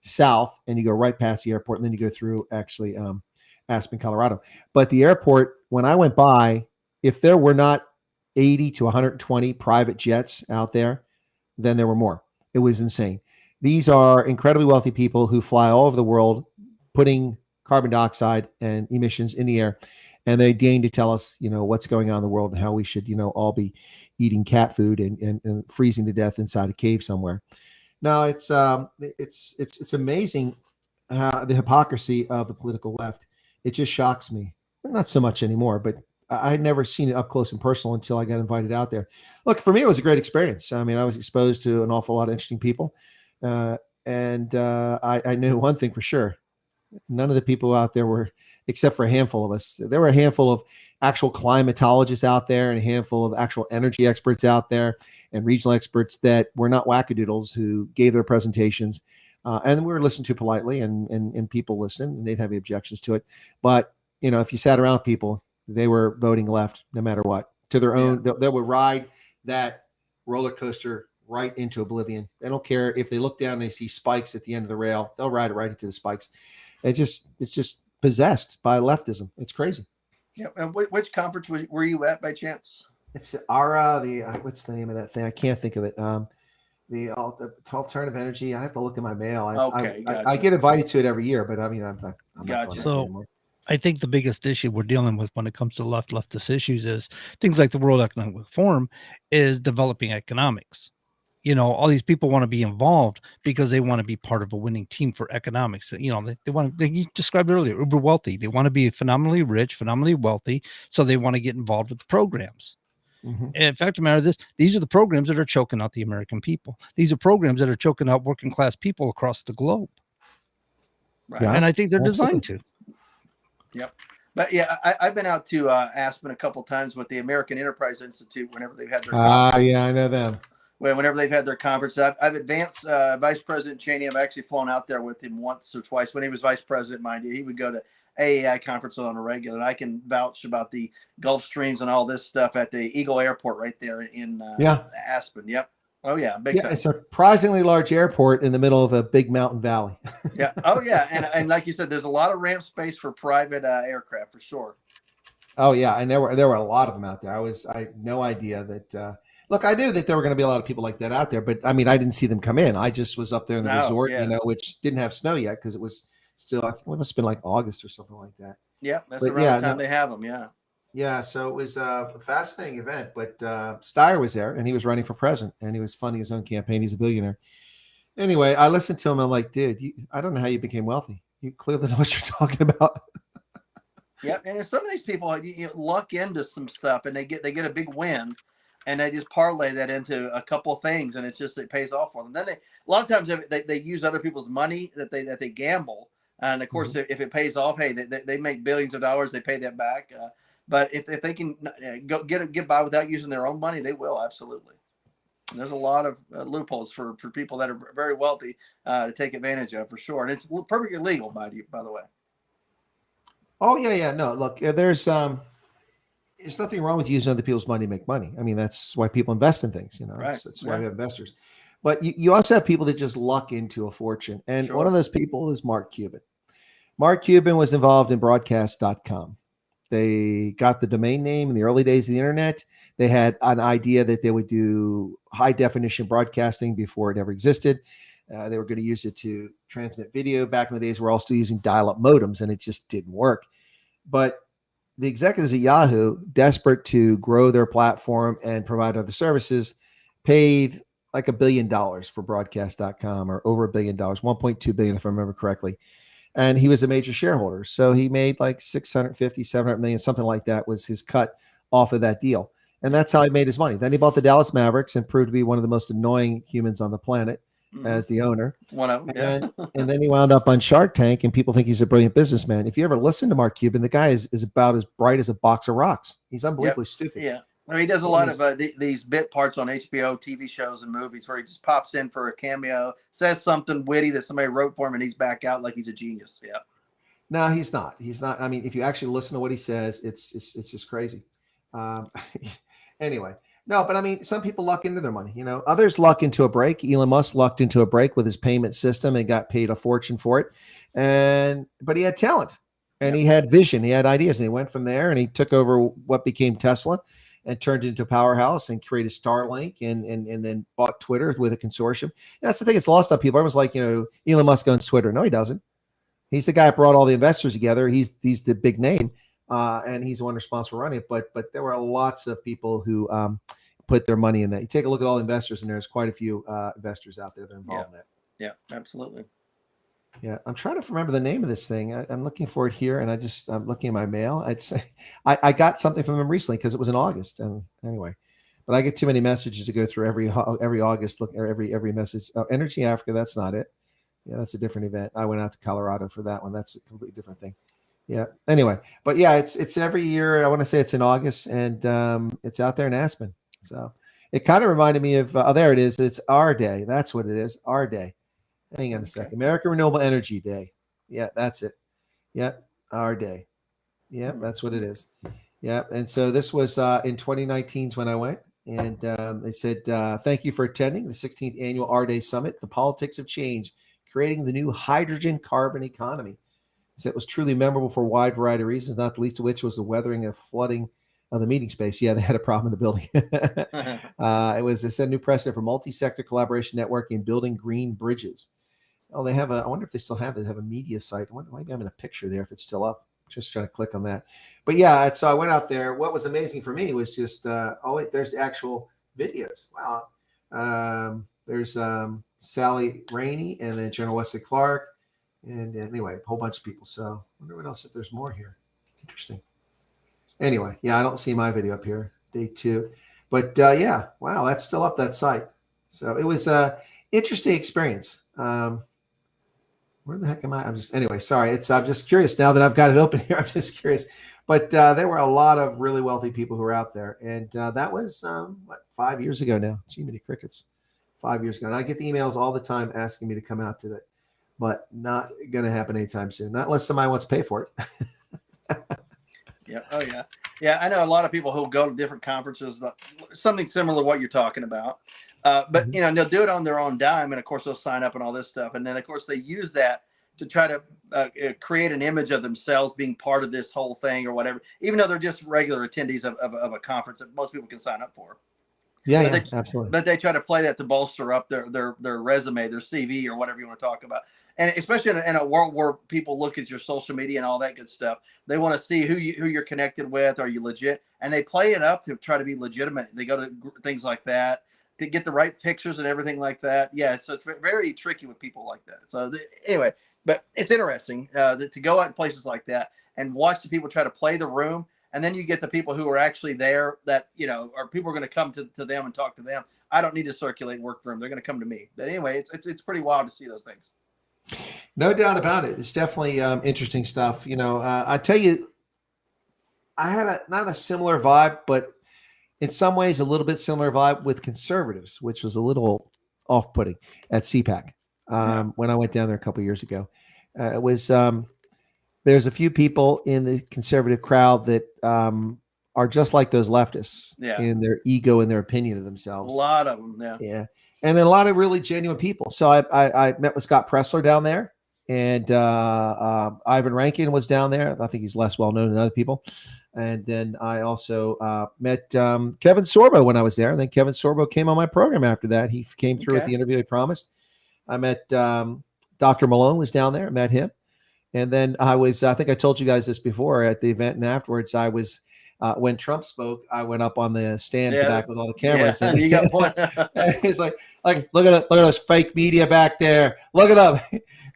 south, and you go right past the airport, and then you go through actually Aspen, Colorado. But the airport, when I went by, if there were not 80 to 120 private jets out there, then there were more. It was insane. These are incredibly wealthy people who fly all over the world, putting carbon dioxide and emissions in the air. And they deign to tell us, what's going on in the world and how we should, all be eating cat food and freezing to death inside a cave somewhere. No, it's amazing how the hypocrisy of the political left. It just shocks me. Not so much anymore, but I had never seen it up close and personal until I got invited out there. Look, for me, it was a great experience. I mean, I was exposed to an awful lot of interesting people. And I knew one thing for sure. None of the people out there were, except for a handful of us, there were a handful of actual climatologists out there and a handful of actual energy experts out there and regional experts that were not wackadoodles who gave their presentations. And we were listened to politely and people listened and they'd have objections to it. But, if you sat around people, they were voting left no matter what, to their own. They would ride that roller coaster right into oblivion. They don't care if they look down and they see spikes at the end of the rail. They'll ride it right into the spikes. It's just possessed by leftism. It's crazy. Yeah. And which conference were you at by chance? It's ARA. What's the name of that thing? I can't think of it. The alternative energy. I have to look in my mail. I get invited to it every year, but I mean, I'm not going to anymore. I think the biggest issue we're dealing with when it comes to leftist issues is things like the World Economic Forum is developing economics. All these people want to be involved because they want to be part of a winning team for economics. They you described earlier, uber wealthy. They want to be phenomenally rich, phenomenally wealthy. So they want to get involved with the programs. Mm-hmm. And in fact of the matter is, these are the programs that are choking out the American people. These are programs that are choking out working class people across the globe. Right. Yeah, and I think they're designed to. Yep. But yeah, I've been out to Aspen a couple of times with the American Enterprise Institute whenever they've had their conference. Yeah, I know them. Whenever they've had their conference, I've advanced Vice President Cheney. I've actually flown out there with him once or twice when he was vice president. Mind you, he would go to AAI conferences on a regular. And I can vouch about the Gulf Streams and all this stuff at the Eagle Airport right there in Aspen. Yep. Oh yeah, big time. It's a surprisingly large airport in the middle of a big mountain valley. Yeah. Oh yeah, and like you said, there's a lot of ramp space for private aircraft for sure. Oh yeah, and there were a lot of them out there. I had no idea that. Look, I knew that there were going to be a lot of people like that out there, but I mean, I didn't see them come in. I just was up there in the resort, which didn't have snow yet because it was still. I think it must have been like August or something like that. Yeah, that's around the time they have them. Yeah. Yeah, so it was a fascinating event, but Steyer was there, and he was running for president, and he was funding his own campaign. He's a billionaire. Anyway, I listened to him, and I'm like, dude, I don't know how you became wealthy. You clearly know what you're talking about. Yeah, and some of these people you luck into some stuff, and they get a big win, and they just parlay that into a couple of things, and it pays off for them. Then a lot of times they use other people's money that they gamble, and of course, if it pays off, hey, they make billions of dollars, they pay that back. But if they can go get by without using their own money, they will absolutely. And there's a lot of loopholes for people that are very wealthy to take advantage of for sure, and it's perfectly legal, by the way. Oh yeah. No, look, there's nothing wrong with using other people's money to make money. I mean, that's why people invest in things. Right. That's why we have investors. But you also have people that just luck into a fortune, and one of those people is Mark Cuban. Mark Cuban was involved in broadcast.com. They got the domain name in the early days of the internet. They had an idea that they would do high definition broadcasting before it ever existed. They were going to use it to transmit video. Back in the days, we're all still using dial-up modems, and it just didn't work. But the executives at Yahoo, desperate to grow their platform and provide other services, paid like $1 billion for broadcast.com, or over $1 billion, 1.2 billion, if I remember correctly. And he was a major shareholder. So he made like 650, 700 million, something like that was his cut off of that deal. And that's how he made his money. Then he bought the Dallas Mavericks and proved to be one of the most annoying humans on the planet as the owner. One of them, yeah. And then he wound up on Shark Tank, and people think he's a brilliant businessman. If you ever listen to Mark Cuban, the guy is about as bright as a box of rocks. He's unbelievably stupid. Yeah. I mean, he does a lot of these bit parts on HBO, TV shows, and movies where he just pops in for a cameo, says something witty that somebody wrote for him, and he's back out like he's a genius. Yeah. No, he's not. He's not. I mean, if you actually listen to what he says, it's just crazy. Um, anyway, no, but I mean, some people luck into their money. Others luck into a break. Elon Musk lucked into a break with his payment system and got paid a fortune for it. But he had talent and he had vision. He had ideas, and he went from there and he took over what became Tesla and turned it into a powerhouse and created Starlink and then bought Twitter with a consortium. That's the thing. It's lost on people. Everyone's like, Elon Musk owns Twitter. No, he doesn't. He's the guy that brought all the investors together. He's the big name, and he's the one responsible for running it. But there were lots of people who put their money in that. You take a look at all the investors, and there's quite a few investors out there that are involved in that. Yeah, absolutely. Yeah, I'm trying to remember the name of this thing. I'm looking for it here, and I'm looking at my mail. I got something from them recently because it was in August. And anyway, but I get too many messages to go through every August. Look, every message. Oh, Energy Africa. That's not it. Yeah, that's a different event. I went out to Colorado for that one. That's a completely different thing. Yeah. Anyway, but yeah, it's every year. I want to say it's in August, and it's out there in Aspen. So it kind of reminded me of. There it is. It's our day. That's what it is. Our day. Hang on a second. American Renewable Energy Day. Yeah, that's it. Yep, our day. Yep, that's what it is. Yeah, and so this was in 2019 when I went, and they said, thank you for attending the 16th Annual Our Day Summit, The Politics of Change, Creating the New Hydrogen Carbon Economy. So it was truly memorable for a wide variety of reasons, not the least of which was the weathering and flooding of the meeting space. Yeah, they had a problem in the building. It set a new precedent for multi-sector collaboration, networking, and building green bridges. Oh, they have I wonder if they still have a media site. Maybe I'm in a picture there if it's still up. Just trying to click on that. But yeah, so I went out there. What was amazing for me was just, there's the actual videos. Wow. There's Sally Rainey and then General Wesley Clark. And anyway, a whole bunch of people. So I wonder what else, if there's more here. Interesting. Anyway, yeah, I don't see my video up here. Day 2. But yeah, wow, that's still up, that site. So it was an interesting experience. Where the heck am I? Anyway, sorry. I'm just curious now that I've got it open here. I'm just curious. But there were a lot of really wealthy people who were out there. And that was, 5 years ago now? Gee, many crickets. 5 years ago. And I get the emails all the time asking me to come out to it, but not going to happen anytime soon. Not unless somebody wants to pay for it. Yeah. Oh, yeah. Yeah. I know a lot of people who go to different conferences, something similar to what you're talking about. But they'll do it on their own dime, and of course they'll sign up and all this stuff, and then of course they use that to try to create an image of themselves being part of this whole thing or whatever, even though they're just regular attendees of a conference that most people can sign up for. Yeah, absolutely. But they try to play that to bolster up their resume, their CV, or whatever you want to talk about. And especially in a world where people look at your social media and all that good stuff, they want to see who you're connected with. Are you legit? And they play it up to try to be legitimate. They go to things like that to get the right pictures and everything like that. Yeah, so it's very tricky with people like that. So anyway, but it's interesting to go out in places like that and watch the people try to play the room. And then you get the people who are actually there that, or people are going to come to them and talk to them. I don't need to circulate work for them. They're going to come to me. But anyway, it's pretty wild to see those things. No doubt about it. It's definitely interesting stuff. I tell you, I had not a similar vibe, but in some ways a little bit similar vibe with conservatives, which was a little off-putting at CPAC when I went down there a couple of years ago. It was there's a few people in the conservative crowd that are just like those leftists in their ego and their opinion of themselves. A lot of them, yeah. And then a lot of really genuine people. So I met with Scott Pressler down there, and Ivan Rankin was down there. I think he's less well known than other people. And then I also met Kevin Sorbo when I was there. And then Kevin Sorbo came on my program after that. He came through with the interview he promised. I met Dr. Malone was down there. I met him. And then I think I told you guys this before at the event, and afterwards I was, when Trump spoke, I went up on the stand back with all the cameras. Yeah, and you got one. He's like, look at those fake media back there. Look it up.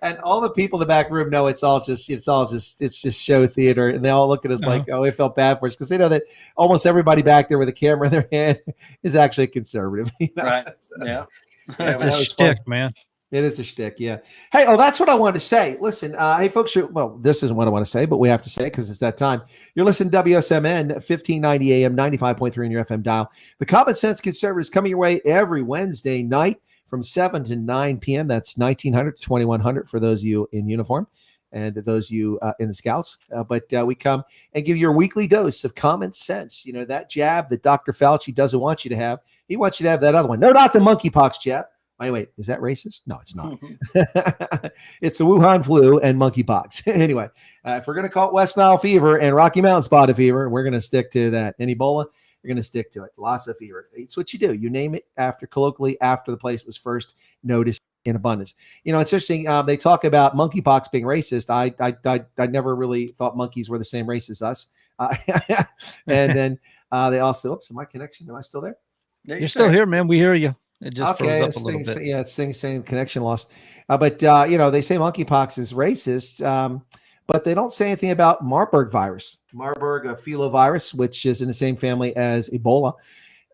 And all the people in the back room know it's just show theater. And they all look at us like, oh, we felt bad for us, because they know that almost everybody back there with a camera in their hand is actually a conservative. Right. So, yeah. It's a shtick, man. It is a shtick, yeah. Hey, that's what I wanted to say. Listen, hey, folks, this isn't what I want to say, but we have to say it because it's that time. You're listening to WSMN, 1590 AM, 95.3 on your FM dial. The Common Sense Conservatives coming your way every Wednesday night from 7 to 9 p.m. That's 1900 to 2100 for those of you in uniform. and those of you in the Scouts. But we come and give you your weekly dose of common sense. You know, that jab that Dr. Fauci doesn't want you to have. He wants you to have that other one. No, not the monkeypox jab. Wait, is that racist? No, it's not. It's the Wuhan flu and monkeypox. Anyway, if we're going to call it West Nile fever and Rocky Mountain spotted fever, we're going to stick to that. And Ebola, you're going to stick to it. Lassa fever. It's what you do. You name it colloquially after the place was first noticed in abundance. You know, it's interesting. They talk about monkeypox being racist. I never really thought monkeys were the same race as us. And then they also, oops, my connection. Am I still there? You're still here, man. We hear you. It just okay, froze up a little bit. Yeah, it's saying connection lost. But you know, they say monkeypox is racist, but they don't say anything about Marburg virus, Marburg filovirus, which is in the same family as Ebola.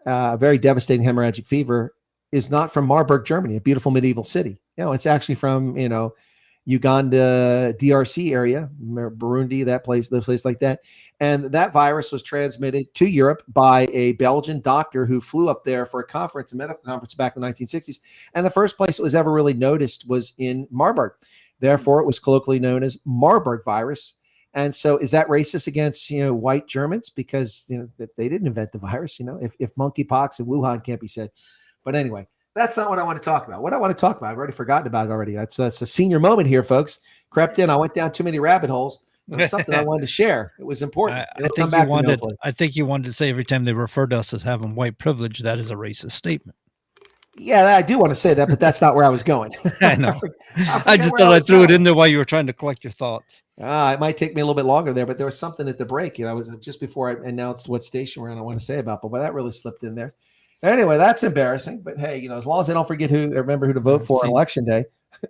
Very devastating hemorrhagic fever is not from Marburg, Germany, a beautiful medieval city. You know, it's actually from Uganda, DRC area, Burundi, those places like that. And that virus was transmitted to Europe by a Belgian doctor who flew up there for a medical conference back in the 1960s. And the first place it was ever really noticed was in Marburg. Therefore, it was colloquially known as Marburg virus. And so is that racist against, white Germans? Because, they didn't invent the virus, if monkeypox and Wuhan can't be said. But anyway, that's not what I want to talk about. What I want to talk about, I've already forgotten about it already. That's a senior moment here, folks. Crept in. I went down too many rabbit holes. It was something I wanted to share. It was important. I think you wanted to say every time they refer to us as having white privilege, that is a racist statement. Yeah, I do want to say that, but that's not where I was going. I know. I just thought I threw it in there while you were trying to collect your thoughts. It might take me a little bit longer there, but there was something at the break. I was just before I announced what station we're on. I want to say about, but that really slipped in there. Anyway, that's embarrassing. But hey, as long as I don't remember who to vote for on election day.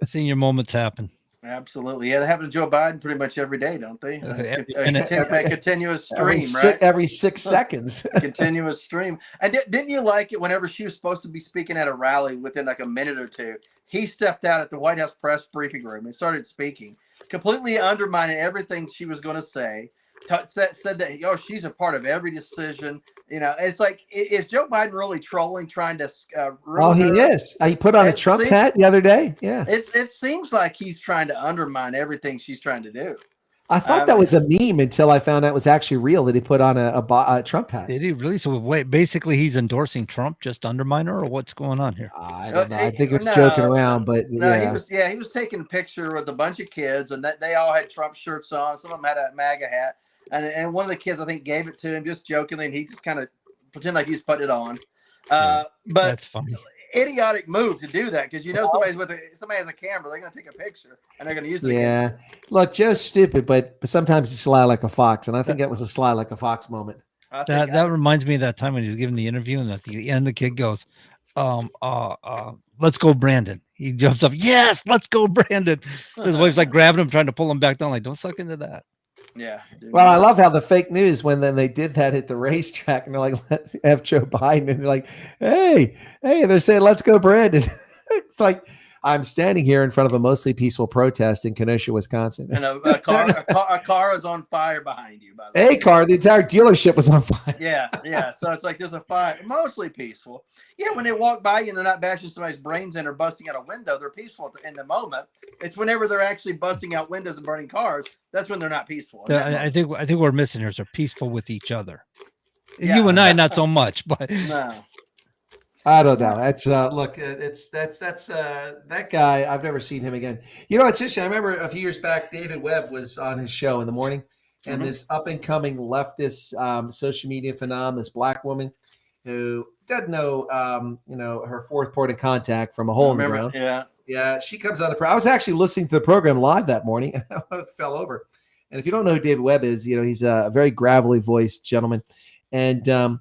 Senior moments happen. Absolutely. Yeah, they happen to Joe Biden pretty much every day, don't they? A continuous stream, every 6 seconds. Continuous stream. And didn't you like it whenever she was supposed to be speaking at a rally within like a minute or two? He stepped out at the White House press briefing room and started speaking, completely undermining everything she was going to say. Said that, she's a part of every decision. It's like, is Joe Biden really trolling, trying to he is. He put on a Trump hat the other day. Yeah. It seems like he's trying to undermine everything she's trying to do. I thought that was a meme until I found out it was actually real, that he put on a Trump hat. Did he really? So wait, basically he's endorsing Trump, just undermine her, or what's going on here? I don't know. I think it was joking around, but yeah. He was taking a picture with a bunch of kids, and they all had Trump shirts on. Some of them had a MAGA hat. And one of the kids, I think, gave it to him just jokingly, and he just kind of pretended like he was putting it on. But that's funny. Idiotic move to do that, because somebody has a camera, they're going to take a picture and they're going to use it. Yeah, look, Joe's stupid, but sometimes he's sly like a fox, and I think that was a sly like a fox moment. That reminds me of that time when he was giving the interview, and at the end the kid goes, "Let's go, Brandon." He jumps up, "Yes, let's go, Brandon." His wife's like grabbing him, trying to pull him back down, like, "Don't suck into that." Yeah. Well, I love how the fake news, when then they did that at the racetrack, and they're like, let's have Joe Biden, and they're like, hey, they're saying, let's go, Brandon. It's like, I'm standing here in front of a mostly peaceful protest in Kenosha, Wisconsin. And a car is on fire behind you, by the way. A car, the entire dealership was on fire. Yeah. So it's like there's a fire, mostly peaceful. Yeah, when they walk by you and they're not bashing somebody's brains in or busting out a window, they're peaceful in the moment. It's whenever they're actually busting out windows and burning cars, that's when they're not peaceful. I think we're missing here is they're peaceful with each other. Yeah. You and I, not so much, but no. I don't know. That's that's that guy. I've never seen him again. It's interesting. I remember a few years back, David Webb was on his show in the morning, and this up and coming leftist social media phenomenon, this black woman who doesn't know, her fourth port of contact from a hole in the ground. Yeah. She comes on the program. I was actually listening to the program live that morning, and I fell over. And if you don't know who David Webb is, he's a very gravelly voiced gentleman, and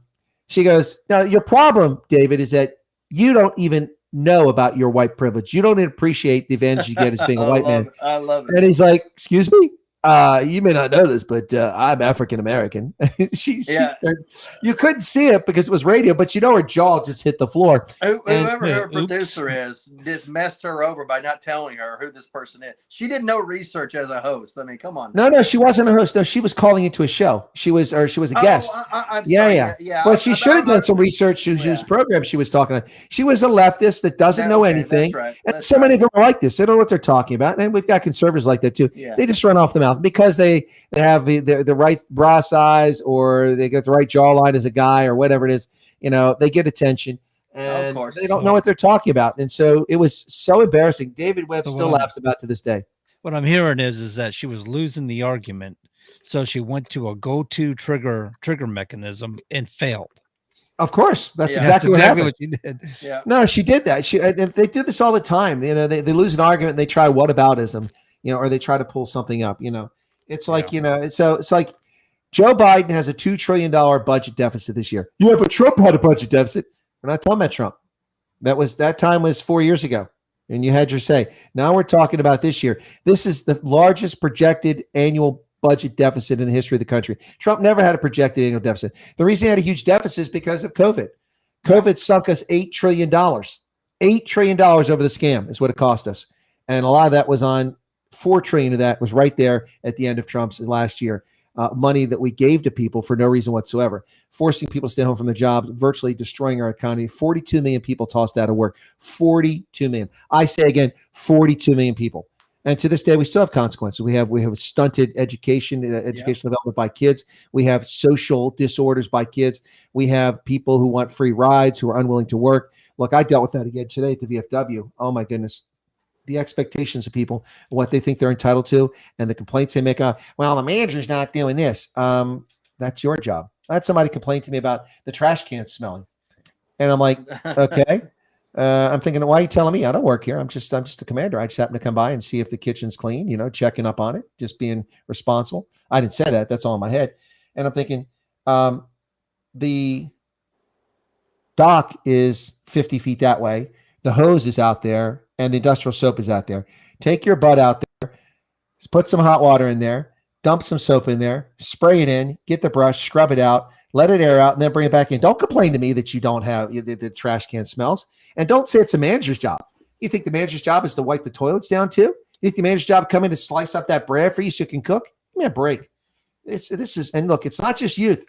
she goes, now, your problem, David, is that you don't even know about your white privilege. You don't appreciate the advantage you get as being a white man. I love it. And he's like, excuse me? You may not know this, but I'm African American. Yeah. You couldn't see it because it was radio, but her jaw just hit the floor. Whoever her producer is just messed her over by not telling her who this person is. She did no research as a host. I mean, come on. No, she wasn't a host. No, she was calling into a show. She was a guest. I'm Yeah. sorry. Yeah. Well, she should have done some research whose program she was talking to. She was a leftist that doesn't know anything. That's right. And so many of them are like this. They don't know what they're talking about. And we've got conservatives like that too. Yeah. They just run off the mouth because they have the right bra size or they get the right jawline as a guy or whatever it is. They get attention. And they don't know what they're talking about. And so it was so embarrassing. David Webb still laughs about to this day. What I'm hearing is that she was losing the argument. So she went to a go-to trigger mechanism and failed. Of course. That's exactly what happened. What she did. Yeah. No, she did that. They do this all the time. They lose an argument and they try whataboutism, or they try to pull something up, It's like, it's like Joe Biden has a $2 trillion budget deficit this year. Yeah, but Trump had a budget deficit. We're not talking about Trump. That time was 4 years ago. And you had your say. Now we're talking about this year. This is the largest projected annual budget deficit in the history of the country. Trump never had a projected annual deficit. The reason he had a huge deficit is because of COVID. COVID sunk us $8 trillion. $8 trillion over the scam is what it cost us. And a lot of that was on $4 trillion of that was right there at the end of Trump's last year. Money that we gave to people for no reason whatsoever, forcing people to stay home from their jobs, virtually destroying our economy. 42 million people tossed out of work. 42 million. I say again, 42 million people. And to this day, we still have consequences. We have stunted education development by kids. We have social disorders by kids. We have people who want free rides, who are unwilling to work. Look, I dealt with that again today at the VFW. Oh my goodness. The expectations of people, what they think they're entitled to, and the complaints they make. Well, the manager's not doing this. That's your job. I had somebody complain to me about the trash can smelling, and I'm like, okay. I'm thinking, why are you telling me? I don't work here. I'm just a commander. I just happen to come by and see if the kitchen's clean. Checking up on it, just being responsible. I didn't say that. That's all in my head, and I'm thinking, the dock is 50 feet that way. The hose is out there. And the industrial soap is out there. Take your butt out there, put some hot water in there, dump some soap in there, spray it in, get the brush, scrub it out, let it air out, and then bring it back in. Don't complain to me that you don't have the trash can smells. And don't say it's a manager's job. You think the manager's job is to wipe the toilets down too? You think the manager's job come in to slice up that bread for you so you can cook? Give me a break. And look, it's not just youth.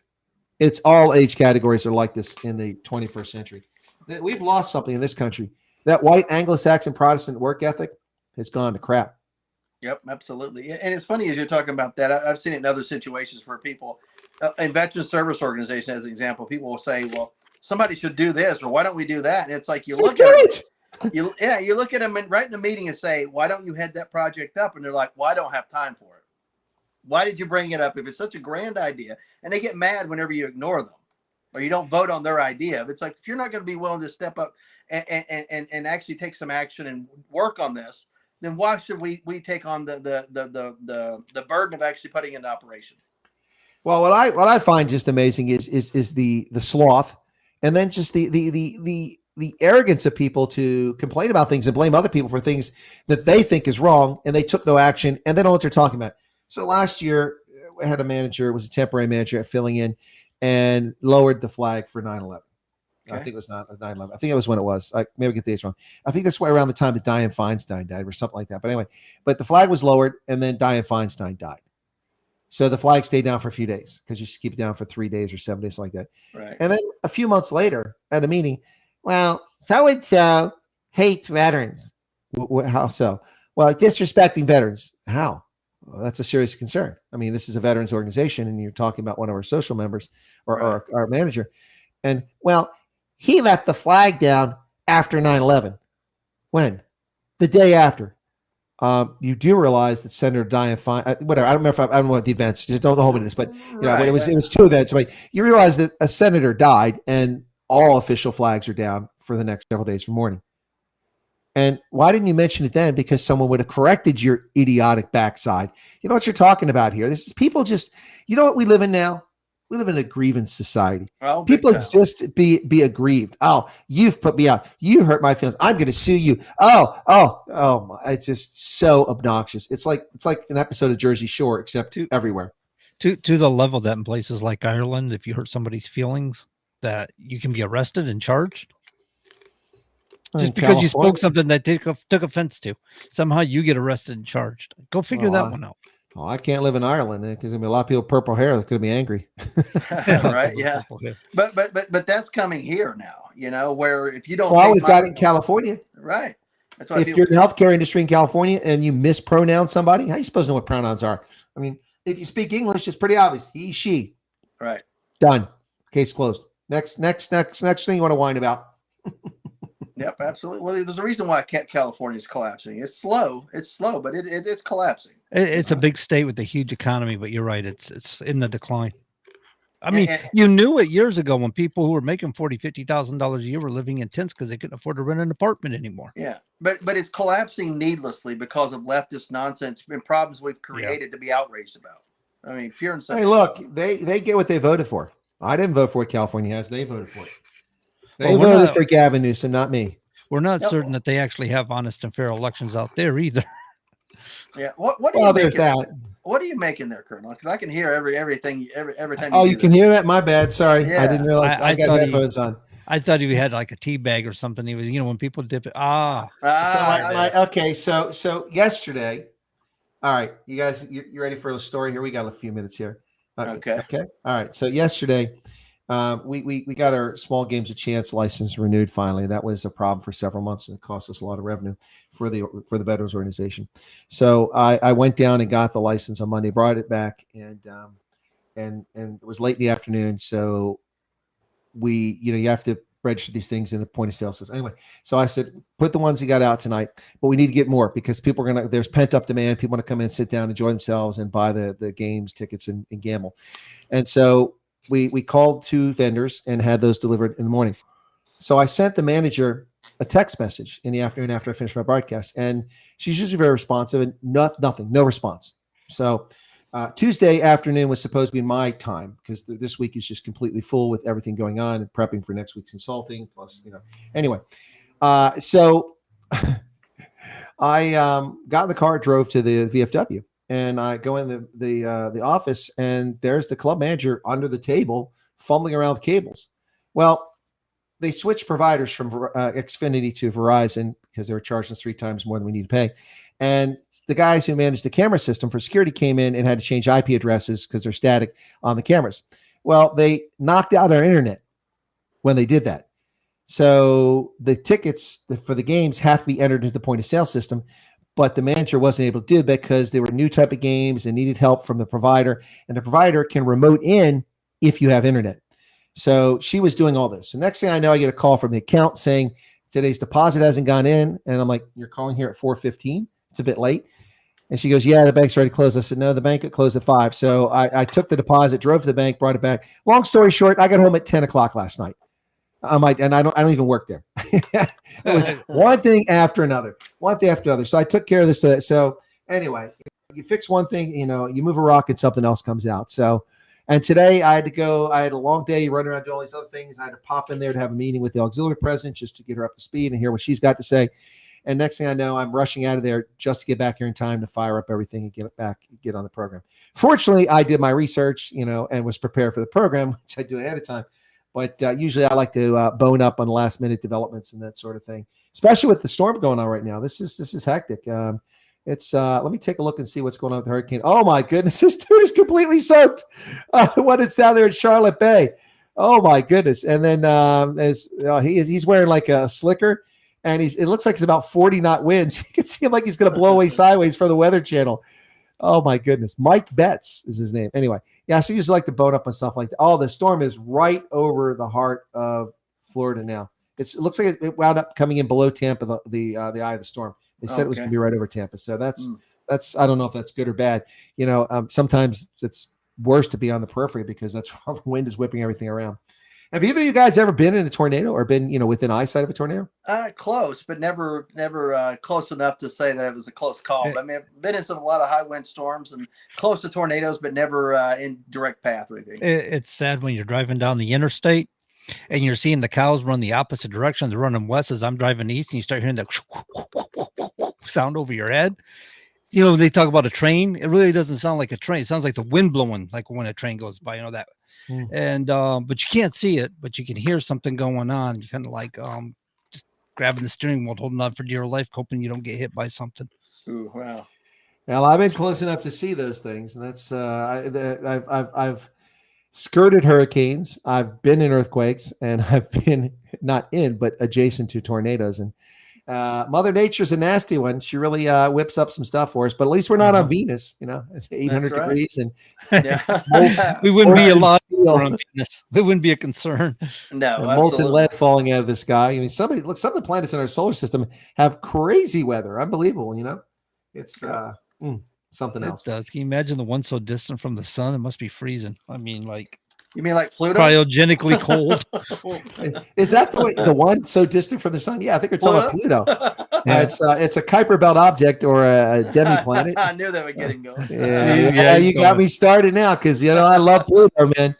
It's all age categories are like this in the 21st century. We've lost something in this country. That white Anglo-Saxon Protestant work ethic has gone to crap. Yep, absolutely. And it's funny as you're talking about that. I've seen it in other situations where people, in veteran service organization, as an example, people will say, well, somebody should do this, or why don't we do that? And it's like you look at it. You look at them right in the meeting and say, why don't you head that project up? And they're like, well, I don't have time for it. Why did you bring it up if it's such a grand idea? And they get mad whenever you ignore them or you don't vote on their idea. It's like, if you're not going to be willing to step up and actually take some action and work on this, then why should we take on the burden of actually putting it into operation? Well, what I find just amazing is the sloth, and then just the arrogance of people to complain about things and blame other people for things that they think is wrong, and they took no action, and they don't know what they're talking about. So last year, I had a manager, it was a temporary manager filling in, and lowered the flag for 9/11. Okay. I think it was not 9/11. I think it was when it was. I maybe get the dates wrong. I think that's around the time that Dianne Feinstein died or something like that. But anyway, the flag was lowered, and then Dianne Feinstein died. So the flag stayed down for a few days because you just keep it down for 3 days or 7 days like that. Right. And then a few months later at a meeting, well, so-and-so hates veterans. How so? Well, disrespecting veterans. How? Well, that's a serious concern. I mean, this is a veterans organization, and you're talking about one of our social members or our manager. And, well, he left the flag down after 9/11. When? The day after. You do realize that Senator Dianne Feinstein, whatever, I don't know what the events, just don't hold me to this, but but it was two events. Like, you realize that a senator died and all official flags are down for the next several days from mourning. And why didn't you mention it then? Because someone would have corrected your idiotic backside. You know what you're talking about here. This is people just, you know what we live in now? We live in a grievance society. Oh, People big time. exist to be aggrieved. Oh, you've put me out. You hurt my feelings. I'm going to sue you. Oh, it's just so obnoxious. It's like an episode of Jersey Shore, except everywhere. To the level that in places like Ireland, if you hurt somebody's feelings, that you can be arrested and charged. Just because you spoke something that they took offense to, somehow you get arrested and charged. Go figure that one out. Oh, I can't live in Ireland because there's gonna be a lot of people with purple hair that's gonna be angry. Right? Yeah. But that's coming here now. You know, where if you don't, Well, we've got it in California. Right. That's why If you're in the healthcare industry in California and you mispronounce somebody, how are you supposed to know what pronouns are? I mean, if you speak English, it's pretty obvious. He, she. Right. Done. Case closed. Next thing you want to whine about. Yep, absolutely. Well, there's a reason why California is collapsing. It's slow, but it's collapsing. It's a big state with a huge economy, but you're right. It's in the decline. I mean, you knew it years ago when people who were making $50,000 a year were living in tents because they couldn't afford to rent an apartment anymore. Yeah, but it's collapsing needlessly because of leftist nonsense and problems we've created to be outraged about. I mean, pure and simple. Hey, look, they get what they voted for. I didn't vote for what California has. They voted for it. They voted for Gavin Newsom, not me. We're not certain that they actually have honest and fair elections out there either. Yeah. What are you making? What are you making there, Colonel? Because I can hear everything every time. You can hear that? My bad. Sorry, Yeah. I didn't realize I got headphones on. I thought he had like a tea bag or something. He was, when people dip it. Okay. So yesterday, all right, you guys, you ready for the story here? We got a few minutes here. Okay. All right. So yesterday, we got our small games of chance license renewed finally. That was a problem for several months and it cost us a lot of revenue for the veterans organization. So I went down and got the license on Monday, brought it back, and it was late in the afternoon. So you have to register these things in the point of sale system. Anyway, so I said, put the ones you got out tonight, but we need to get more because people are there's pent up demand. People want to come in, sit down, enjoy themselves, and buy the games, tickets, and gamble. And so we called 2 vendors and had those delivered in the morning. So I sent the manager a text message in the afternoon after I finished my broadcast, and she's usually very responsive and no response. So Tuesday afternoon was supposed to be my time because this week is just completely full with everything going on and prepping for next week's consulting. Plus, anyway. So I got in the car, drove to the VFW. And I go in the office, and there's the club manager under the table fumbling around with cables. Well, they switched providers from Xfinity to Verizon because they were charging us 3 times more than we need to pay. And the guys who managed the camera system for security came in and had to change IP addresses because they're static on the cameras. Well, they knocked out our internet when they did that. So the tickets for the games have to be entered into the point of sale system. But the manager wasn't able to do it because they were new type of games and needed help from the provider. And the provider can remote in if you have internet. So she was doing all this. So next thing I know, I get a call from the account saying today's deposit hasn't gone in. And I'm like, you're calling here at 4:15? It's a bit late. And she goes, yeah, the bank's already closed. I said, no, the bank closed at 5. So I took the deposit, drove to the bank, brought it back. Long story short, I got home at 10 o'clock last night. And I don't even work there. It was one thing after another. So I took care of this. So anyway, you fix one thing, you move a rock and something else comes out. So, and today I had to go, I had a long day running around doing all these other things. I had to pop in there to have a meeting with the auxiliary president just to get her up to speed and hear what she's got to say. And next thing I know, I'm rushing out of there just to get back here in time to fire up everything and get on the program. Fortunately, I did my research, and was prepared for the program, which I do ahead of time. But usually I like to bone up on last minute developments and that sort of thing, especially with the storm going on right now. This is hectic. Let me take a look and see what's going on with the hurricane. Oh my goodness, this dude is completely soaked. The one that's down there in Charlotte Bay. Oh my goodness. And then he's wearing like a slicker, and it looks like it's about 40 knot winds. You can see him like he's going to blow away sideways for the Weather Channel. Oh my goodness. Mike Betts is his name. Anyway. Yeah. So you just like to bone up on stuff like that. Oh, the storm is right over the heart of Florida now. It looks like it wound up coming in below Tampa, the eye of the storm. They said it was going to be right over Tampa. So that's, I don't know if that's good or bad. Sometimes it's worse to be on the periphery because that's how the wind is whipping everything around. Have either of you guys ever been in a tornado or been, within eyesight of a tornado? Close, but never close enough to say that it was a close call. But I mean, I've been in a lot of high wind storms and close to tornadoes, but never in direct path or anything. It's sad when you're driving down the interstate and you're seeing the cows run the opposite direction. They're running west as I'm driving east, and you start hearing that sound over your head. They talk about a train. It really doesn't sound like a train. It sounds like the wind blowing, like when a train goes by, that. And but you can't see it, but you can hear something going on. You kind of like just grabbing the steering wheel, holding on for dear life, hoping you don't get hit by something. Ooh, wow. Well, I've been close enough to see those things, and that's I've skirted hurricanes. I've been in earthquakes, and I've been not in, but adjacent to tornadoes. And Mother Nature's a nasty one. She really whips up some stuff for us, but at least we're not on Venus. It's 800 degrees, and we wouldn't be a lot. It wouldn't be a concern. No, molten lead falling out of the sky. I mean, some of the planets in our solar system have crazy weather. Unbelievable. It's something else. It does. Can you imagine the one so distant from the sun? It must be freezing. I mean, like. You mean like Pluto? Cryogenically cold. Is that the one so distant from the sun? Yeah, I think we're talking about Pluto. It's a Kuiper Belt object or a demi-planet. I knew they were getting going. Yeah, you got me started now because I love Pluto, man.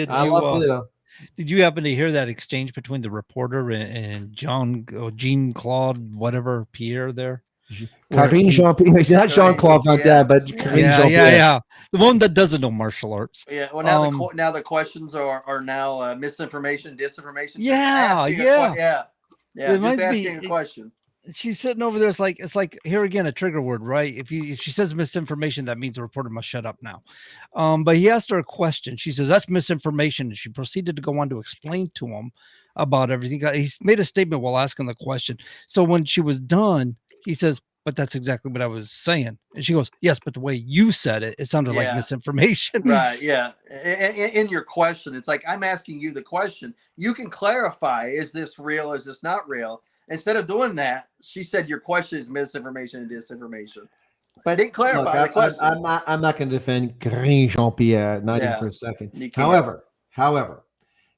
I love Pluto. Did you happen to hear that exchange between the reporter and Jean Claude, whatever Pierre there? Karine Jean-Pierre. He's not Jean-Claude Van Damme, but Karine Jean-Pierre. Yeah. The one that doesn't know martial arts. Yeah. Well, now the questions are now misinformation, disinformation. Yeah. Just asking a question. She's sitting over there. It's like here again, a trigger word, right? If she says misinformation, that means the reporter must shut up now. But he asked her a question. She says that's misinformation, and she proceeded to go on to explain to him about everything. He made a statement while asking the question. So when she was done, he says, "But that's exactly what I was saying." And she goes, "Yes, but the way you said it, it sounded like misinformation." Right. Yeah. In your question, it's like I'm asking you the question. You can clarify: is this real? Is this not real? Instead of doing that, she said your question is misinformation and disinformation. But I didn't clarify the question. I'm not going to defend Karine Jean-Pierre, not even for a second. However,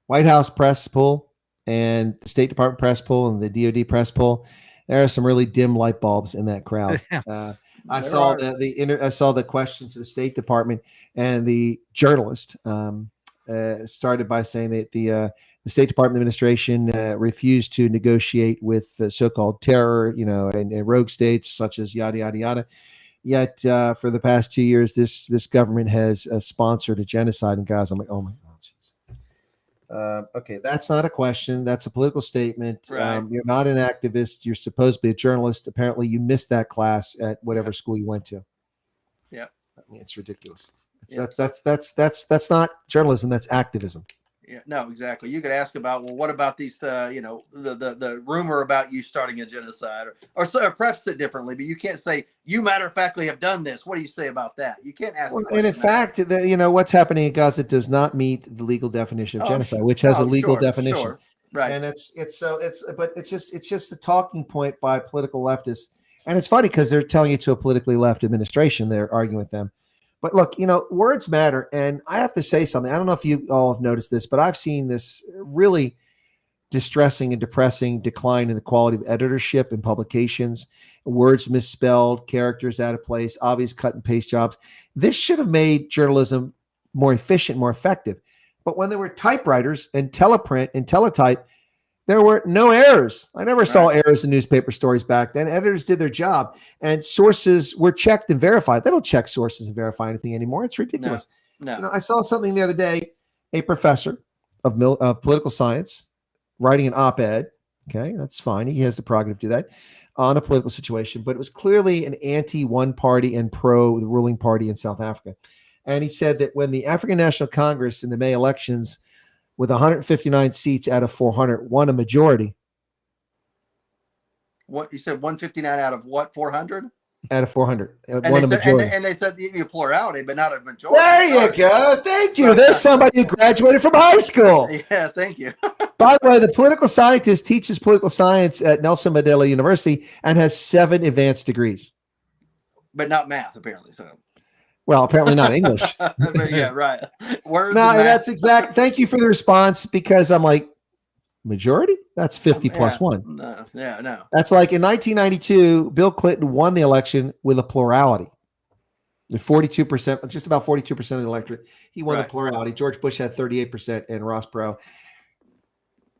White House press pool and the State Department press pool and the DoD press pool, there are some really dim light bulbs in that crowd. I saw the question to the State Department, and the journalist started by saying that the State Department administration refused to negotiate with the so-called terror, and rogue states such as yada yada yada. Yet for the past 2 years, this government has sponsored a genocide in Gaza. I'm like, oh my God. Okay, that's not a question. That's a political statement. Right. You're not an activist. You're supposed to be a journalist. Apparently, you missed that class at whatever school you went to. Yeah, I mean, it's ridiculous. That's not journalism. That's activism. Yeah, no, exactly. You could ask about, well, what about these, the rumor about you starting a genocide, or preface it differently, but you can't say, you matter of factly have done this. What do you say about that? You can't ask. Well, and in fact, what's happening in Gaza does not meet the legal definition of genocide, which has a legal definition. Sure. Right. And it's just a talking point by political leftists. And it's funny because they're telling it to a politically left administration. They're arguing with them. But look, words matter. And I have to say something. I don't know if you all have noticed this, but I've seen this really distressing and depressing decline in the quality of editorship and publications, words misspelled, characters out of place, obvious cut and paste jobs. This should have made journalism more efficient, more effective. But when there were typewriters and teleprint and teletype, there were no errors. I never saw errors in newspaper stories back then. Editors did their job, and sources were checked and verified. They don't check sources and verify anything anymore. It's ridiculous. No. I saw something the other day, a professor of political science writing an op-ed. Okay, that's fine. He has the prerogative to do that on a political situation, but it was clearly an anti-one party and pro the ruling party in South Africa. And he said that when the African National Congress in the May elections, with 159 seats out of 400, won a majority. What you said, 159 out of what, 400? Out of 400, won a majority. And they said a plurality, but not a majority. There you go. Thank you. There's somebody who graduated from high school. Yeah, thank you. By the way, the political scientist teaches political science at Nelson Mandela University and has 7 advanced degrees. But not math, apparently. So Well, apparently not English. Yeah, right. Words. No, and and math. that's exact. Thank you for the response, because I'm like, majority? That's 50 plus one. No, yeah, no. That's like in 1992, Bill Clinton won the election with a plurality. The 42%, just about 42% of the electorate. He won the plurality. George Bush had 38%, and Ross Perot.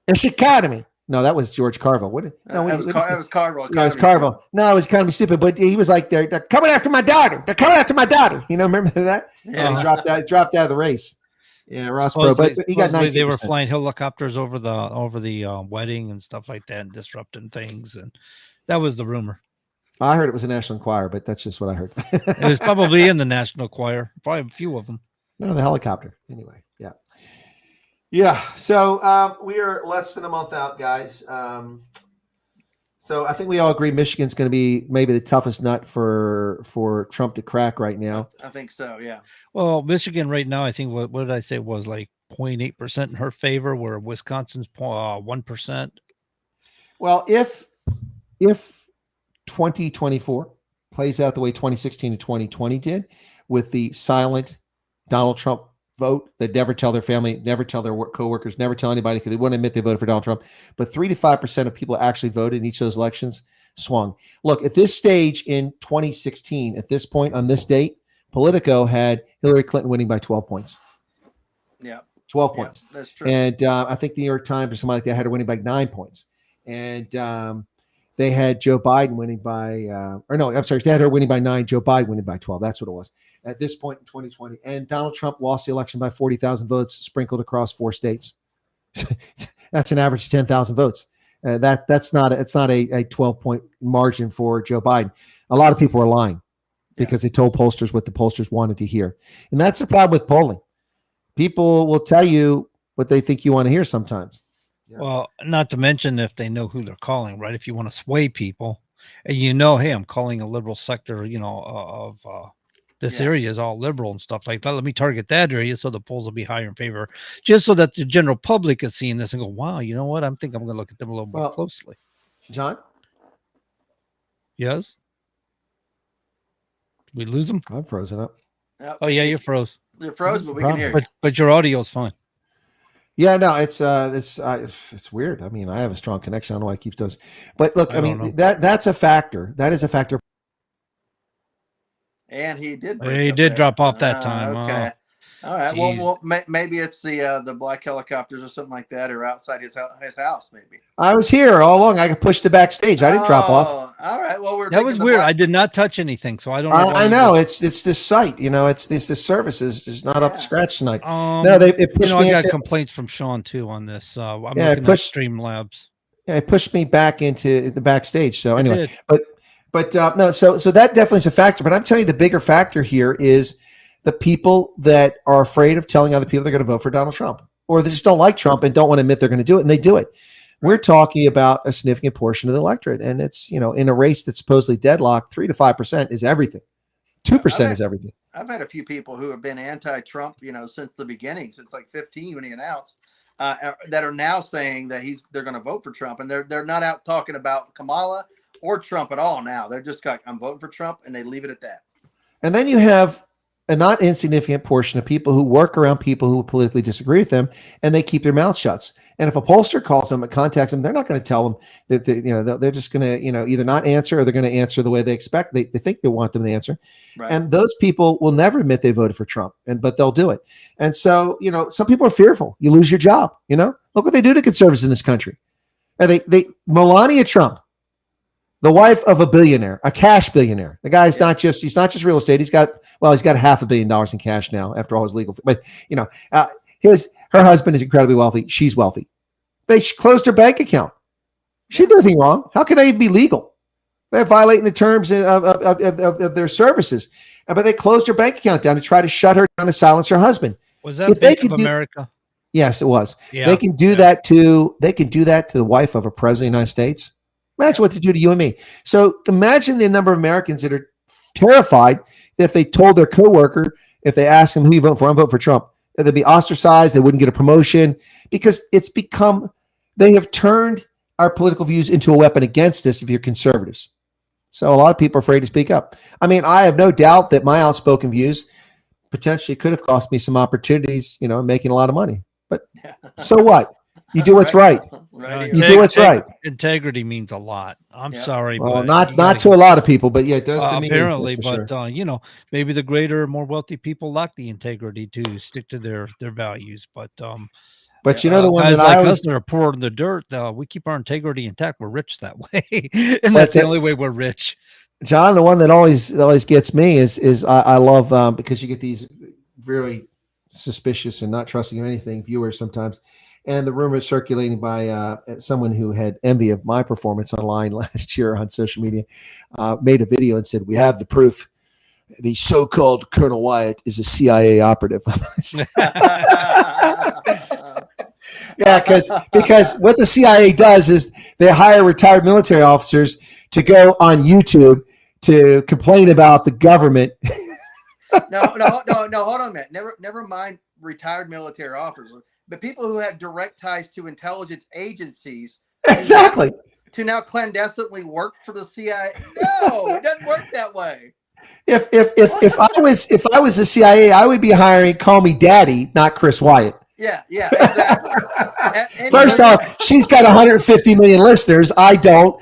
It's economy. No, that was George Carville. That was Carville. Yeah, it was Carville. No, it was kind of stupid, but he was like, they're coming after my daughter. They're coming after my daughter. You know, remember that? Yeah. He dropped out of the race. Yeah, Ross Perot, but he got 19%. They were flying helicopters over the wedding and stuff like that, and disrupting things, and that was the rumor. I heard it was a National Enquirer, but that's just what I heard. It was probably in the National Enquirer, probably a few of them. No, the helicopter. Anyway, yeah. Yeah, so we are less than a month out, guys. So I think we all agree Michigan's going to be maybe the toughest nut for Trump to crack right now. I think so, yeah. Well, Michigan right now, I think, what did I say, was like 0.8% in her favor, where Wisconsin's 1%. Well, if 2024 plays out the way 2016 and 2020 did, with the silent Donald Trump vote that never tell their family, never tell their coworkers, never tell anybody because they wouldn't admit they voted for Donald Trump, but 3 to 5% of people actually voted in each of those elections, swung. Look, at this stage in 2016, at this point on this date, Politico had Hillary Clinton winning by 12 points. Yeah. 12 points. That's true. And I think the New York Times or something like that had her winning by 9 points. And they had Joe Biden winning by, they had her winning by 9, Joe Biden winning by 12. That's what it was at this point in 2020. And Donald Trump lost the election by 40,000 votes sprinkled across 4 states. That's an average of 10,000 votes. It's not a 12-point margin for Joe Biden. A lot of people are lying because they told pollsters what the pollsters wanted to hear. And that's the problem with polling. People will tell you what they think you want to hear sometimes. Yeah. Well, not to mention if they know who they're calling, right? If you want to sway people and hey, I'm calling a liberal sector, of this area is all liberal and stuff like that. Let me target that area so the polls will be higher in favor, just so that the general public is seeing this and go, wow, you know what? I'm going to look at them a little more closely. John? Yes? Did we lose him? I'm frozen up. Yep. Oh, yeah, you're froze. You're frozen, but we can hear you. But your audio is fine. Yeah, no, it's weird. I mean, I have a strong connection. I don't know why it keeps doing this. But look, I mean, that's a factor. That is a factor. And he did. He did drop off that time. Okay. All right. Well, maybe it's the black helicopters or something like that, or outside his house, maybe. I was here all along. I got pushed to backstage. I didn't drop off. All right. Well, that was weird. I did not touch anything, so I don't know. I know it's this site. It's this service is not up to scratch tonight. No, it pushed me. I got complaints from Sean too on this. I'm looking at Streamlabs. Yeah, it pushed me back into the backstage. So anyway, but no. So that definitely is a factor. But I'm telling you, the bigger factor here is the people that are afraid of telling other people they're going to vote for Donald Trump, or they just don't like Trump and don't want to admit they're going to do it, and they do it. We're talking about a significant portion of the electorate, and it's, in a race that's supposedly deadlocked, 3 to 5% is everything. 2% is everything. I've had a few people who have been anti-Trump, since the beginning, since like 15 when he announced, that are now saying that they're going to vote for Trump, and they're not out talking about Kamala or Trump at all now. They're just like, I'm voting for Trump, and they leave it at that. And then you have a not insignificant portion of people who work around people who politically disagree with them, and they keep their mouth shut. And if a pollster calls them and contacts them, they're not going to tell them that they're just going to either not answer, or they're going to answer the way they expect. They think they want them to answer. Right. And those people will never admit they voted for Trump, but they'll do it. And so, some people are fearful. You lose your job. Look what they do to conservatives in this country. And Melania Trump, the wife of a billionaire, a cash billionaire. The guy's he's not just real estate. He's got $500 million in cash now after all his legal. But her husband is incredibly wealthy. She's wealthy. They closed her bank account. She didn't do anything wrong. How can they be legal? They're violating the terms of their services. But they closed her bank account down to try to shut her down, to silence her husband. Was that Bank of America? Yes, it was. Yeah. They can do that to the wife of a president of the United States. Imagine what to do to you and me. So imagine the number of Americans that are terrified that if they told their coworker, if they asked them who you vote for, I'm voting for Trump, they'd be ostracized. They wouldn't get a promotion, because they have turned our political views into a weapon against us if you're conservatives. So a lot of people are afraid to speak up. I mean, I have no doubt that my outspoken views potentially could have cost me some opportunities, making a lot of money. But so what? You do what's right. You do what's right. Integrity means a lot. I'm sorry, Well, but not to a lot of people, but yeah, it does to me. apparently. But sure. Maybe the greater, more wealthy people lack the integrity to stick to their values. But the one guys that like I us always that are poor in the dirt, we keep our integrity intact. We're rich that way, and that's the only way we're rich. John, the one that always gets me is I love because you get these really suspicious and not trusting of anything viewers sometimes, and the rumor circulating by someone who had envy of my performance online last year on social media made a video and said, "We have the proof. The so-called Colonel Wyatt is a CIA operative." Yeah, because what the CIA does is they hire retired military officers to go on YouTube to complain about the government. No, hold on a minute. Never mind retired military officers, but people who have direct ties to intelligence agencies. Exactly. To now clandestinely work for the CIA. No, it doesn't work that way. If I was the CIA, I would be hiring Call Me Daddy, not Chris Wyatt. Yeah, exactly. First off, she's got 150 million listeners. I don't.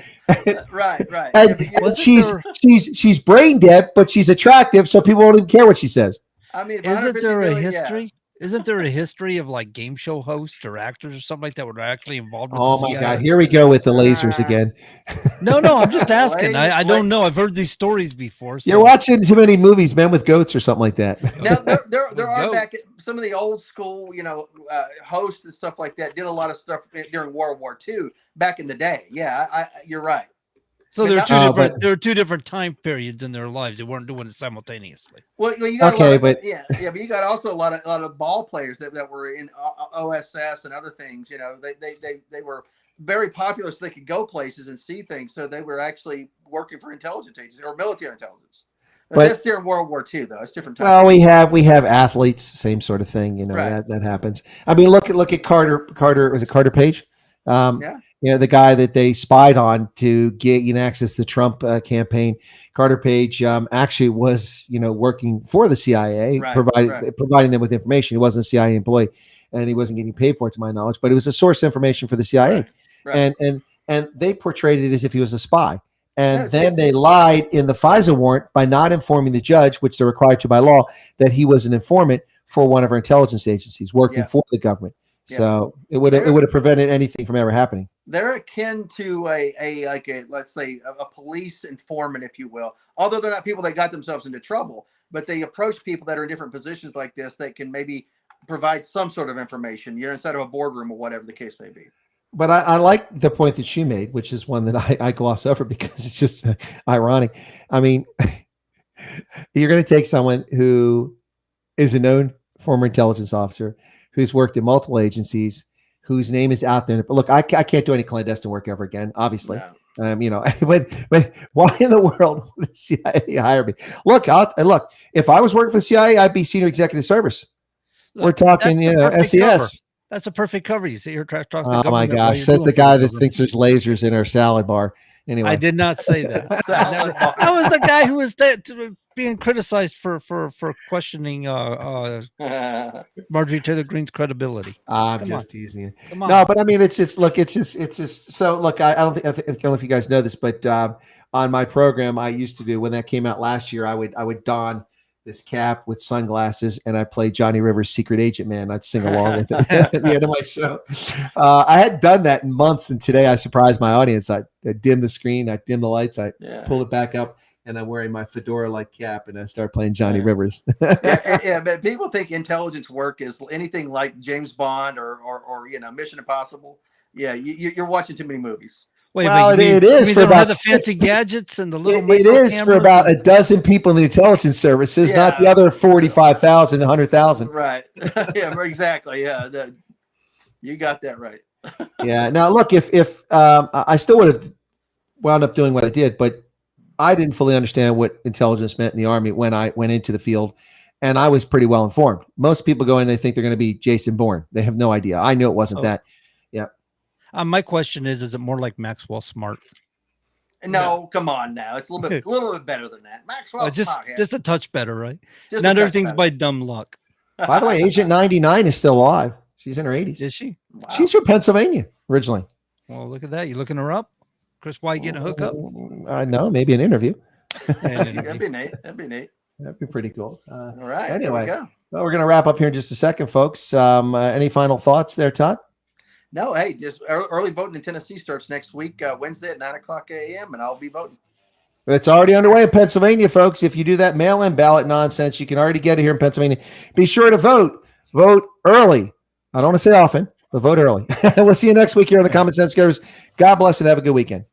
Right. And she's brain dead, but she's attractive, so people won't even care what she says. I mean, isn't there a history? Yeah. Isn't there a history of like game show hosts or actors or something like that were actually involved with Oh the my CIA? God, here we go with the lasers again. No, I'm just asking. I don't know. I've heard these stories before. So. You're watching too many movies, Men with Goats or something like that. Now there are back some of the old school, hosts and stuff like that did a lot of stuff during World War II back in the day. Yeah, you're right. So there are two different time periods in their lives. They weren't doing it simultaneously. Well, you got but you got also a lot of ball players that were in OSS and other things. They were very popular, so they could go places and see things. So they were actually working for intelligence agencies or military intelligence. But that's during World War II, though. It's different. Well, we have athletes, same sort of thing. Right. that happens. I mean, look at Carter. Was it Carter Page? The guy that they spied on to get access to the Trump campaign. Carter Page actually was working for the CIA, providing them with information. He wasn't a CIA employee, and he wasn't getting paid for it, to my knowledge. But it was a source of information for the CIA, and they portrayed it as if he was a spy. And then they lied in the FISA warrant by not informing the judge, which they're required to by law, that he was an informant for one of our intelligence agencies working for the government. Yeah. So it would have prevented anything from ever happening. They're akin to let's say a police informant, if you will. Although they're not people that got themselves into trouble, but they approach people that are in different positions like this that can maybe provide some sort of information. You're inside of a boardroom or whatever the case may be. But I like the point that she made, which is one that I gloss over because it's just ironic. I mean, you're going to take someone who is a known former intelligence officer who's worked in multiple agencies, whose name is out there. But look, I can't do any clandestine work ever again, obviously. No. But why in the world would the CIA hire me? Look, if I was working for the CIA, I'd be senior executive service. We're talking, SES. Cover. That's a perfect cover. You see, you're talking. Oh my gosh, that's the guy that thinks there's lasers in our salad bar. Anyway, I did not say that. I was the guy who was being criticized for questioning Marjorie Taylor Greene's credibility. I'm just teasing you. No, but I mean, it's just so look. I don't know if you guys know this, but on my program, I used to do when that came out last year. I would don this cap with sunglasses, and I play Johnny Rivers' Secret Agent Man. I'd sing along with it at the end of my show. I hadn't done that in months, and today I surprised my audience. I dim the screen, I dim the lights, I pull it back up, and I'm wearing my fedora-like cap, and I start playing Johnny Rivers. But people think intelligence work is anything like James Bond or Mission Impossible. Yeah, you're watching too many movies. Wait, it is for about the fancy gadgets and the little. It is for about a dozen people in the intelligence services, not the other 45,000, 100,000. Right. Yeah. Exactly. Yeah. You got that right. Yeah. Now, look, if I still would have wound up doing what I did, but I didn't fully understand what intelligence meant in the Army when I went into the field, and I was pretty well informed. Most people go in, they think they're going to be Jason Bourne. They have no idea. I knew it wasn't that. Yeah. My question is it more like Maxwell Smart? No, come on now. It's a little bit better than that. Maxwell, just a touch better, right? Just Not a touch everything's better. by dumb luck. By the way, Agent 99 is still alive. She's in her 80s. Is she? Wow. She's from Pennsylvania originally. Well, look at that. You looking her up? Chris White getting a hookup? I know, maybe an interview. That'd be neat. That'd be pretty cool. All right. Anyway, There we go. well, we're going to wrap up here in just a second, folks. Any final thoughts there, Todd? No, hey, just early voting in Tennessee starts next week, Wednesday at 9:00 a.m., and I'll be voting. It's already underway in Pennsylvania, folks. If you do that mail-in ballot nonsense, you can already get it here in Pennsylvania. Be sure to vote. Vote early. I don't want to say often, but vote early. We'll see you next week here on the Common Sense Givers. God bless and have a good weekend.